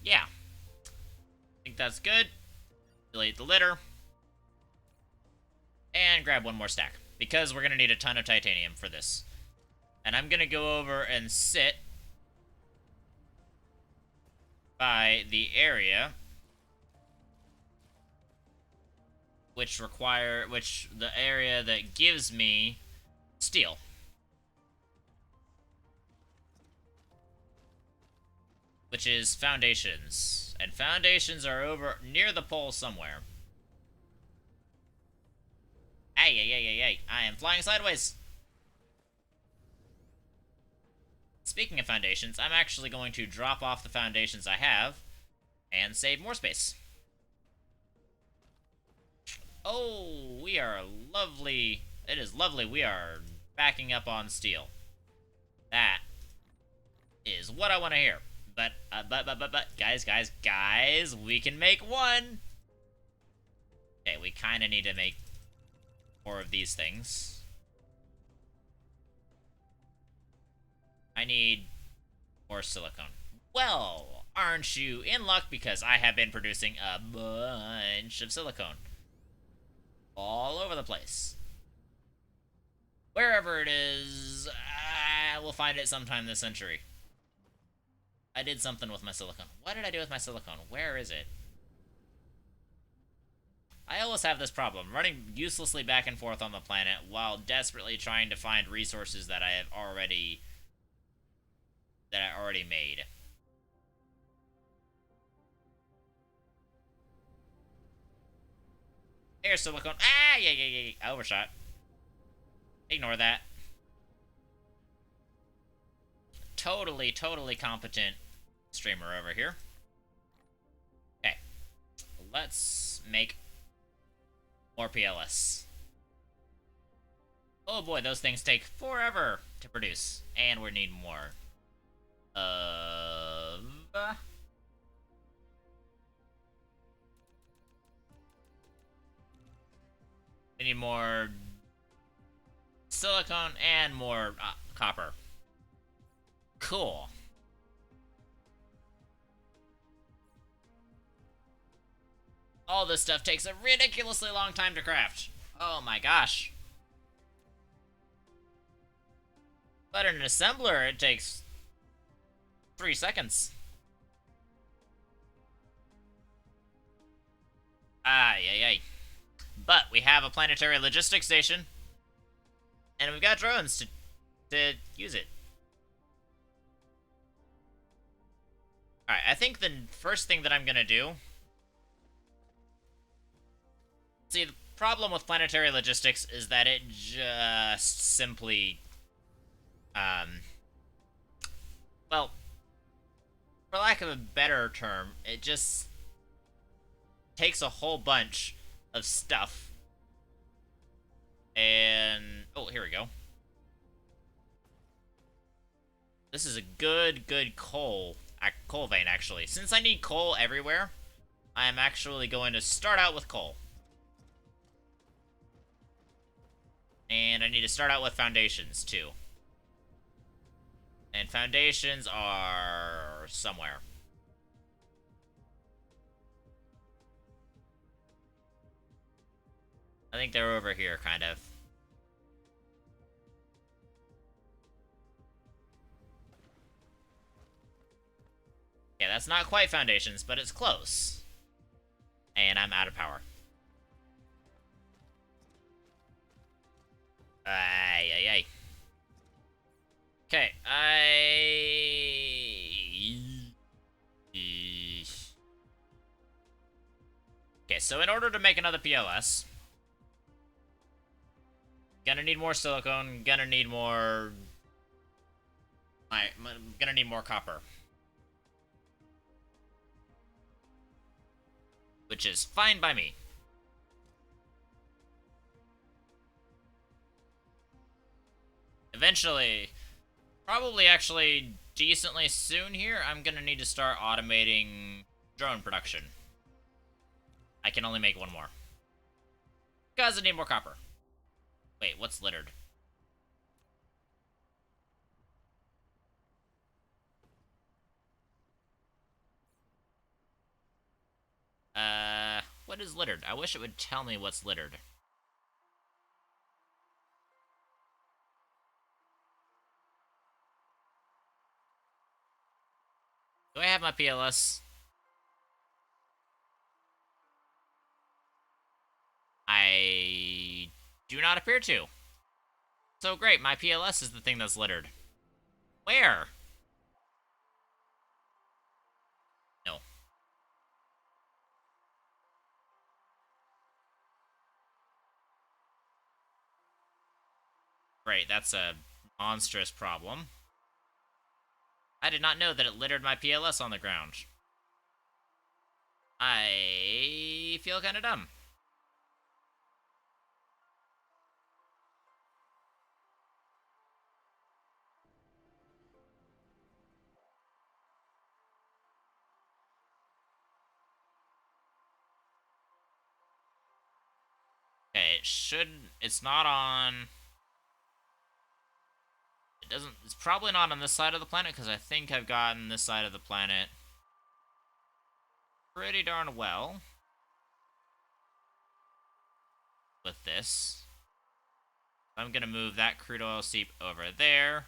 Yeah. I think that's good. Delete the litter. And grab 1 more stack. Because we're going to need a ton of titanium for this. And I'm going to go over and sit by the area the area that gives me steel. Which is foundations. And foundations are over near the pole somewhere. Ay. I am flying sideways. Speaking of foundations, I'm actually going to drop off the foundations I have and save more space. Oh, we are lovely. It is lovely. We are backing up on steel. That is what I want to hear. guys, we can make one. Okay, we kind of need to make more of these things. I need more silicone. Well, aren't you in luck, because I have been producing a bunch of silicone all over the place. Wherever it is, we'll find it sometime this century. I did something with my silicone. What did I do with my silicone? Where is it? I always have this problem, running uselessly back and forth on the planet while desperately trying to find resources that I already made. Here's silicone. Ah, yeah. I overshot. Ignore that. Totally competent streamer over here. Okay. Let's make more PLS. Oh boy, those things take forever to produce. And we need more of... we need more silicone and more copper. Cool. All this stuff takes a ridiculously long time to craft. Oh my gosh. But in an assembler, it takes 3 seconds. Ay. But we have a planetary logistics station, and we've got drones to use it. Alright, I think the first thing that I'm gonna do... See, the problem with planetary logistics is that it just simply... well, for lack of a better term, it just takes a whole bunch of stuff. And... oh, here we go. This is a good coal vein, actually. Since I need coal everywhere, I am actually going to start out with coal. And I need to start out with foundations, too. And foundations are somewhere. I think they're over here, kind of. Yeah, that's not quite foundations, but it's close. And I'm out of power. Ay. Okay, okay, so in order to make another PLS, gonna need more silicone, gonna need more copper. Which is fine by me. Eventually, probably actually decently soon here, I'm gonna need to start automating drone production. I can only make one more. Because I need more copper. Wait, what's littered? What is littered? I wish it would tell me what's littered. Do I have my PLS? I do not appear to. So great, my PLS is the thing that's littered. Where? No. Great, that's a monstrous problem. I did not know that it littered my PLS on the ground. I feel kind of dumb. It's not on... It's probably not on this side of the planet, because I think I've gotten this side of the planet pretty darn well with this. I'm gonna move that crude oil seep over there.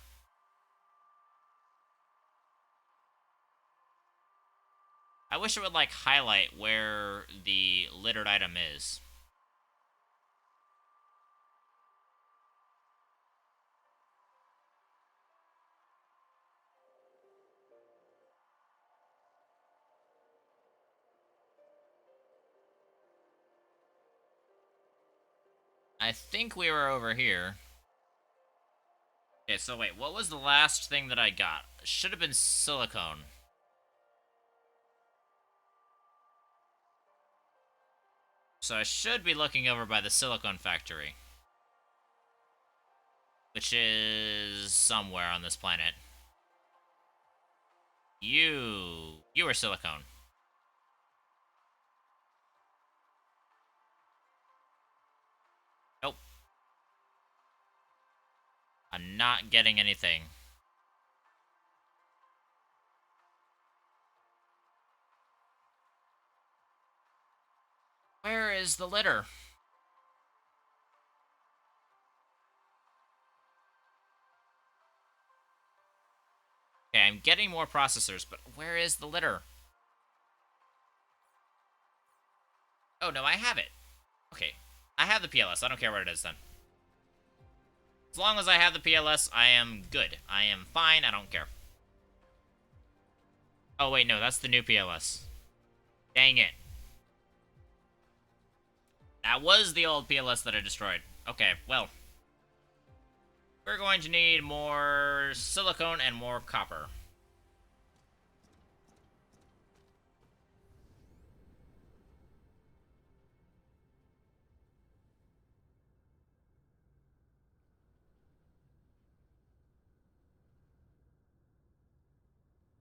I wish it would, like, highlight where the littered item is. I think we were over here. Okay, so wait, what was the last thing that I got? Should have been silicone. So I should be looking over by the silicone factory, which is somewhere on this planet. You are silicone. Nope. I'm not getting anything. Where is the litter? Okay, I'm getting more processors, but where is the litter? Oh, no, I have it. Okay, I have the PLS. I don't care what it is, then. As long as I have the PLS, I am good. I am fine. I don't care. Oh, wait, no, that's the new PLS. Dang it. That was the old PLS that I destroyed. Okay, well. We're going to need more silicone and more copper.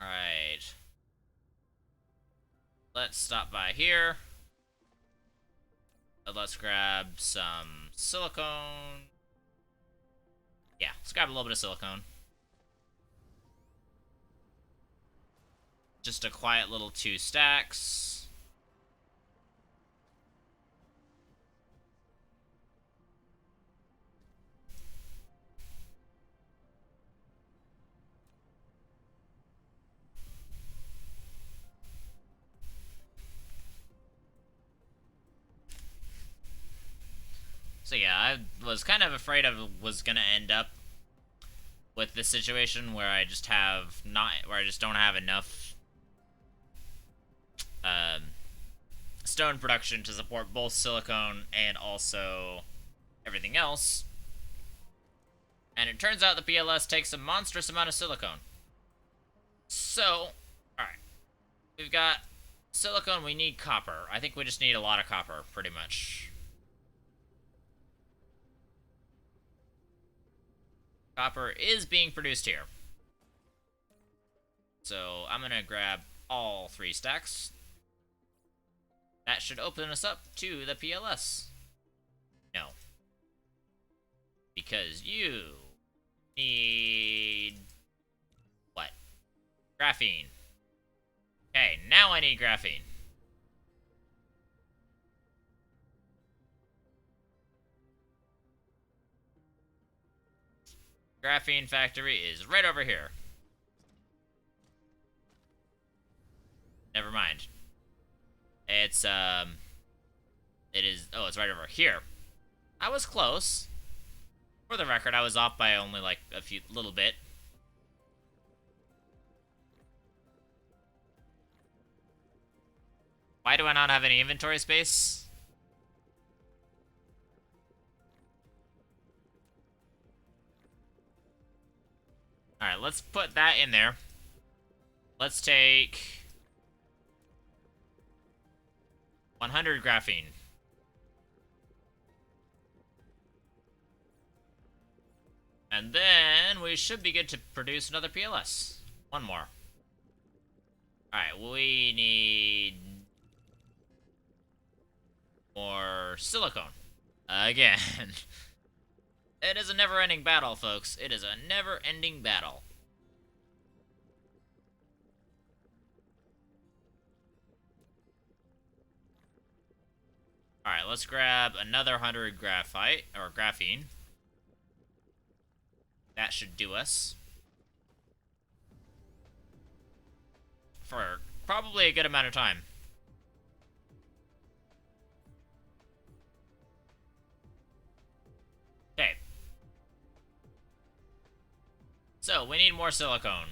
Alright. Let's stop by here. Let's grab some silicone. Yeah, let's grab a little bit of silicone. Just a quiet little 2 stacks. So yeah, I was kind of afraid was gonna end up with this situation where I just don't have enough stone production to support both silicone and also everything else. And it turns out the PLS takes a monstrous amount of silicone. So, alright. We've got silicone, we need copper. I think we just need a lot of copper, pretty much. Copper is being produced here. So I'm gonna grab all 3 stacks. That should open us up to the PLS. No. Because you need... what? Graphene. Okay, now I need graphene. Graphene factory is right over here. Never mind. It's, it is, oh, it's right over here. I was close. For the record, I was off by only, like, little bit. Why do I not have any inventory space? Alright, let's put that in there. Let's take 100 graphene. And then we should be good to produce another PLS. One more. Alright, we need more silicone. Again. It is a never-ending battle, folks. It is a never-ending battle. Alright, let's grab another 100 graphite, or graphene. That should do us. For probably a good amount of time. Okay. So, we need more silicone.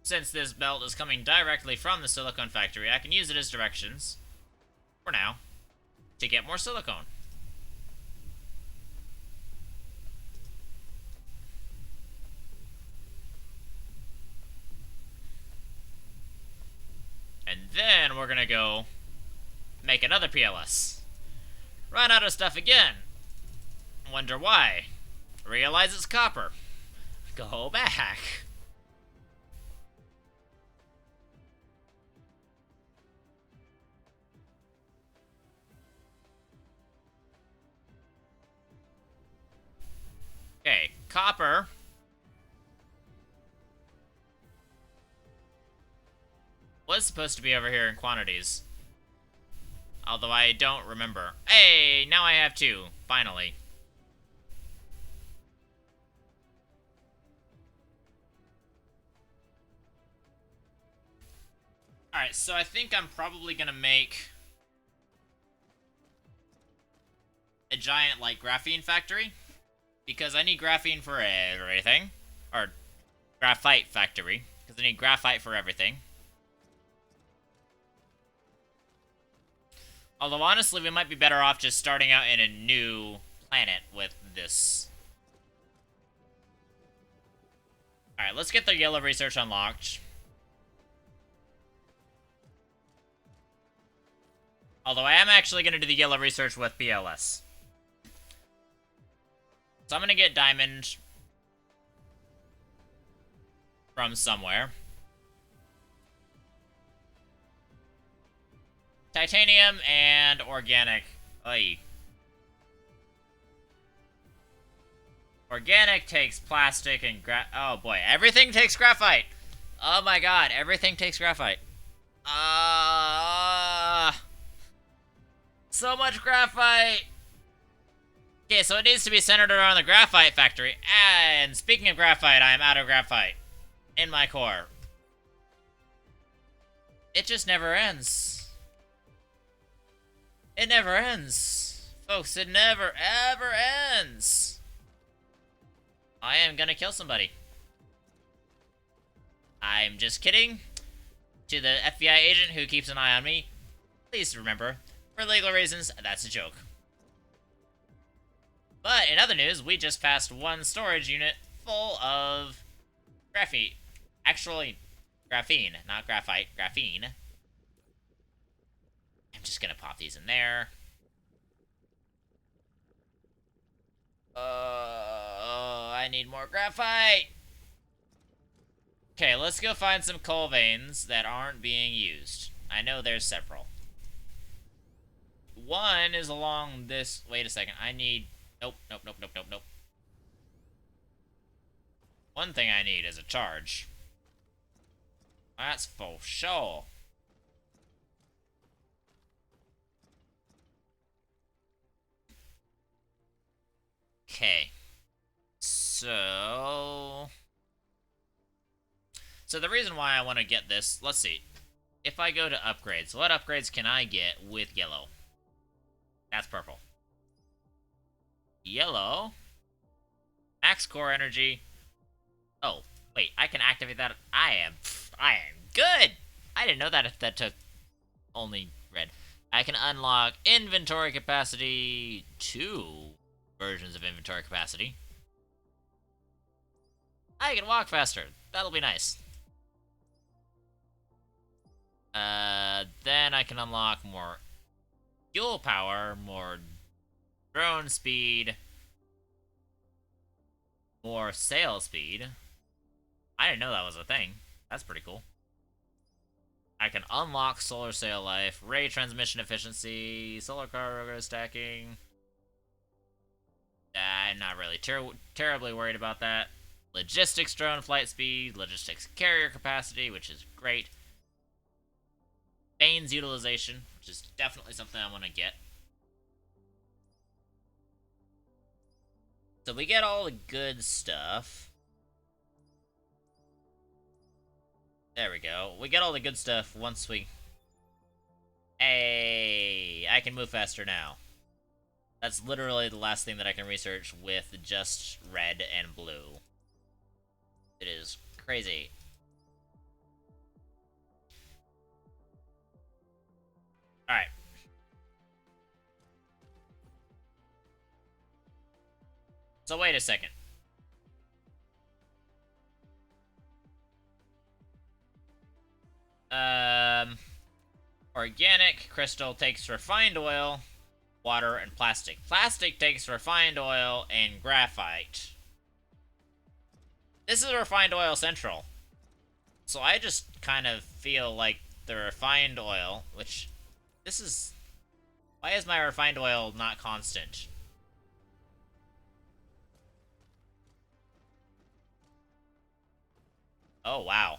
Since this belt is coming directly from the silicone factory, I can use it as directions, for now, to get more silicone. And then we're gonna go make another PLS. Run out of stuff again. Wonder why. Realize it's copper. Go back. Okay, copper. Was supposed to be over here in quantities. Although I don't remember. Hey, now I have two, finally. Alright, so I think I'm probably gonna make a giant, like, graphene factory. Because I need graphene for everything. Or, graphite factory. Because I need graphite for everything. Although, honestly, we might be better off just starting out in a new planet with this. Alright, let's get the yellow research unlocked. Although, I am actually going to do the yellow research with PLS. So I'm going to get diamond from somewhere. Titanium and organic. Oy. Organic takes plastic and oh boy, everything takes graphite. Oh my god, everything takes graphite. So much graphite. Okay, so it needs to be centered around the graphite factory. And speaking of graphite, I am out of graphite in my core. It just never ends. It never ends. Folks, it never, ever ends. I am gonna kill somebody. I'm just kidding. To the FBI agent who keeps an eye on me, please remember, for legal reasons, that's a joke. But in other news, we just passed one storage unit full of graphene. Actually, graphene, not graphite, graphene. I'm just gonna pop these in there. I need more graphite. Okay, let's go find some coal veins that aren't being used. I know there's several. One is along this... Wait a second, I need... Nope. One thing I need is a charge. That's for sure. Okay. So the reason why I want to get this, let's see. If I go to upgrades, what upgrades can I get with yellow? That's purple. Yellow. Max core energy. Oh, wait, I can activate that. I am good. I didn't know that if that took only red. I can unlock inventory capacity, 2 versions of inventory capacity. I can walk faster. That'll be nice. Then I can unlock more fuel power, more drone speed, more sail speed. I didn't know that was a thing. That's pretty cool. I can unlock solar sail life, ray transmission efficiency, solar cargo stacking. I'm not really terribly worried about that. Logistics drone flight speed, logistics carrier capacity, which is great. Bane's utilization, which is definitely something I want to get. So we get all the good stuff. There we go. We get all the good stuff once we... Hey, I can move faster now. That's literally the last thing that I can research with just red and blue. It is crazy. Alright. So wait a second. Organic crystal takes refined oil, water, and plastic. Plastic takes refined oil and graphite. This is refined oil central. So I just kind of feel like the refined oil, which... This is... Why is my refined oil not constant? Oh, wow.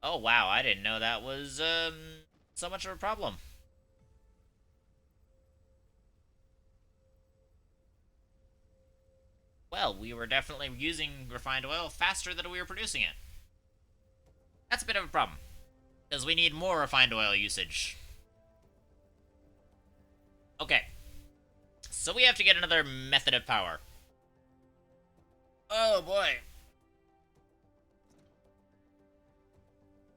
Oh, wow, I didn't know that was, so much of a problem. Well, we were definitely using refined oil faster than we were producing it. That's a bit of a problem, because we need more refined oil usage. Okay. So we have to get another method of power. Oh, boy.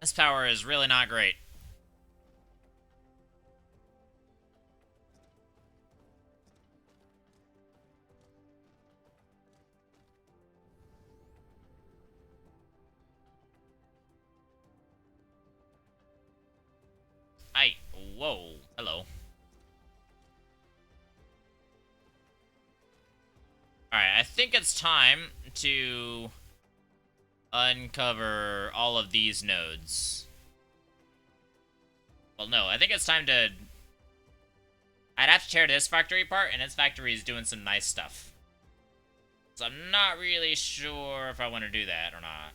This power is really not great. Whoa. Hello. Alright, I think it's time to uncover all of these nodes. Well, no, I think it's time to... I'd have to tear this factory apart, and this factory is doing some nice stuff. So I'm not really sure if I want to do that or not.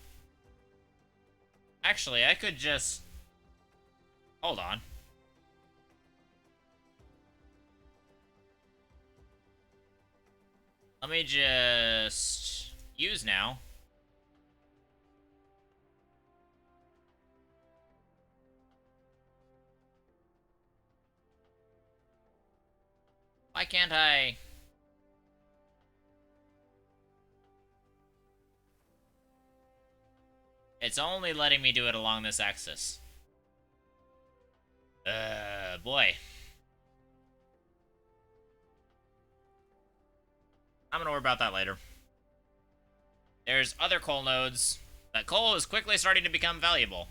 Actually, I could just... Hold on. Let me just... use now. Why can't I... It's only letting me do it along this axis. Boy. I'm gonna worry about that later. There's other coal nodes. That coal is quickly starting to become valuable.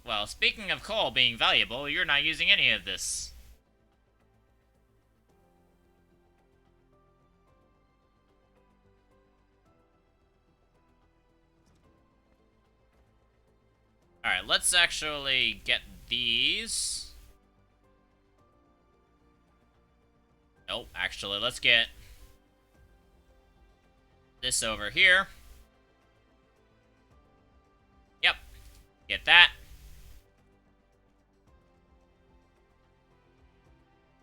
Well, speaking of coal being valuable, you're not using any of this. Alright, let's actually get these. Nope, actually, let's get this over here. Yep, get that.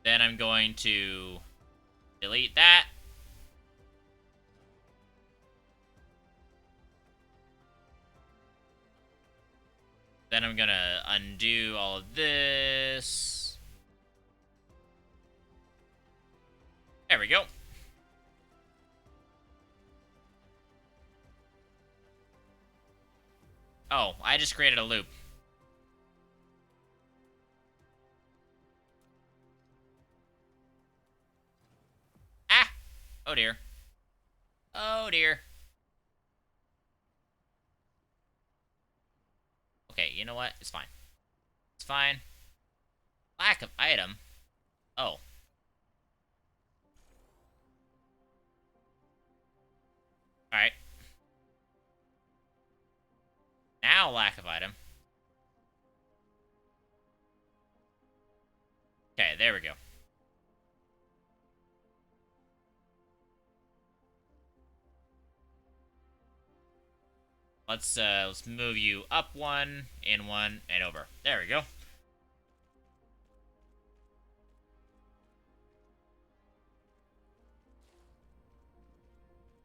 Then I'm going to delete that. Then I'm gonna undo all of this. There we go. Oh, I just created a loop. Ah! Oh dear. Oh dear. Okay, you know what? It's fine. It's fine. Lack of item. Oh. Alright. Now lack of item. Okay, there we go. Let's move you up one, in one, and over. There we go.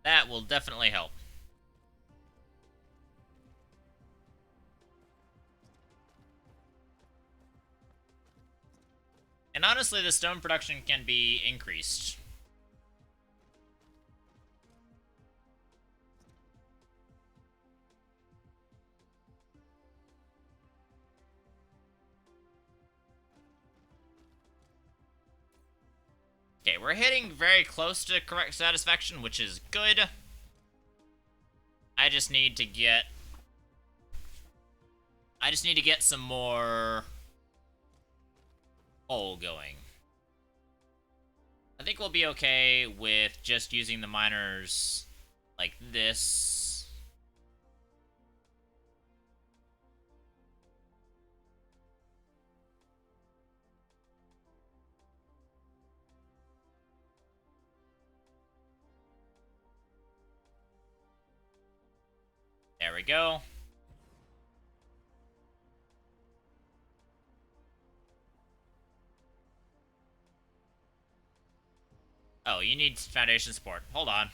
That will definitely help. And honestly, the stone production can be increased. Okay, we're hitting very close to correct satisfaction, which is good. I just need to get some more coal going. I think we'll be okay with just using the miners like this. There we go. Oh, you need foundation support. Hold on.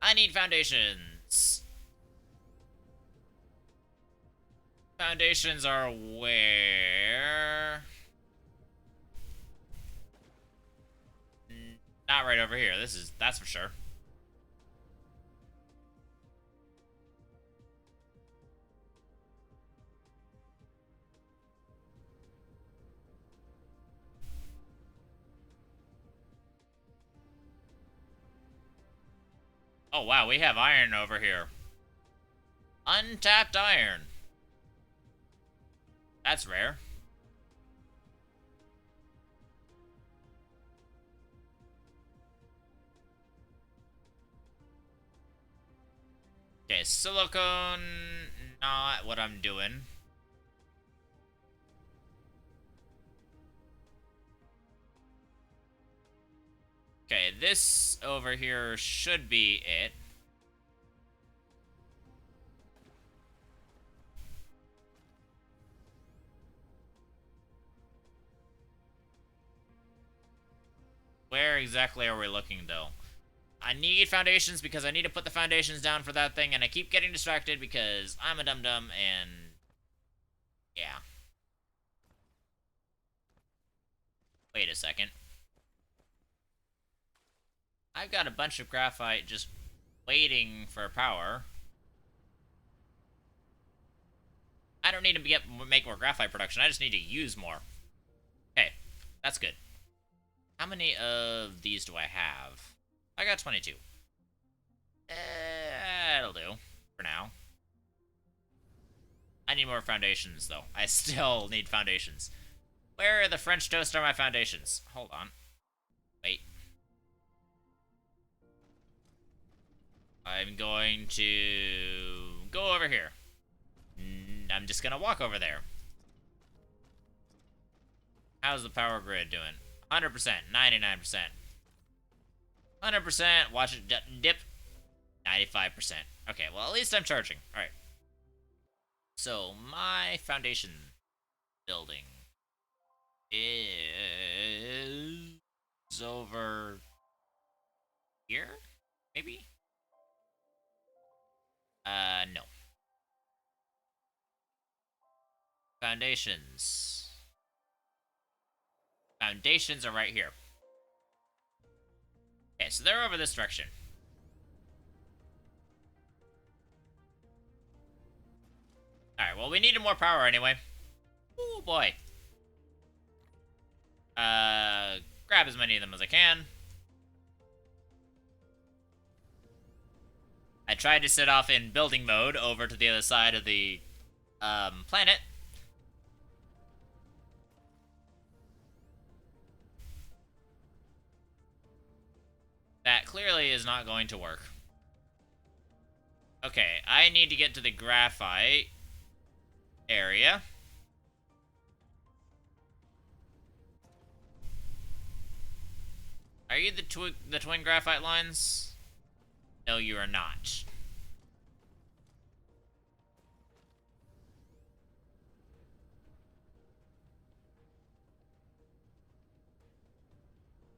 I need foundations. Foundations are where? Not right over here. That's for sure. Oh wow, we have iron over here. Untapped iron. That's rare. Okay, silicone, not what I'm doing. Okay, this over here should be it. Where exactly are we looking, though? I need foundations because I need to put the foundations down for that thing, and I keep getting distracted because I'm a dum-dum, and... yeah. Wait a second. I've got a bunch of graphite just waiting for power. I don't need to make more graphite production, I just need to use more. Okay, that's good. How many of these do I have? I got 22. That'll do. For now. I need more foundations, though. I still need foundations. Where are the French toast are my foundations? Hold on. Wait. I'm going to go over here. I'm just gonna walk over there. How's the power grid doing? 100%, 99%. 100%, watch it dip. 95%. Okay, well, at least I'm charging. Alright. So, my foundation building is over here? Maybe? No. Foundations. Foundations are right here. Okay, so they're over this direction. Alright, well, we needed more power anyway. Oh boy. Grab as many of them as I can. I tried to set off in building mode over to the other side of the planet, That clearly is not going to work. Okay, I need to get to the graphite area. Are you the twin graphite lines? No, you are not.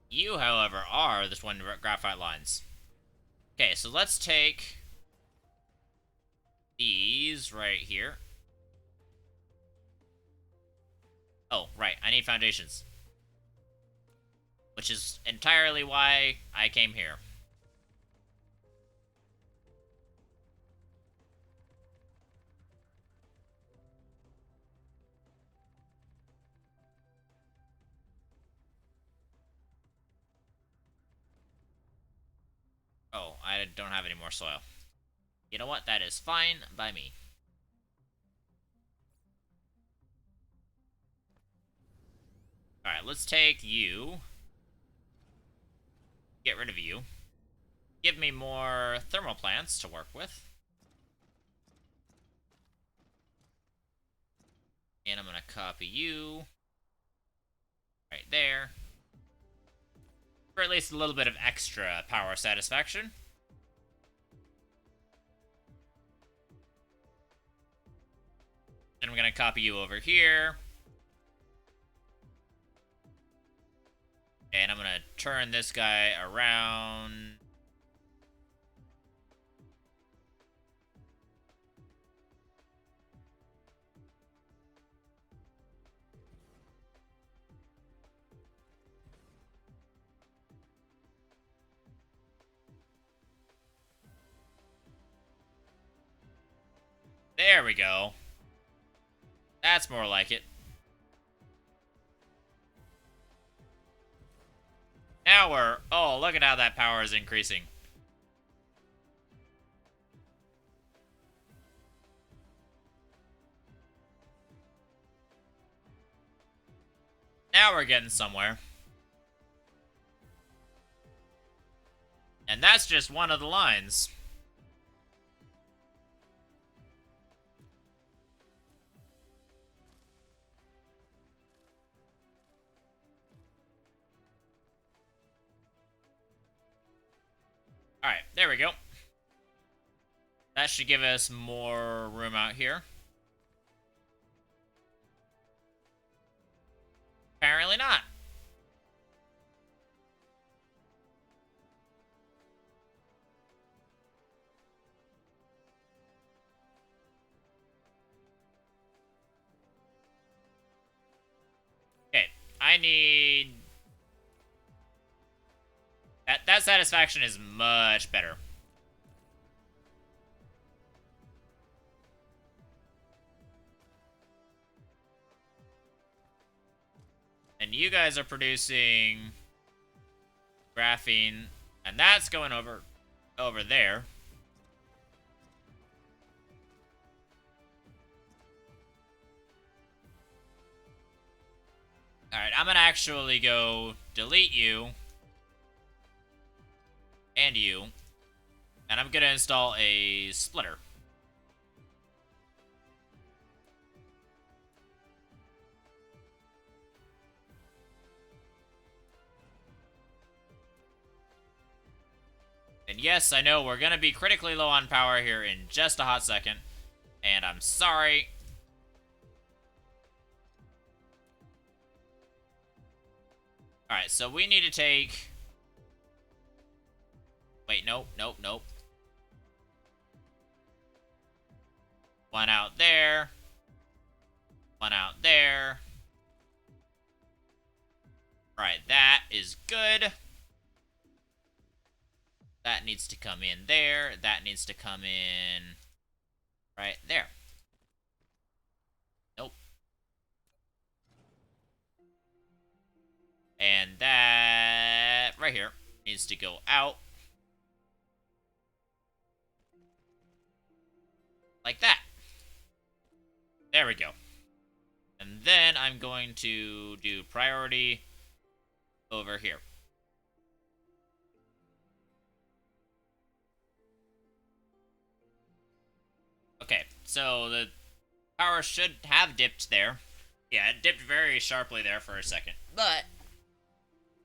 You, however, are the twin graphite lines. Okay, so let's take these right here. Oh, right, I need foundations. Which is entirely why I came here. Oh, I don't have any more soil. You know what? That is fine by me. Alright, let's take you. Get rid of you. Give me more thermal plants to work with. And I'm going to copy you. Right there. For at least a little bit of extra power satisfaction. Then I'm going to copy you over here. And I'm going to turn this guy around. There we go. That's more like it. Now we're... Oh, look at how that power is increasing. Now we're getting somewhere. And that's just one of the lines. Alright, there we go. That should give us more room out here. Apparently not. Okay, I need... That satisfaction is much better. And you guys are producing graphene, and that's going over there. Alright, I'm gonna actually go delete you. And you. And I'm gonna install a splitter. And yes, I know we're gonna be critically low on power here in just a hot second. And I'm sorry. Alright, so we need to take... Wait, nope. One out there. One out there. Alright, that is good. That needs to come in there. That needs to come in right there. Nope. And that right here needs to go out. Like that. There we go. And then I'm going to do priority over here. so the power should have dipped there. Yeah, it dipped very sharply there for a second. But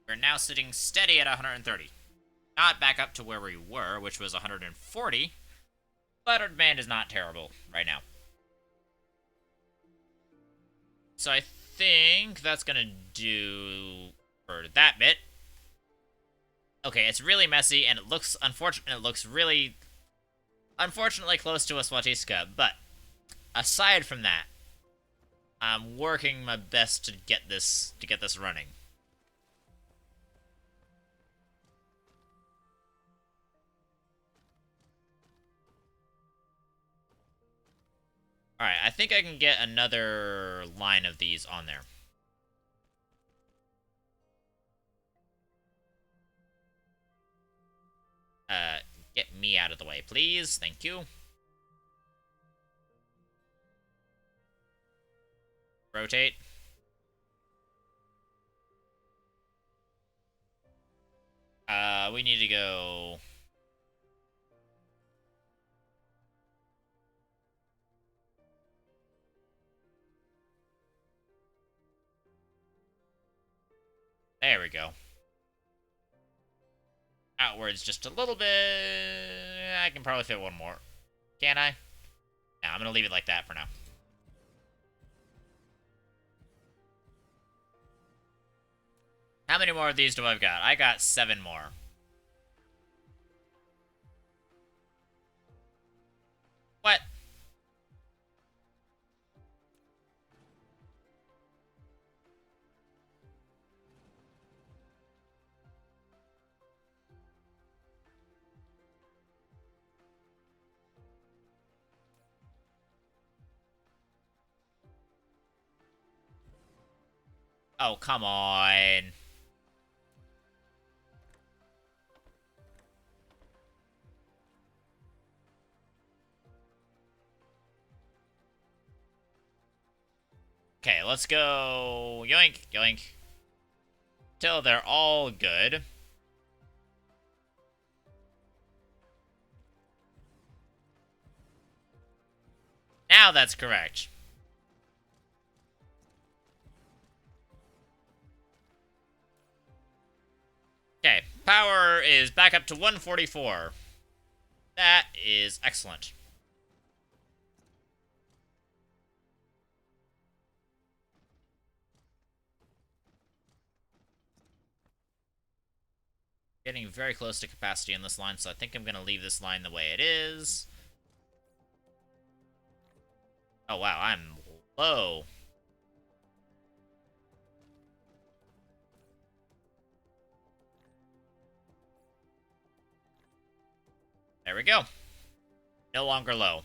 we're now sitting steady at 130. Not back up to where we were, which was 140. But our demand is not terrible right now. So I think that's going to do for that bit. Okay, it's really messy, and it looks unfortunate. It looks really, unfortunately, close to a Swatiska. But aside from that, I'm working my best to get this running. All right, I think I can get another line of these on there. Get me out of the way, please. Thank you. Rotate. We need to go... There we go. Outwards just a little bit. I can probably fit one more. Can I? No, I'm going to leave it like that for now. How many more of these do I've got? I got 7 more. What? Oh, come on. Okay, let's go. Yoink, yoink. Till they're all good. Now that's correct. Okay, power is back up to 144. That is excellent. Getting very close to capacity in this line, so I think I'm going to leave this line the way it is. Oh, wow, I'm low. There we go. No longer low.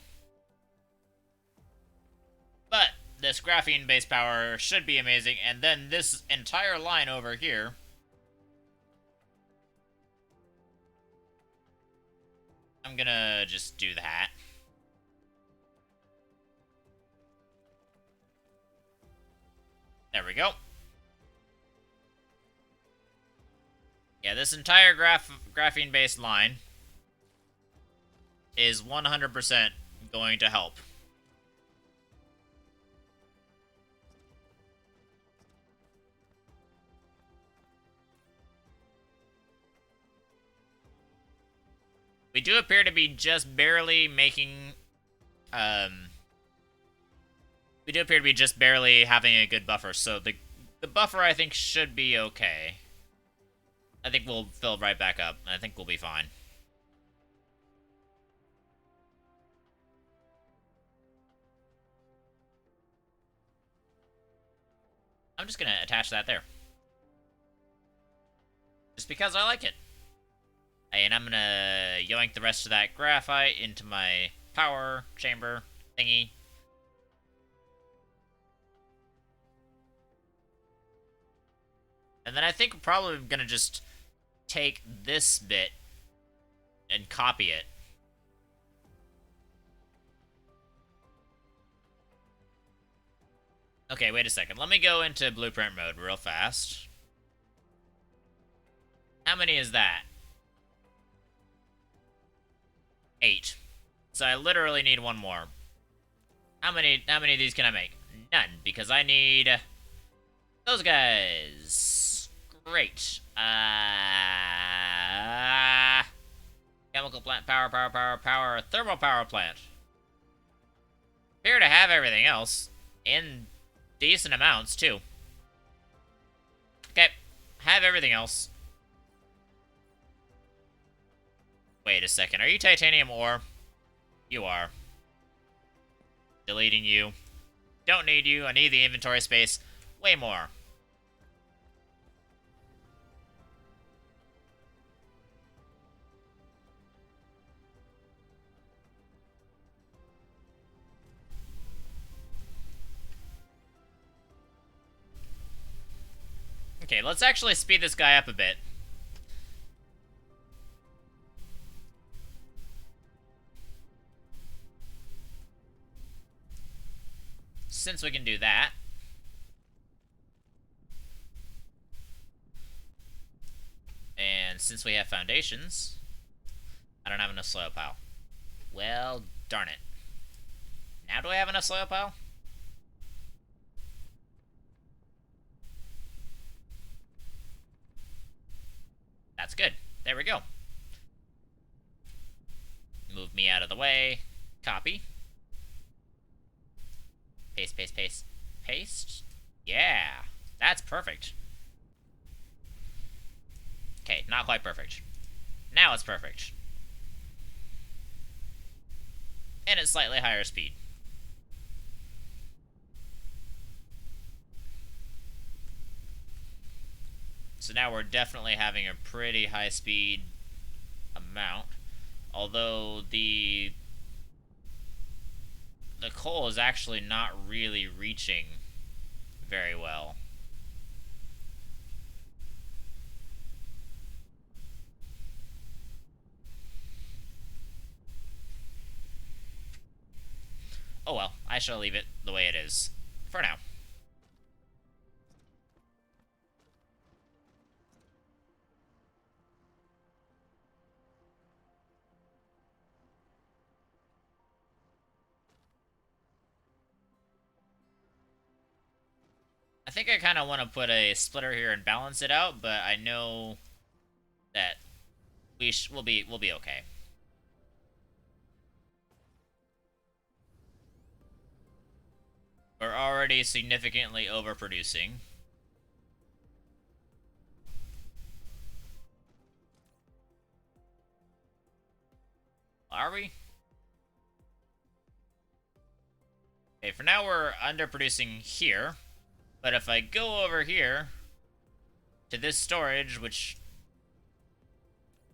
But this graphene base power should be amazing, and then this entire line over here... I'm gonna just do that. There we go. Yeah, this entire graphene-based line is 100% going to help. We do appear to be just barely making, we do appear to be just barely having a good buffer, so the buffer, I think, should be okay. I think we'll fill right back up. I think we'll be fine. I'm just gonna attach that there. Just because I like it. And I'm gonna yoink the rest of that graphite into my power chamber thingy. And then I think I'm probably gonna just take this bit and copy it. Okay, wait a second. Let me go into blueprint mode real fast. How many is that? 8. So I literally need one more. How many of these can I make? None, because I need those guys. Great. Chemical plant, power, thermal power plant. Appear to have everything else in decent amounts too. Okay, have everything else. Wait a second, are you titanium ore? You are. Deleting you. Don't need you, I need the inventory space. Way more. Okay, let's actually speed this guy up a bit. Since we can do that. And since we have foundations, I don't have enough soil pile. Well, darn it. Now do I have enough soil pile? That's good. There we go. Move me out of the way. Copy. Paste, paste, paste. Paste? Yeah. That's perfect. Okay, not quite perfect. Now it's perfect. And at slightly higher speed. So now we're definitely having a pretty high speed amount. Although the coal is actually not really reaching very well. Oh well, I shall leave it the way it is. For now. I think I kind of want to put a splitter here and balance it out, but I know that we'll be okay. We're already significantly overproducing. Are we? Okay, for now we're underproducing here. But if I go over here to this storage, which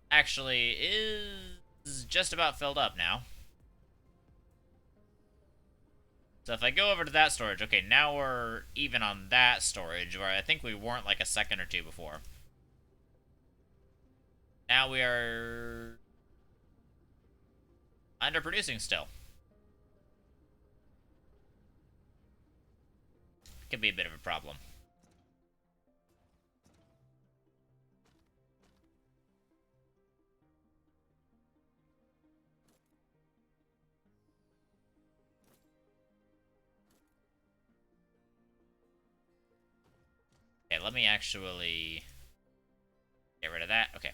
actually is just about filled up now. So if I go over to that storage, okay, now we're even on that storage, where I think we weren't like a second or two before. Now we are underproducing still. Could be a bit of a problem. Okay, let me actually get rid of that. Okay.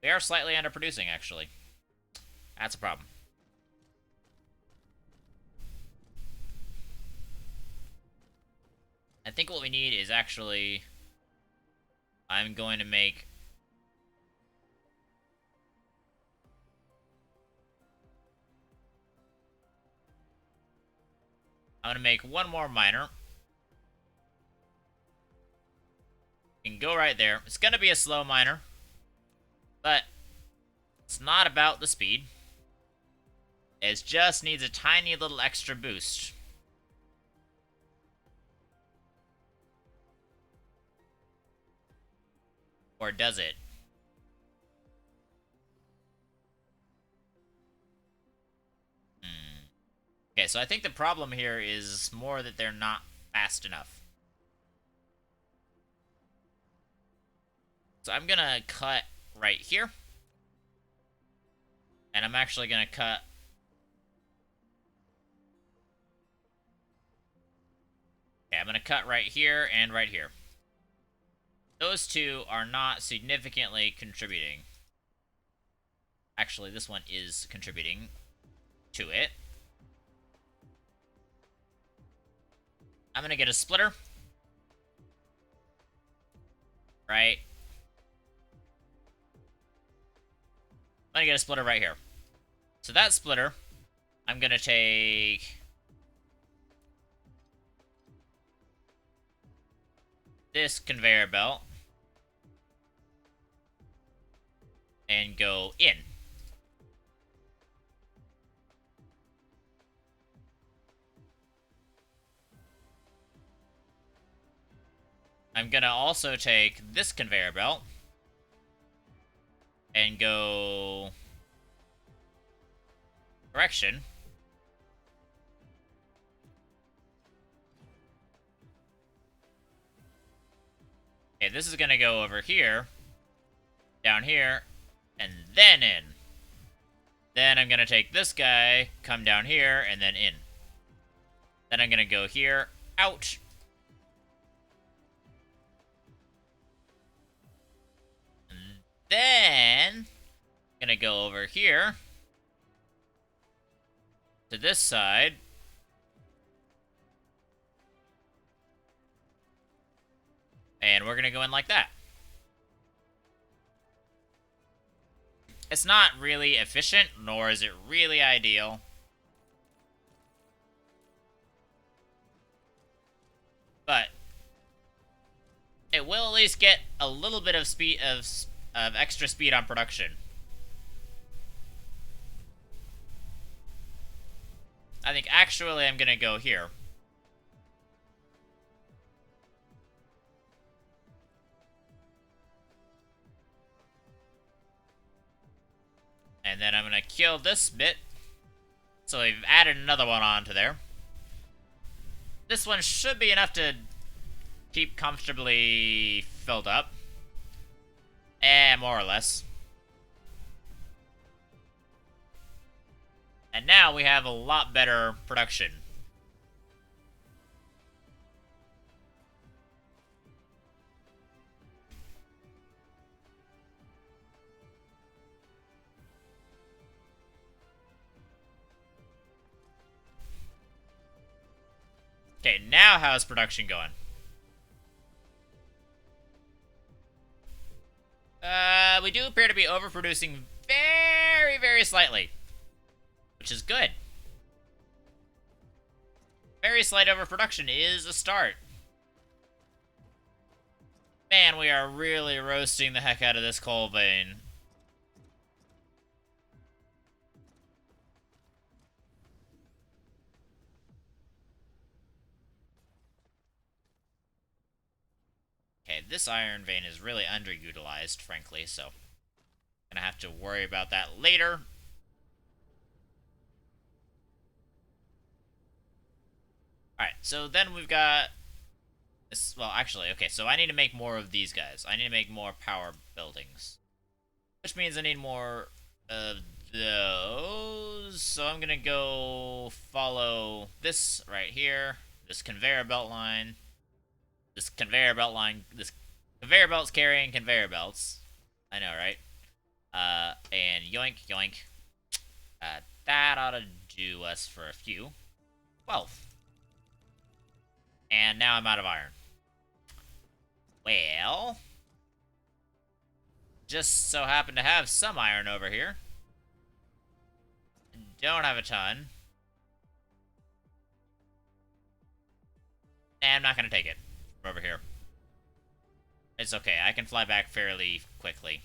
We are slightly underproducing, actually. That's a problem. I think what we need is actually... I'm going to make... I'm going to make one more miner. Can go right there. It's going to be a slow miner. But it's not about the speed. It just needs a tiny little extra boost. Or does it? Okay, so I think the problem here is more that they're not fast enough. So I'm gonna cut right here. And I'm actually gonna cut I'm going to cut right here and right here. Those two are not significantly contributing. Actually, this one is contributing to it. I'm going to get a splitter. Right. I'm going to get a splitter right here. So that splitter, I'm going to take this conveyor belt and go in. I'm gonna also take this conveyor belt and go correction. Okay, this is gonna go over here, down here, and then in. Then I'm gonna take this guy, come down here, and then in. Then I'm gonna go here, out. And then I'm gonna go over here to this side. And we're gonna go in like that. It's not really efficient, nor is it really ideal. But it will at least get a little bit of speed of extra speed on production. I think actually I'm gonna go here. And then I'm gonna kill this bit. So we've added another one onto there. This one should be enough to keep comfortably filled up. More or less. And now we have a lot better production. Okay, now how's production going? We do appear to be overproducing very, very slightly. Which is good. Very slight overproduction is a start. Man, we are really roasting the heck out of this coal vein. Okay, this iron vein is really underutilized, frankly, so gonna have to worry about that later. Alright, so then we've got this, well, actually, okay, so I need to make more of these guys. I need to make more power buildings. Which means I need more of those. So I'm gonna go follow this right here. This conveyor belt line. This conveyor belt line. This conveyor belt's carrying conveyor belts. I know, right? And yoink, yoink. That ought to do us for a few. 12. And now I'm out of iron. Well, just so happen to have some iron over here. Don't have a ton. And I'm not going to take it from over here. It's okay. I can fly back fairly quickly.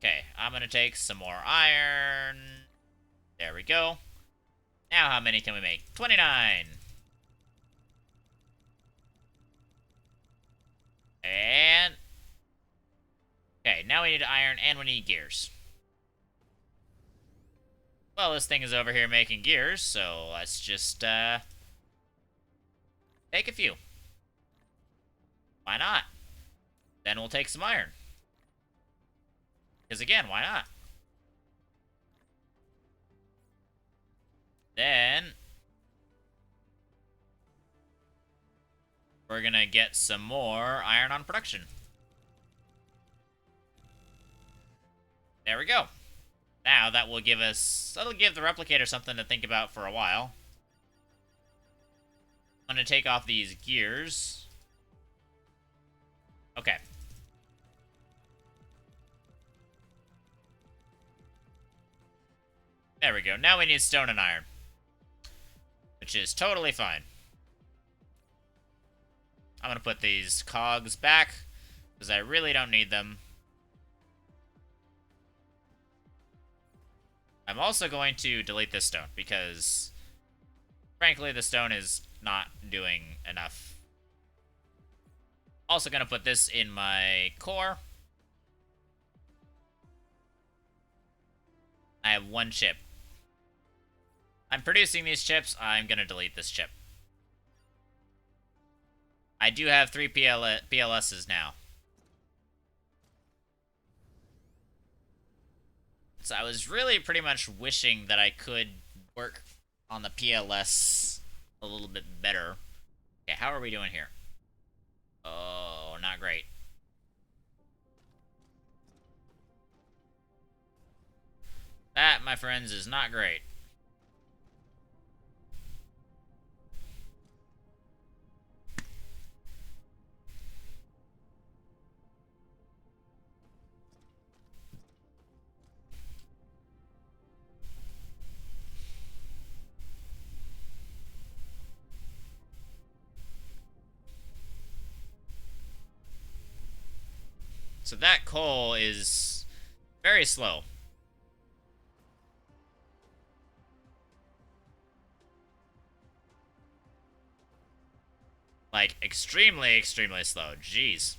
Okay, I'm going to take some more iron. There we go. Now how many can we make? 29. And... okay, now we need iron and we need gears. Well, this thing is over here making gears, so let's just, take a few. Why not? Then we'll take some iron. Because again, why not? Then we're gonna get some more iron on production. There we go. Now that will give us... That'll give the replicator something to think about for a while. I'm gonna take off these gears. Okay. There we go. Now we need stone and iron. Which is totally fine. I'm gonna put these cogs back, because I really don't need them. I'm also going to delete this stone, because frankly, the stone is not doing enough. Also gonna put this in my core. I have one chip. I'm producing these chips. I'm gonna delete this chip. I do have 3 PLSs now. So I was really pretty much wishing that I could work on the PLS a little bit better. Okay, how are we doing here? Oh, not great. That, my friends, is not great. So that coal is very slow. Like, extremely, extremely slow. Jeez.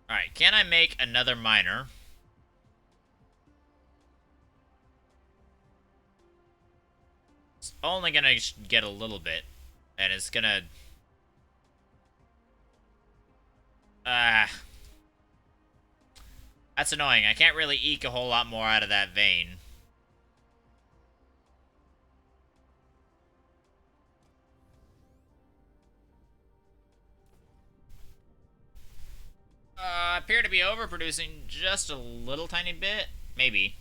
Alright, can I make another miner? It's only gonna get a little bit. And it's gonna... That's annoying. I can't really eke a whole lot more out of that vein. Appear to be overproducing just a little tiny bit. Maybe.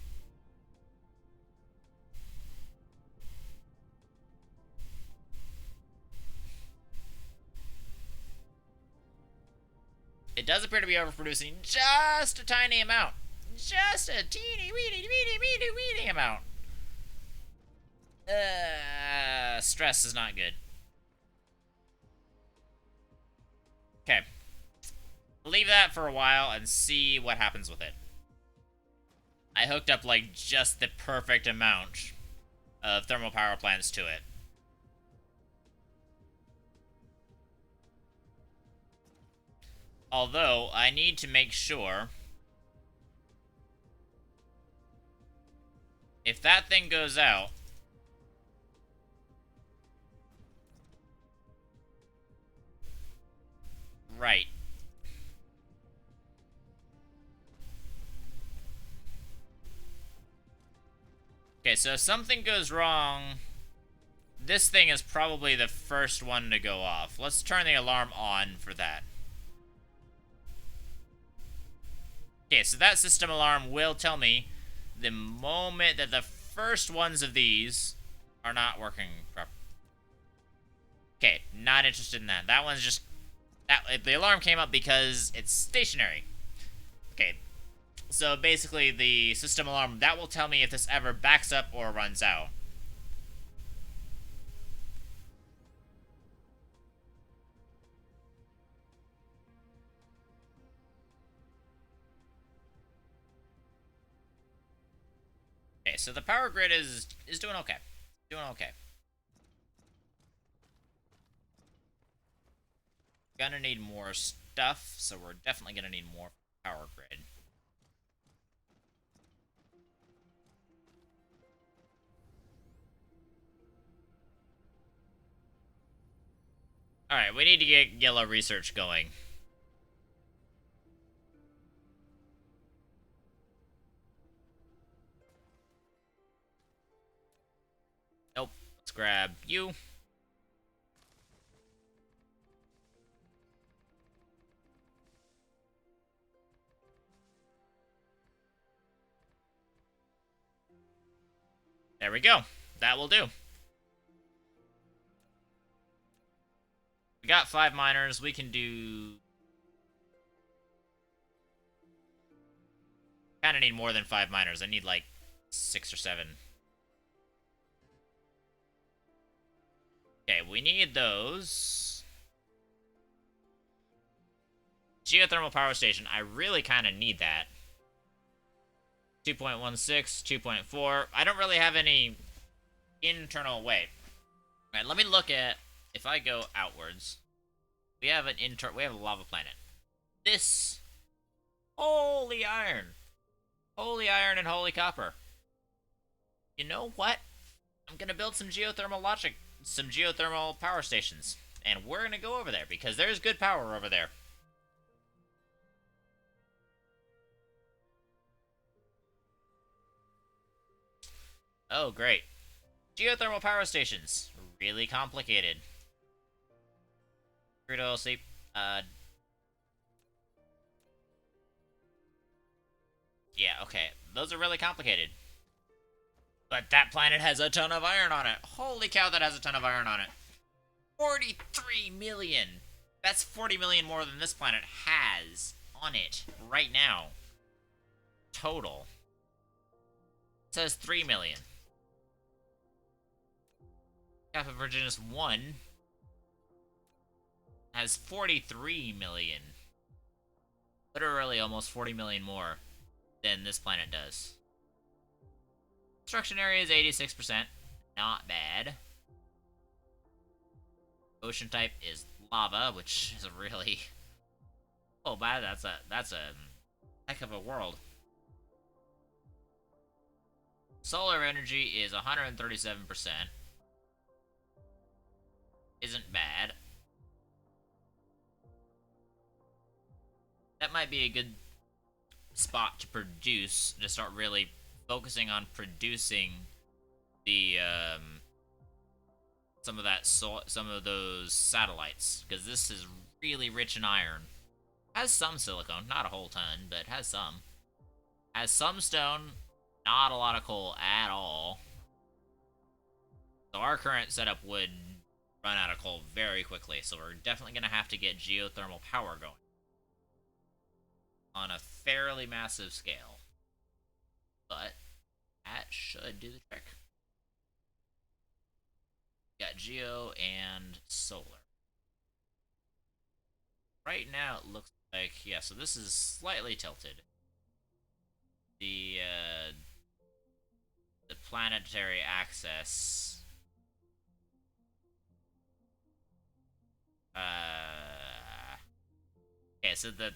It does appear to be overproducing just a tiny amount. Just a teeny weeny amount. Stress is not good. Okay. Leave that for a while and see what happens with it. I hooked up, like, just the perfect amount of thermal power plants to it. Although, I need to make sure... If that thing goes out... Right. Okay, so if something goes wrong... This thing is probably the first one to go off. Let's turn the alarm on for that. Okay, so that system alarm will tell me the moment that the first ones of these are not working properly. Okay, not interested in that. That one's just... the alarm came up because it's stationary. Okay, so basically the system alarm, that will tell me if this ever backs up or runs out. Okay, so the power grid is doing okay. Doing okay. Gonna need more stuff, so we're definitely gonna need more power grid. Alright, we need to get yellow research going. Let's grab you. There we go. That will do. We got 5 miners. We can do... Kind of need more than 5 miners. I need like 6 or 7. Okay, we need those. Geothermal power station. I really kind of need that. 2.16, 2.4. I don't really have any internal way. Alright, let me look at... If I go outwards, we have we have a lava planet. This... Holy iron! Holy iron and holy copper. You know what? I'm gonna build some geothermal power stations. And we're gonna go over there, because there's good power over there. Oh, great. Geothermal power stations. Really complicated. Crude oil sleep. Yeah, okay. Those are really complicated. But that planet has a ton of iron on it. Holy cow, that has a ton of iron on it. 43 million. That's 40 million more than this planet has on it right now. Total. It says 3 million. Kappa Virginis 1 has 43 million. Literally almost 40 million more than this planet does. Construction area is 86%. Not bad. Ocean type is lava, which is really... Oh, bad. That's a heck of a world. Solar energy is 137%. Isn't bad. That might be a good spot to produce, to start really focusing on producing the some of those satellites, because this is really rich in iron. Has some silicone, not a whole ton, but has some. Has some stone, not a lot of coal at all. So our current setup would run out of coal very quickly, so we're definitely going to have to get geothermal power going on a fairly massive scale. But that should do the trick. Got geo and solar. Right now it looks like, yeah, so this is slightly tilted. The planetary axis. Okay, so the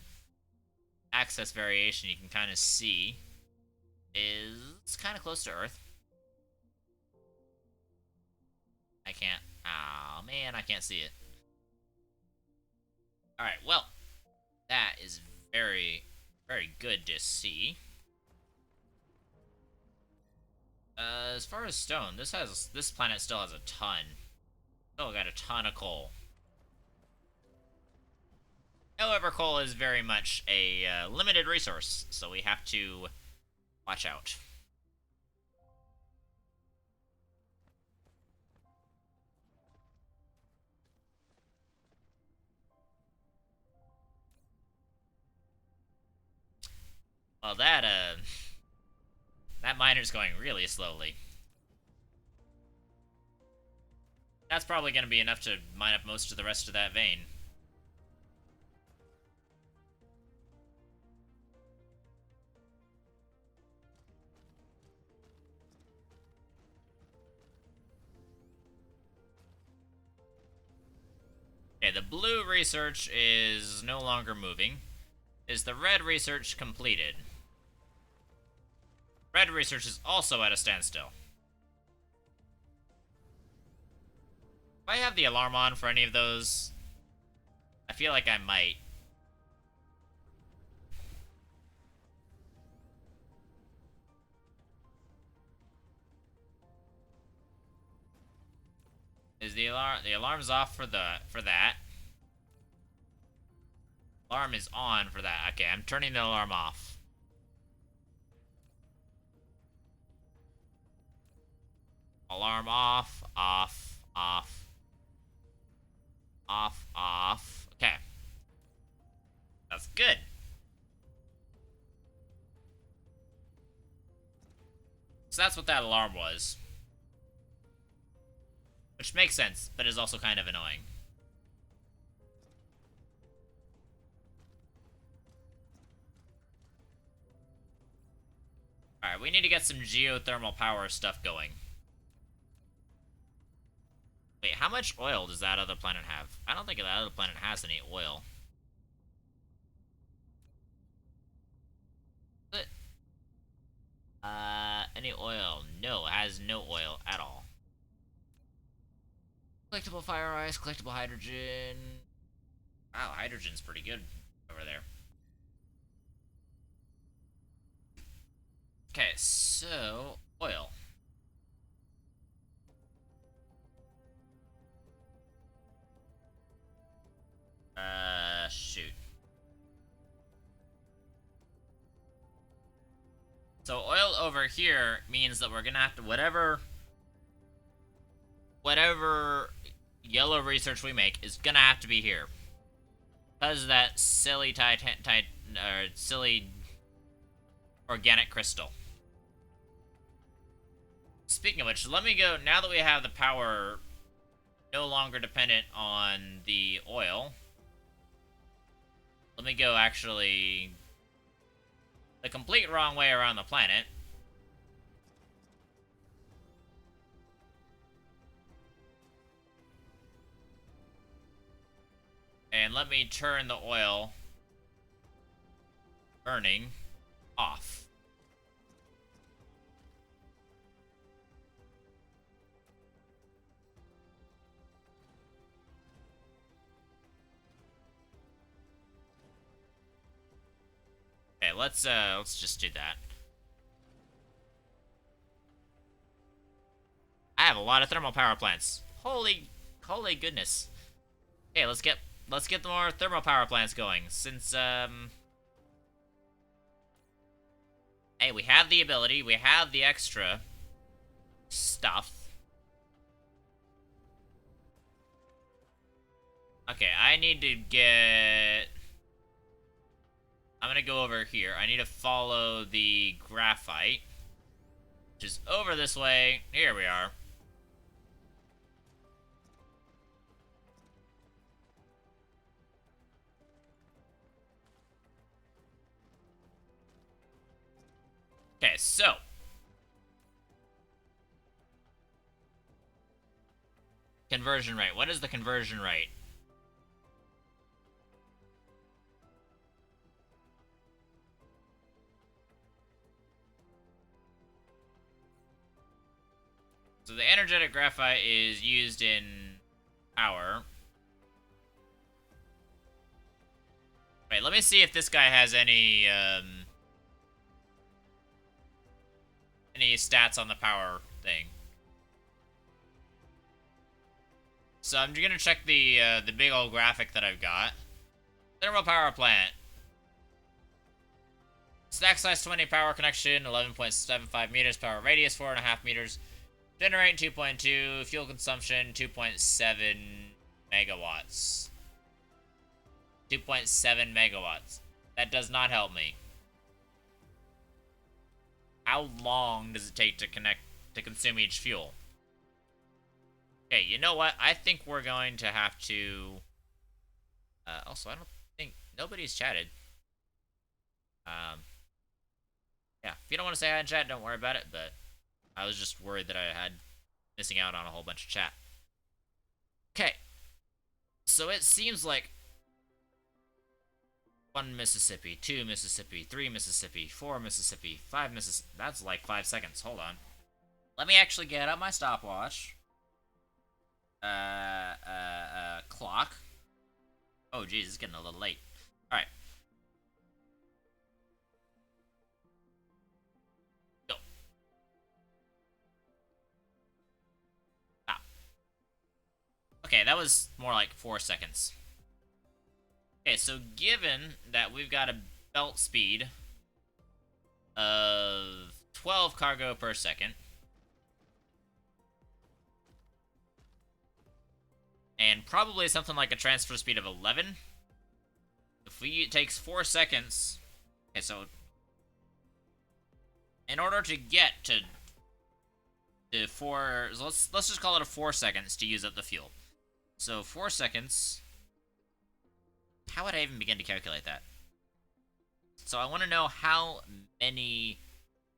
axis variation you can kind of see is kind of close to Earth. I can't. Oh man, I can't see it. Alright, well, that is very, very good to see. As far as stone, this planet still has a ton. Still got a ton of coal. However, coal is very much a limited resource, so we have to watch out. Well, that miner's going really slowly. That's probably going to be enough to mine up most of the rest of that vein. Okay, the blue research is no longer moving. Is the red research completed? Red research is also at a standstill. Do I have the alarm on for any of those? I feel like I might. Is the alarm? The alarm's off for that. Alarm is on for that. Okay, I'm turning the alarm off. Alarm off, off, off, off, off. Okay. That's good. So that's what that alarm was. Which makes sense, but is also kind of annoying. Alright, we need to get some geothermal power stuff going. Wait, how much oil does that other planet have? I don't think that other planet has any oil. What? Any oil? No, it has no oil at all. Collectible fire ice, collectible hydrogen. Wow, hydrogen's pretty good over there. Okay, so oil. Shoot. So oil over here means that we're gonna have to whatever yellow research we make is gonna have to be here. Because of that silly silly organic crystal. Speaking of which, let me go, now that we have the power no longer dependent on the oil, let me go actually the complete wrong way around the planet. And let me turn the oil burning off. Okay, let's just do that. I have a lot of thermal power plants. Holy goodness. Okay, let's get the more thermal power plants going since hey, we have the ability, we have the extra stuff. Okay, I need to get I'm gonna go over here. I need to follow the graphite, which is over this way. Here we are. Okay, so conversion rate. What is the conversion rate? So the energetic graphite is used in power. Wait, let me see if this guy has any stats on the power thing. So I'm gonna check the big old graphic that I've got. Thermal power plant. Stack size 20, power connection 11.75 meters, power radius 4.5 meters. Generate 2.2, fuel consumption 2.7 megawatts. 2.7 megawatts. That does not help me. How long does it take to consume each fuel? Okay, you know what? I think we're going to have to also, I don't think nobody's chatted. Yeah, if you don't want to say hi in chat, don't worry about it, but I was just worried that I had missing out on a whole bunch of chat. Okay. So it seems like 1 Mississippi, 2 Mississippi, 3 Mississippi, 4 Mississippi, 5 Mississippi. That's like 5 seconds. Hold on. Let me actually get out my stopwatch. Clock. Oh, geez, it's getting a little late. Alright. Go. Stop. Okay, that was more like 4 seconds. Okay, so given that we've got a belt speed of 12 cargo per second, and probably something like a transfer speed of 11, it takes 4 seconds. Okay, so in order to get to 4, so let's just call it a 4 seconds to use up the fuel. So 4 seconds. How would I even begin to calculate that? So I want to know how many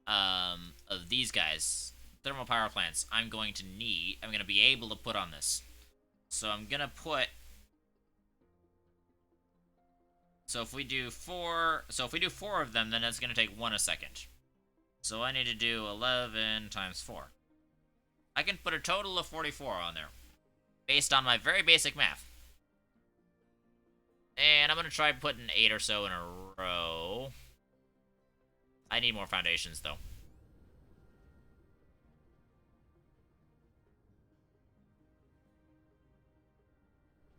of these guys, thermal power plants, I'm going to be able to put on this. So I'm gonna put. So if we do 4 of them, then that's gonna take 1 a second. So I need to do 11 times 4. I can put a total of 44 on there, based on my very basic math. And I'm gonna try putting 8 or so in a row. I need more foundations, though.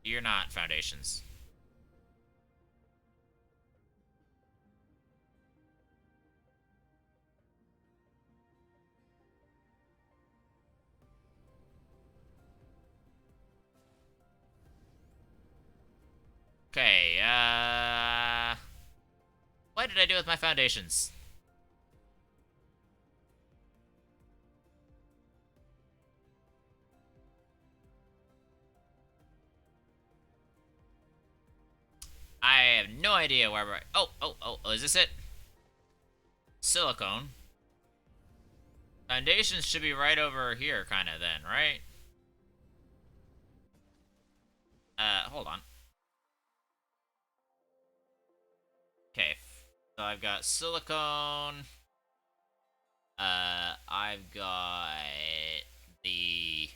You're not foundations. Okay, what did I do with my foundations? I have no idea where we're... Oh, is this it? Silicone. Foundations should be right over here, kind of, then, right? Hold on. Okay, so I've got silicone. I've got the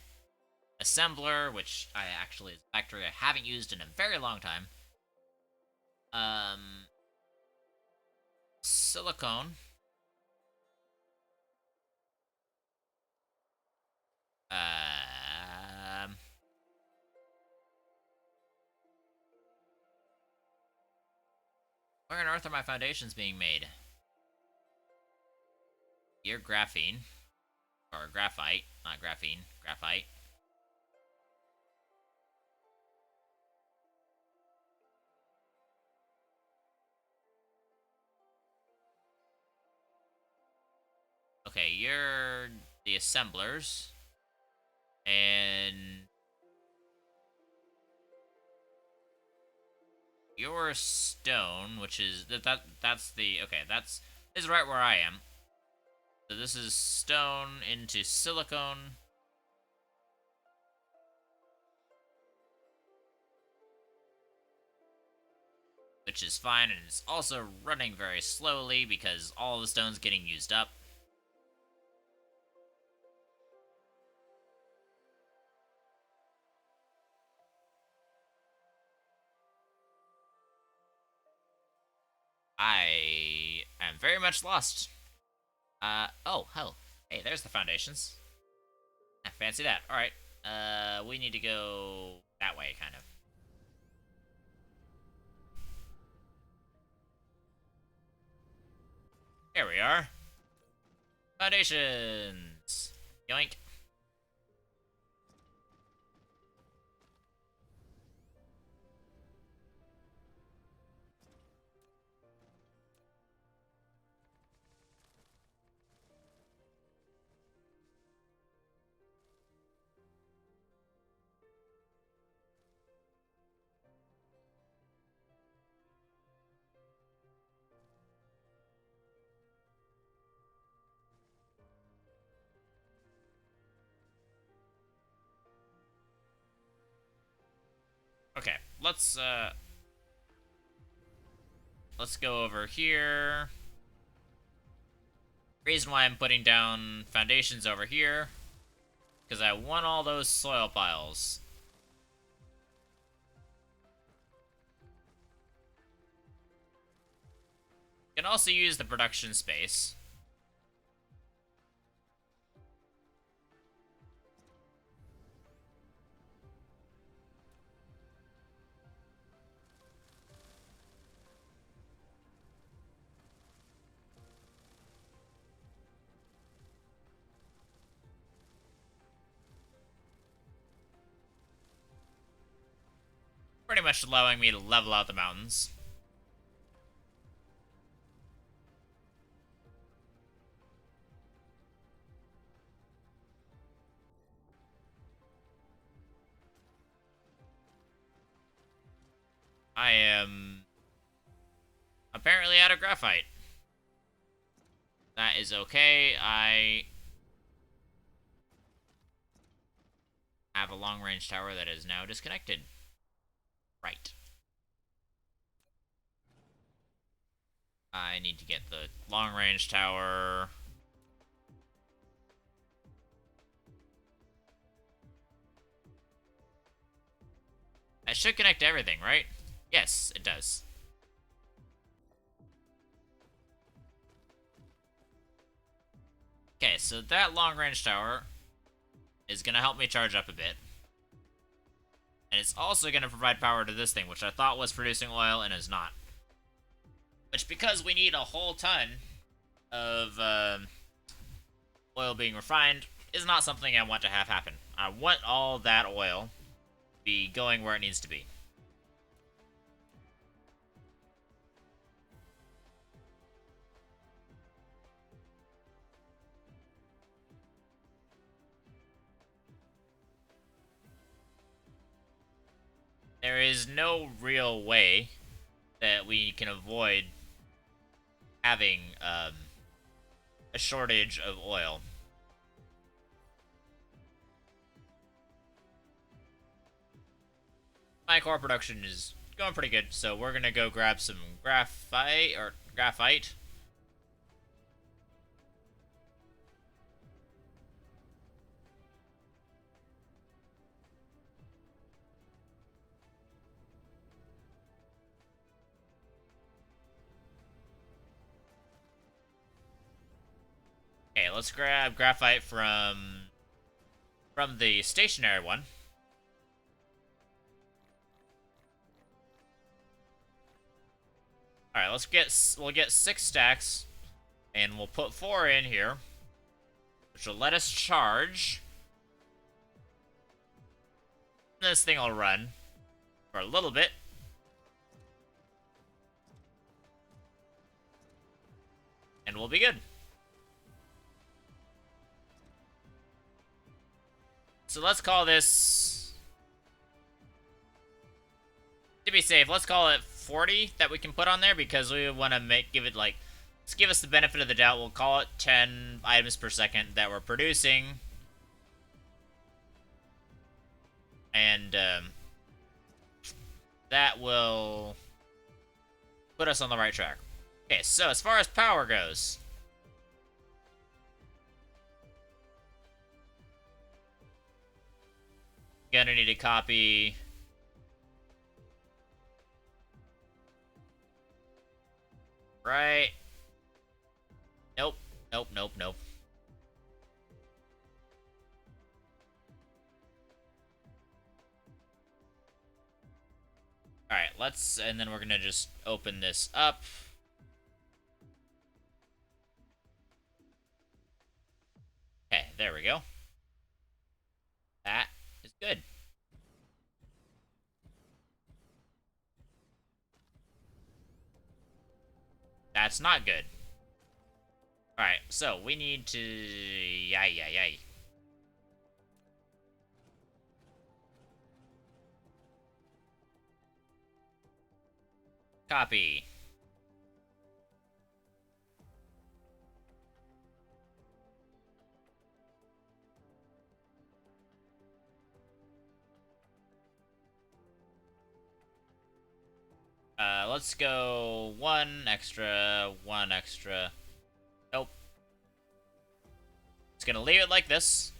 assembler, which I actually is a factory I haven't used in a very long time. Silicone. Where on earth are my foundations being made? You're graphene. Or graphite, not graphene. Graphite. Okay, you're the assemblers. And you're stone, which is that's the okay, this is right where I am. So this is stone into silicone. Which is fine, and it's also running very slowly because all the stone's getting used up. I am very much lost. Oh, hell. Hey, there's the foundations. Fancy that. Alright. We need to go that way, kind of. Here we are. Foundations. Yoink. Okay, let's go over here. Reason why I'm putting down foundations over here, because I want all those soil piles. You can also use the production space. pretty much allowing me to level out the mountains. I am apparently out of graphite. That is okay. I have a long-range tower that is now disconnected. Right. I need to get the long-range tower. That should connect to everything, right? Yes, it does. Okay, so that long-range tower is going to help me charge up a bit. And it's also going to provide power to this thing, which I thought was producing oil and is not. Which, because we need a whole ton of oil being refined, is not something I want to have happen. I want all that oil to be going where it needs to be. There is no real way that we can avoid having a shortage of oil. My core production is going pretty good, so we're gonna go grab some graphite. Okay, let's grab graphite from the stationary one. All right, we'll get 6 stacks, and we'll put 4 in here, which will let us charge. This thing will run for a little bit. And we'll be good. So let's call this, to be safe, let's call it 40 that we can put on there, because we want to give it like, let's give us the benefit of the doubt. We'll call it 10 items per second that we're producing. And that will put us on the right track. Okay, so as far as power goes, gonna need to copy right. Nope. Alright, and then we're gonna just open this up. Okay, there we go. That is good. That's not good. Alright, so we need to... Yay. Copy. Let's go 1 extra, 1 extra. Nope. It's gonna leave it like this.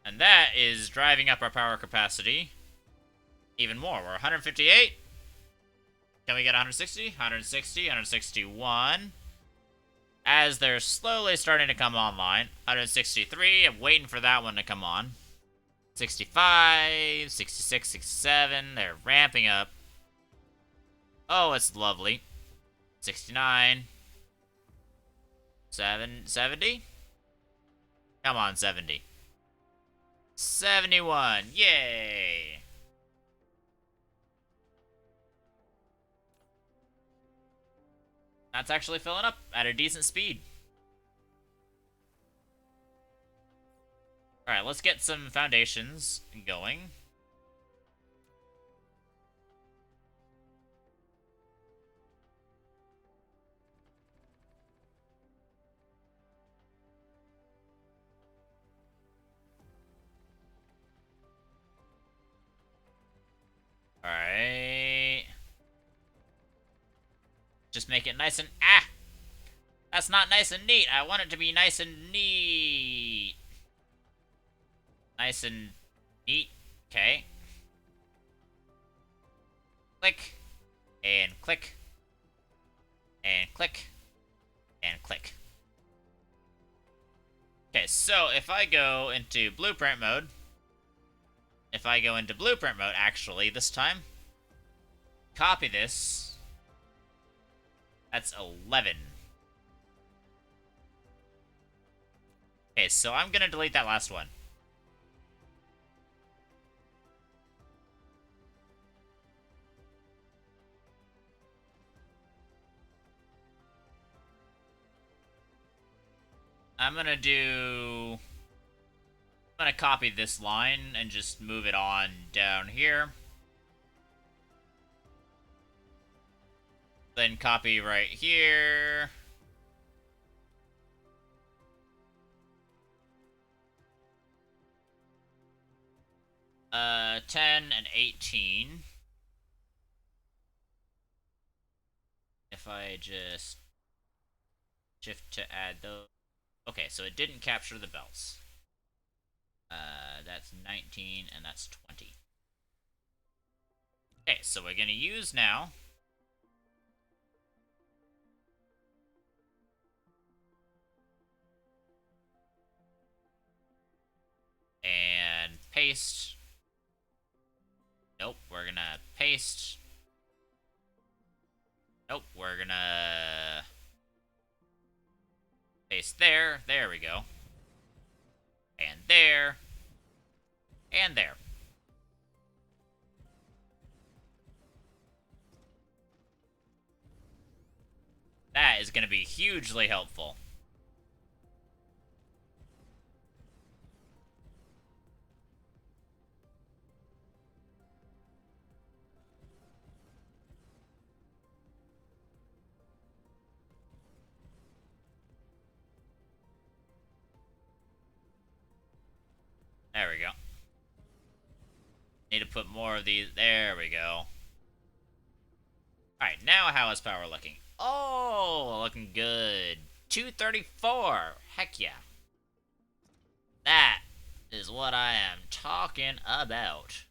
And that is driving up our power capacity even more. We're 158. Can we get 160? 160, 161. As they're slowly starting to come online. 163, I'm waiting for that one to come on. 65, 66, 67, they're ramping up. Oh, it's lovely. 69. 70. Come on, 70. 71. Yay! That's actually filling up at a decent speed. Alright, let's get some foundations going. Alright. Just make it nice and... Ah! That's not nice and neat. I want it to be nice and neat. Nice and neat. Okay. Click. And click. And click. And click. Okay, so if I go into blueprint mode... actually, this time, copy this. That's 11. Okay, so I'm gonna delete that last one. I'm gonna copy this line and just move it on down here. Then copy right here. Uh, 10 and 18. If I just shift to add those. Okay, so it didn't capture the belts. That's 19 and that's 20. Okay, so we're gonna use now. And paste. Nope, we're gonna paste. Nope, we're gonna paste there. There we go. And there. And there. That is gonna be hugely helpful. There we go. Need to put more of these. There we go. Alright, now how is power looking? Oh, looking good. 234. Heck yeah. That is what I am talking about.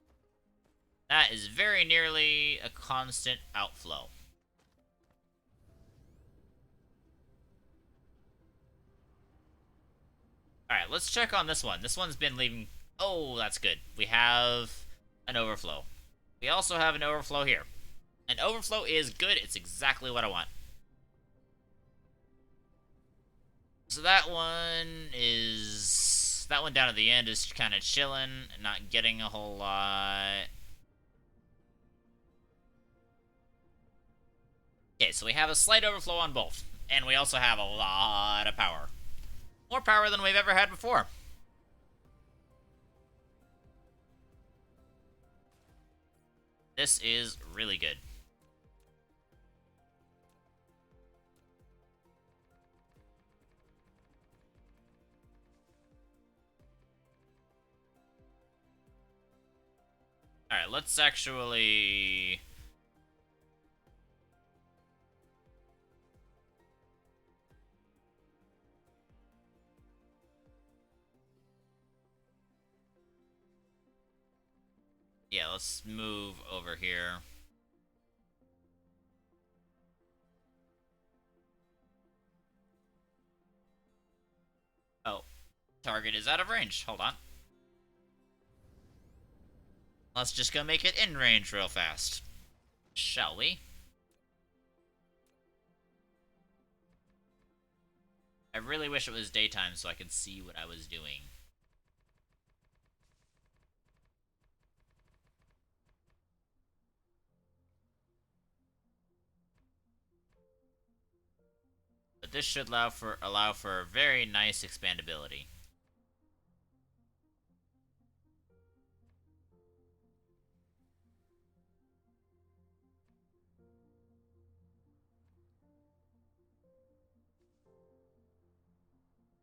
That is very nearly a constant outflow. Alright, let's check on this one. This one's been leaving... Oh, that's good. We have an overflow. We also have an overflow here. An overflow is good. It's exactly what I want. So that one is... That one down at the end is kind of chilling, not getting a whole lot. Okay, so we have a slight overflow on both. And we also have a lot of power. More power than we've ever had before. This is really good. Alright, let's actually... Yeah, let's move over here. Oh, target is out of range. Hold on. Let's just go make it in range real fast. Shall we? I really wish it was daytime so I could see what I was doing. But this should allow for very nice expandability.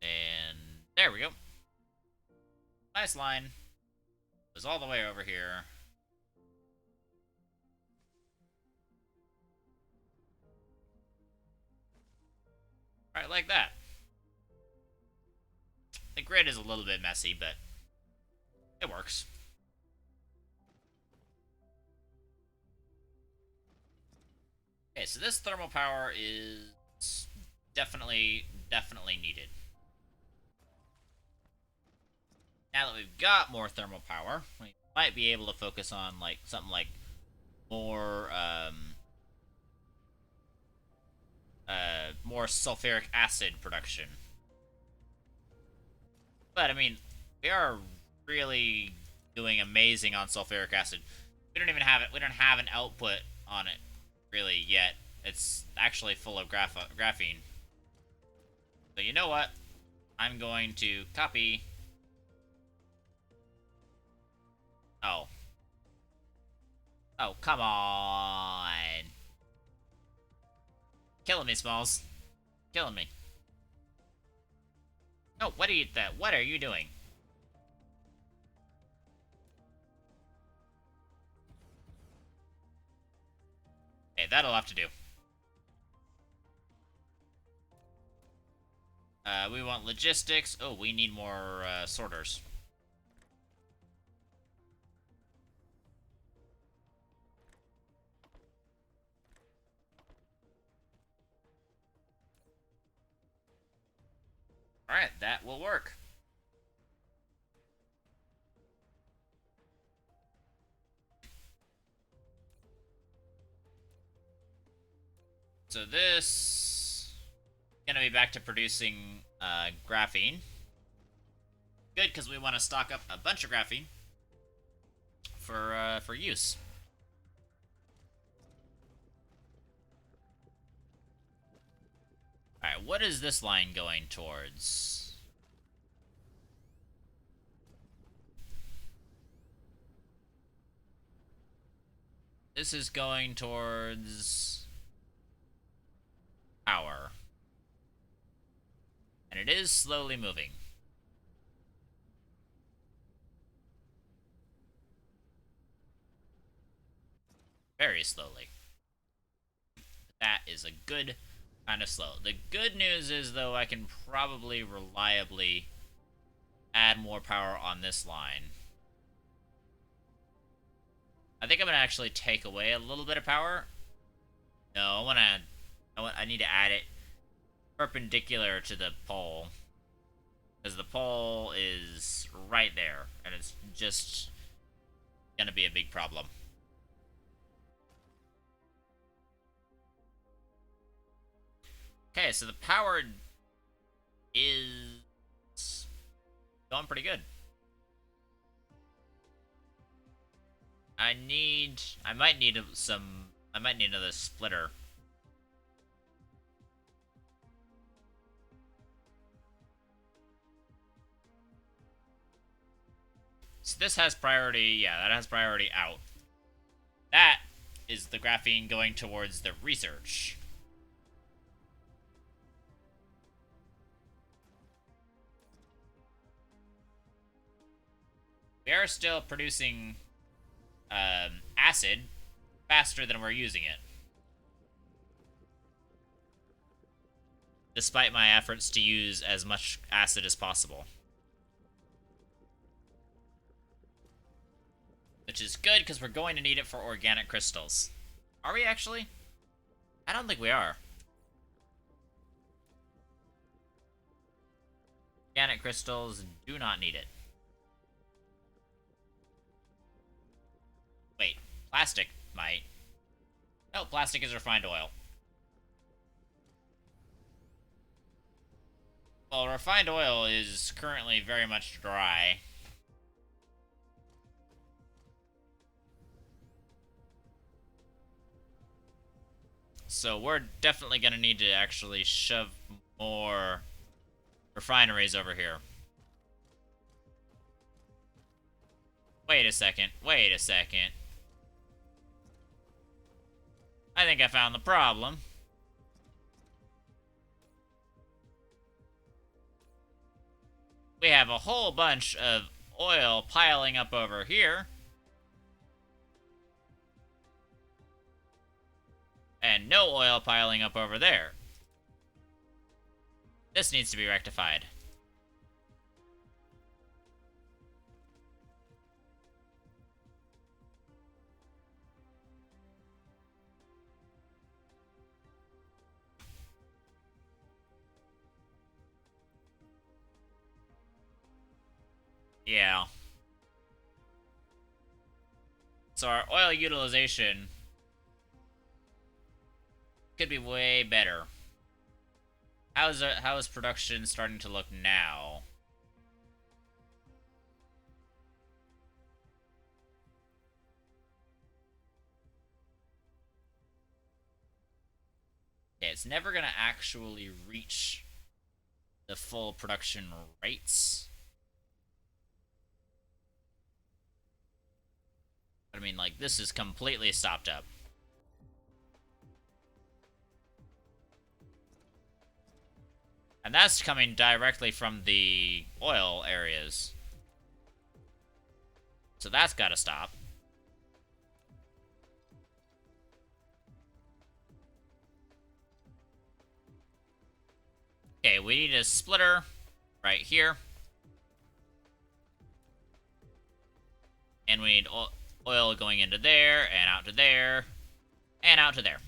And there we go. Nice line. It was all the way over here. Right, like that. The grid is a little bit messy, but it works. Okay, so this thermal power is definitely needed. Now that we've got more thermal power, we might be able to focus on like something like more more sulfuric acid production. But I mean, we are really doing amazing on sulfuric acid. We don't even have it. We don't have an output on it really yet. It's actually full of graphene. So you know what? I'm going to copy. Oh. Oh, come on. Killing me, Smalls. Killing me. No, what are you doing? Okay, that'll have to do. We want logistics. Oh, we need more sorters. Alright, that will work. So this gonna be back to producing graphene. Good, because we want to stock up a bunch of graphene for use. Alright, what is this line going towards? This is going towards power. And it is slowly moving. Very slowly. That is a good kind of slow. The good news is, though, I can probably reliably add more power on this line. I think I'm going to actually take away a little bit of power. No, I need to add it perpendicular to the pole. Because the pole is right there, and it's just going to be a big problem. Okay, so the power is going pretty good. I might need another splitter. So this has priority, yeah, that has priority out. That is the graphene going towards the research. We are still producing acid faster than we're using it. Despite my efforts to use as much acid as possible. Which is good, because we're going to need it for organic crystals. Are we actually? I don't think we are. Organic crystals do not need it. Wait, plastic might. No, plastic is refined oil. Well, refined oil is currently very much dry. So we're definitely going to need to actually shove more refineries over here. Wait a second. Wait a second. I think I found the problem. We have a whole bunch of oil piling up over here. And no oil piling up over there. This needs to be rectified. Yeah. So our oil utilization could be way better. How is production starting to look now? Okay, it's never gonna actually reach the full production rates. But I mean, like, this is completely stopped up. And that's coming directly from the oil areas. So that's gotta stop. Okay, we need a splitter right here. And we need oil going into there, and out to there, and out to there.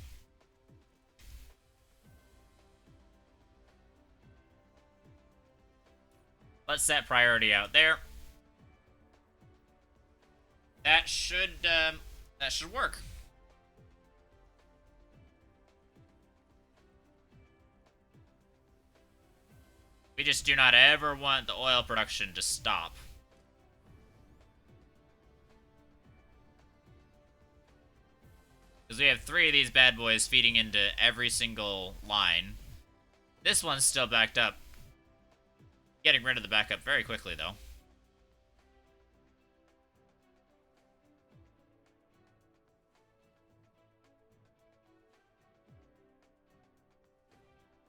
Let's set priority out there. That should work. We just do not ever want the oil production to stop. Because we have 3 of these bad boys feeding into every single line. This one's still backed up. Getting rid of the backup very quickly, though.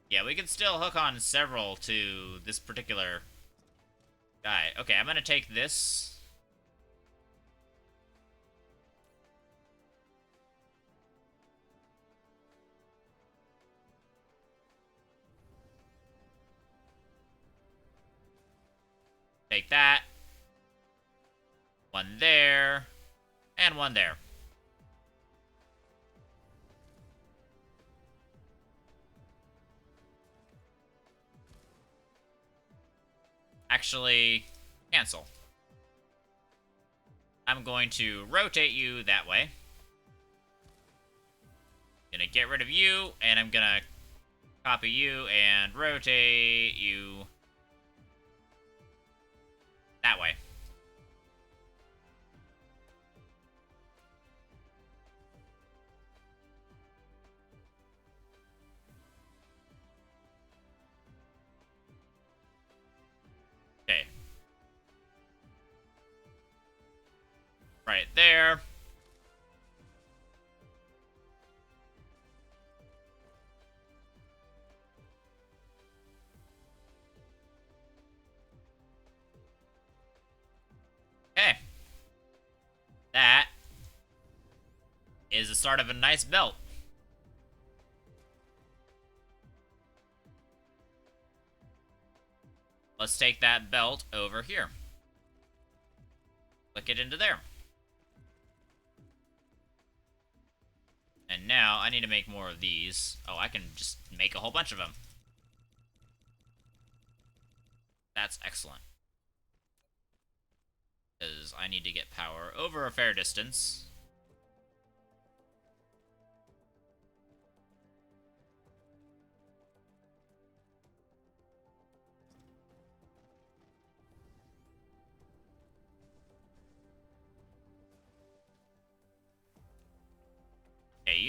Yeah, we can still hook on several to this particular guy. Okay, I'm gonna take this. Take that. One there. And one there. Actually, cancel. I'm going to rotate you that way. Gonna get rid of you, and I'm gonna copy you and rotate you that way. Okay. Right there. Okay. That is the start of a nice belt. Let's take that belt over here. Click it into there. And now I need to make more of these. Oh, I can just make a whole bunch of them. That's excellent. Because I need to get power over a fair distance.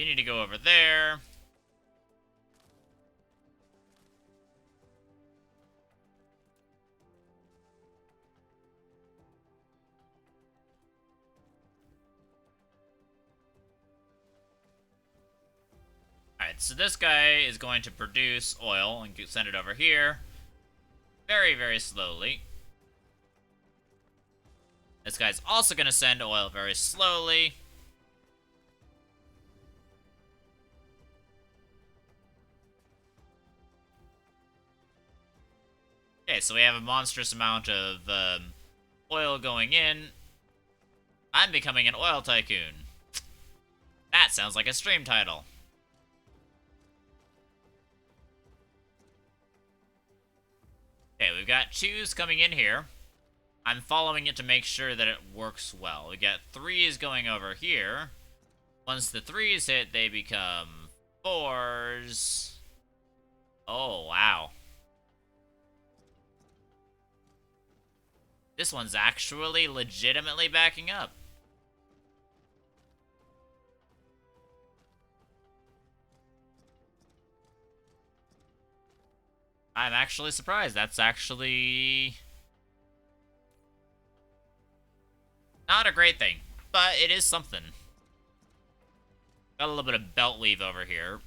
you need to go over there. Alright, so this guy is going to produce oil and send it over here. Very, very slowly. This guy's also going to send oil very slowly. Okay, so we have a monstrous amount of oil going in. I'm becoming an oil tycoon. That sounds like a stream title. Okay, we've got 2s coming in here. I'm following it to make sure that it works well. We got 3s going over here. Once the 3s hit, they become 4s. Oh, wow. This one's actually legitimately backing up. I'm actually surprised. That's actually not a great thing, but it is something. Got a little bit of belt weave over here.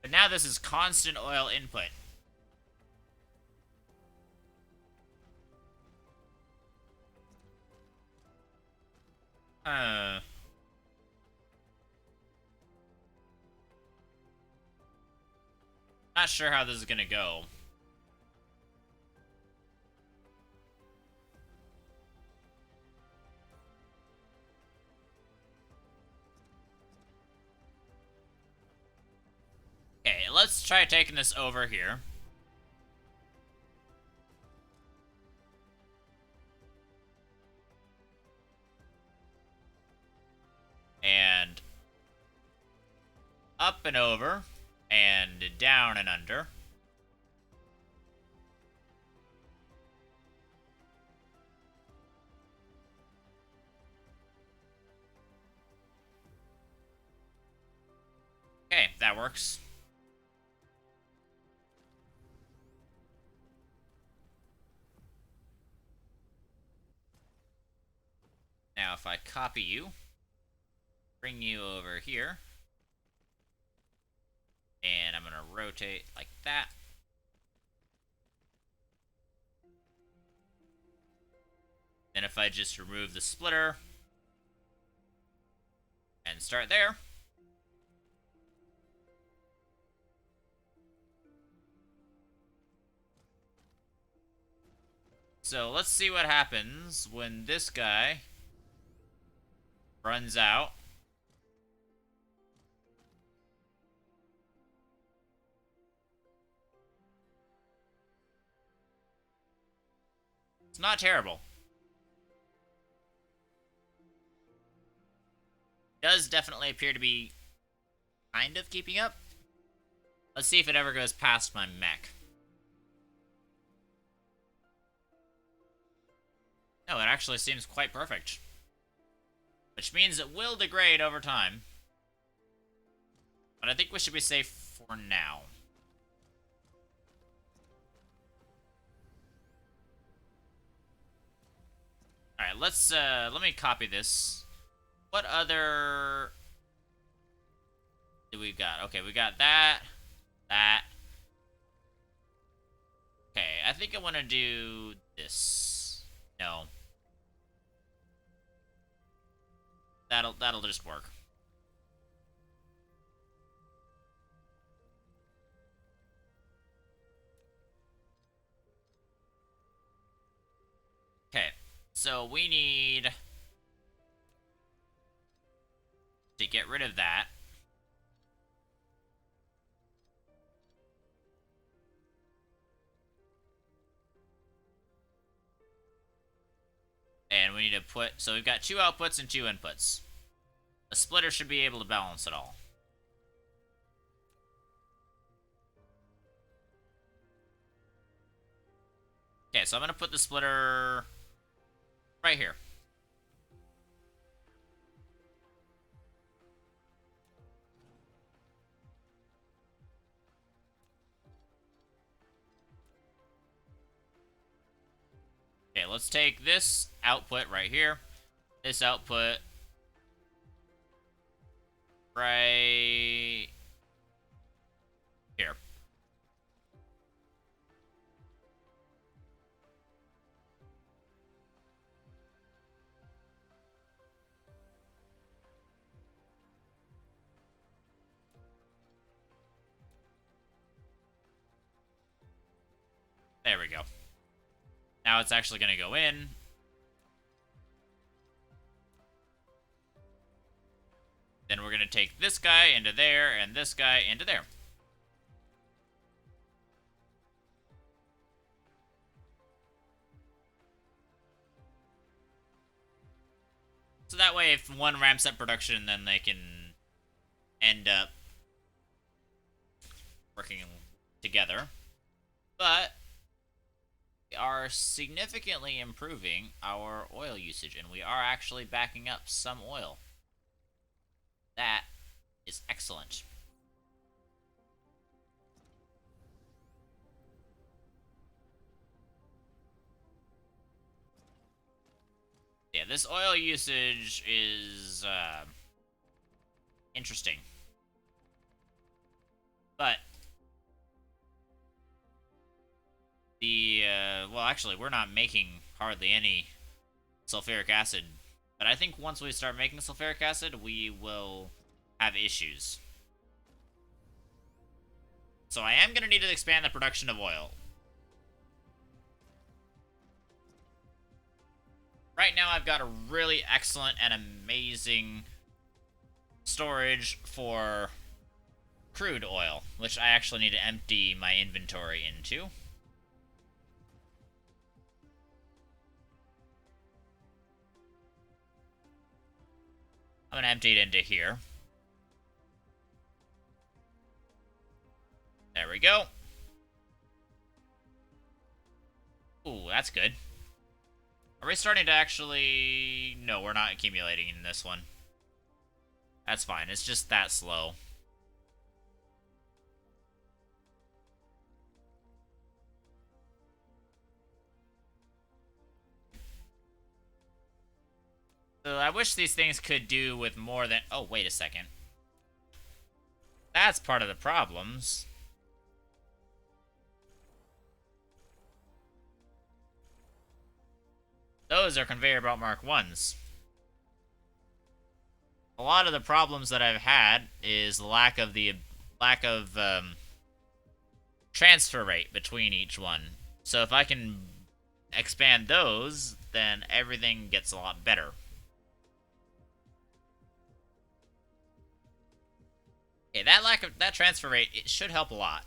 But now this is constant oil input. Not sure how this is gonna go. Okay, let's try taking this over here. And up and over, and down and under. Okay, that works. Now if I copy you, bring you over here, and I'm gonna rotate like that. Then if I just remove the splitter and start there. So let's see what happens when this guy runs out. It's not terrible. Does definitely appear to be kind of keeping up. Let's see if it ever goes past my mech. No, it actually seems quite perfect. Which means it will degrade over time. But I think we should be safe for now. Alright, let me copy this. What other do we got? Okay, we got that. Okay, I think I want to do this. No. That'll just work. Okay, so we need to get rid of that. And we need to put, so we've got 2 outputs and 2 inputs. A splitter should be able to balance it all. Okay, so I'm going to put the splitter right here. Okay, let's take this output right here. This output right here. There we go. Now it's actually going to go in. Then we're going to take this guy into there and this guy into there. So that way, if one ramps up production, then they can end up working together. But we are significantly improving our oil usage, and we are actually backing up some oil. That is excellent. Yeah, this oil usage is interesting. But well, actually, we're not making hardly any sulfuric acid. But I think once we start making sulfuric acid, we will have issues. So I am going to need to expand the production of oil. Right now, I've got a really excellent and amazing storage for crude oil, which I actually need to empty my inventory into. I'm going to empty it into here. There we go. Ooh, that's good. Are we starting to actually... No, we're not accumulating in this one. That's fine. It's just that slow. So I wish these things could do with more than... Oh, wait a second. That's part of the problems. Those are conveyor belt Mark 1s. A lot of the problems that I've had is the lack of transfer rate between each one. So if I can expand those, then everything gets a lot better. Okay, that transfer rate, it should help a lot.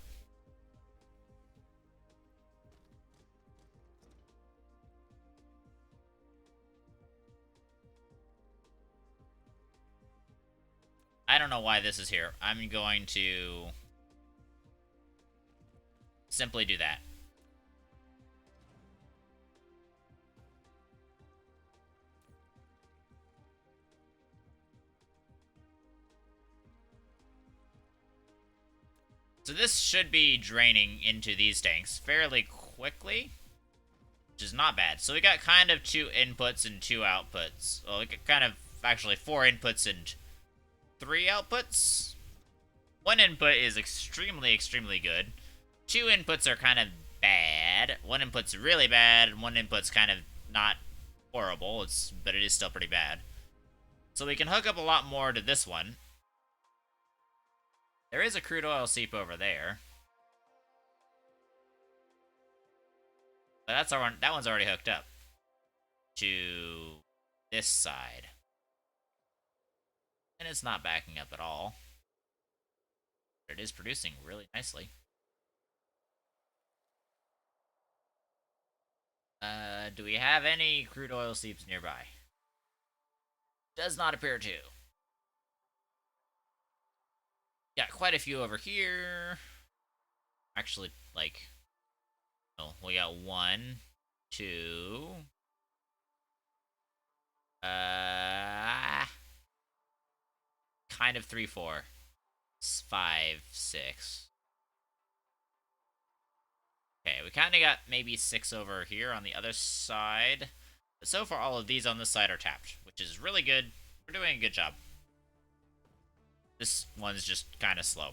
I don't know why this is here. I'm going to simply do that. So this should be draining into these tanks fairly quickly, which is not bad. So we got kind of 2 inputs and 2 outputs. Well, we got kind of actually 4 inputs and 3 outputs. 1 input is extremely, extremely good. 2 inputs are kind of bad. 1 input's really bad, and 1 input's kind of not horrible, but it is still pretty bad. So we can hook up a lot more to this one. There is a crude oil seep over there. But that one's already hooked up to this side. And it's not backing up at all. But it is producing really nicely. Do we have any crude oil seeps nearby? Does not appear to. Got quite a few over here. Actually, like... Oh, we got 1. to kind of 3, 4, 5, 6. Okay, we kind of got maybe 6 over here on the other side. But so far, all of these on this side are tapped, which is really good. We're doing a good job. This one's just kind of slow.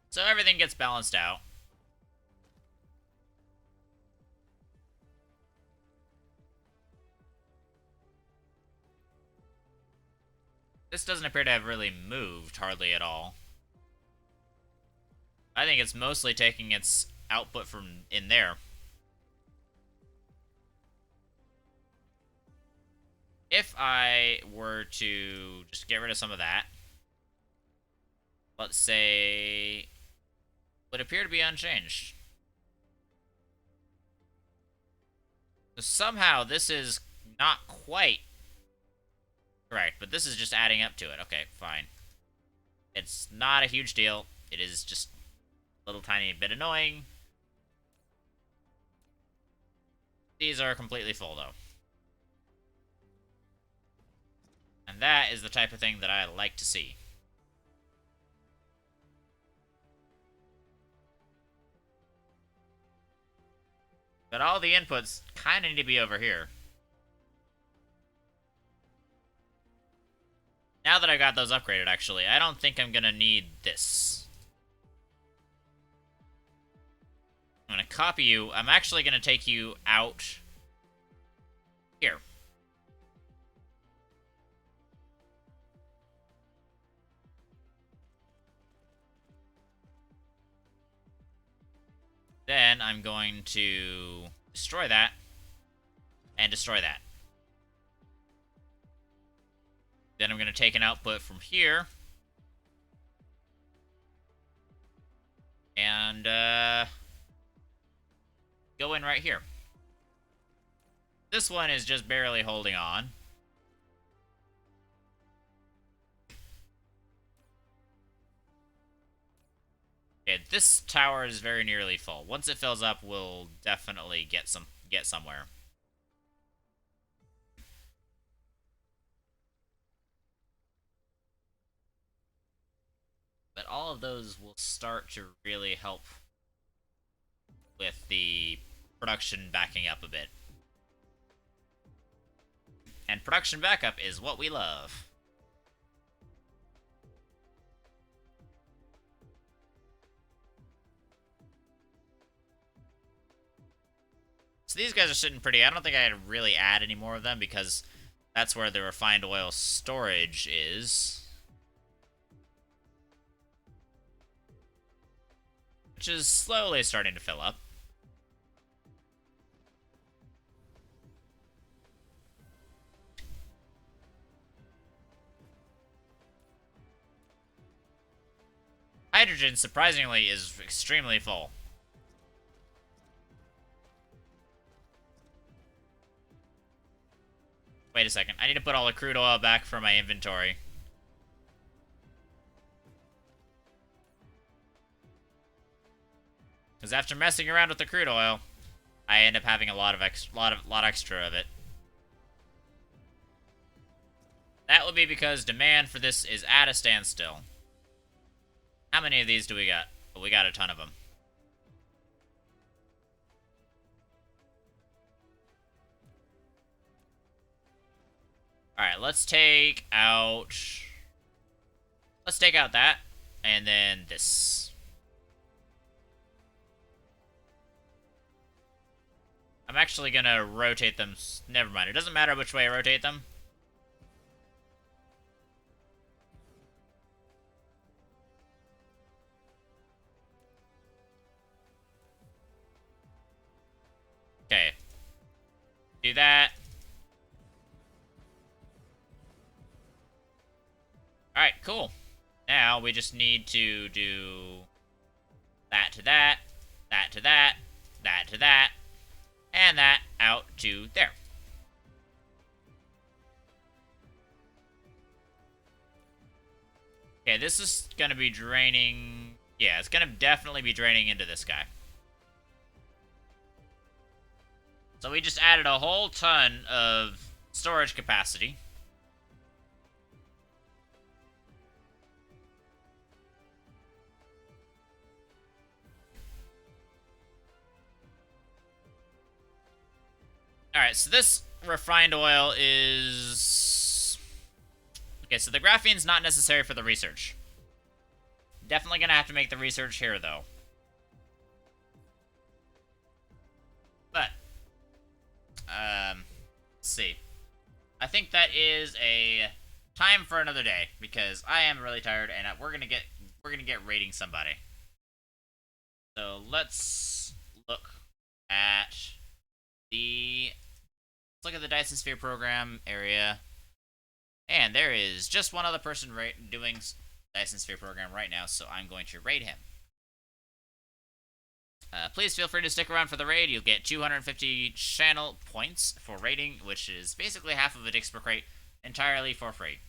So everything gets balanced out. This doesn't appear to have really moved hardly at all. I think it's mostly taking its output from in there. If I were to just get rid of some of that, let's say, would appear to be unchanged. So somehow this is not quite correct, but this is just adding up to it. Okay, fine. It's not a huge deal. It is just a little tiny bit annoying. These are completely full, though. And that is the type of thing that I like to see. But all the inputs kind of need to be over here. Now that I got those upgraded, actually, I don't think I'm going to need this. I'm going to copy you. I'm actually going to take you out here. Then I'm going to destroy that and destroy that. Then I'm going to take an output from here and go in right here. This one is just barely holding on. Okay, this tower is very nearly full. Once it fills up, we'll definitely get somewhere. But all of those will start to really help with the production backing up a bit. And production backup is what we love. So these guys are sitting pretty. I don't think I'd really add any more of them because that's where the refined oil storage is. Which is slowly starting to fill up. Hydrogen, surprisingly, is extremely full. Wait a second. I need to put all the crude oil back from my inventory. Because after messing around with the crude oil, I end up having a lot extra of it. That would be because demand for this is at a standstill. How many of these do we got? Oh, we got a ton of them. Alright, let's take out that, and then this. I'm actually gonna rotate them. Never mind, it doesn't matter which way I rotate them. Okay. Do that. Alright, cool. Now we just need to do that to that, that to that, that to that, and that out to there. Okay, this is gonna be draining... Yeah, it's gonna definitely be draining into this guy. So we just added a whole ton of storage capacity. Alright, so this refined oil is... Okay, so the graphene's not necessary for the research. Definitely gonna have to make the research here, though. But, let's see. I think that is a time for another day, because I am really tired, and we're gonna get raiding somebody. So let's look at the... Let's look at the Dyson Sphere Program area. And there is just one other person doing Dyson Sphere Program right now, so I'm going to raid him. Please feel free to stick around for the raid. You'll get 250 channel points for raiding, which is basically half of a Dix per crate, entirely for free.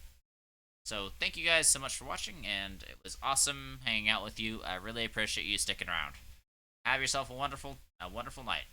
So thank you guys so much for watching, and it was awesome hanging out with you. I really appreciate you sticking around. Have yourself a wonderful night.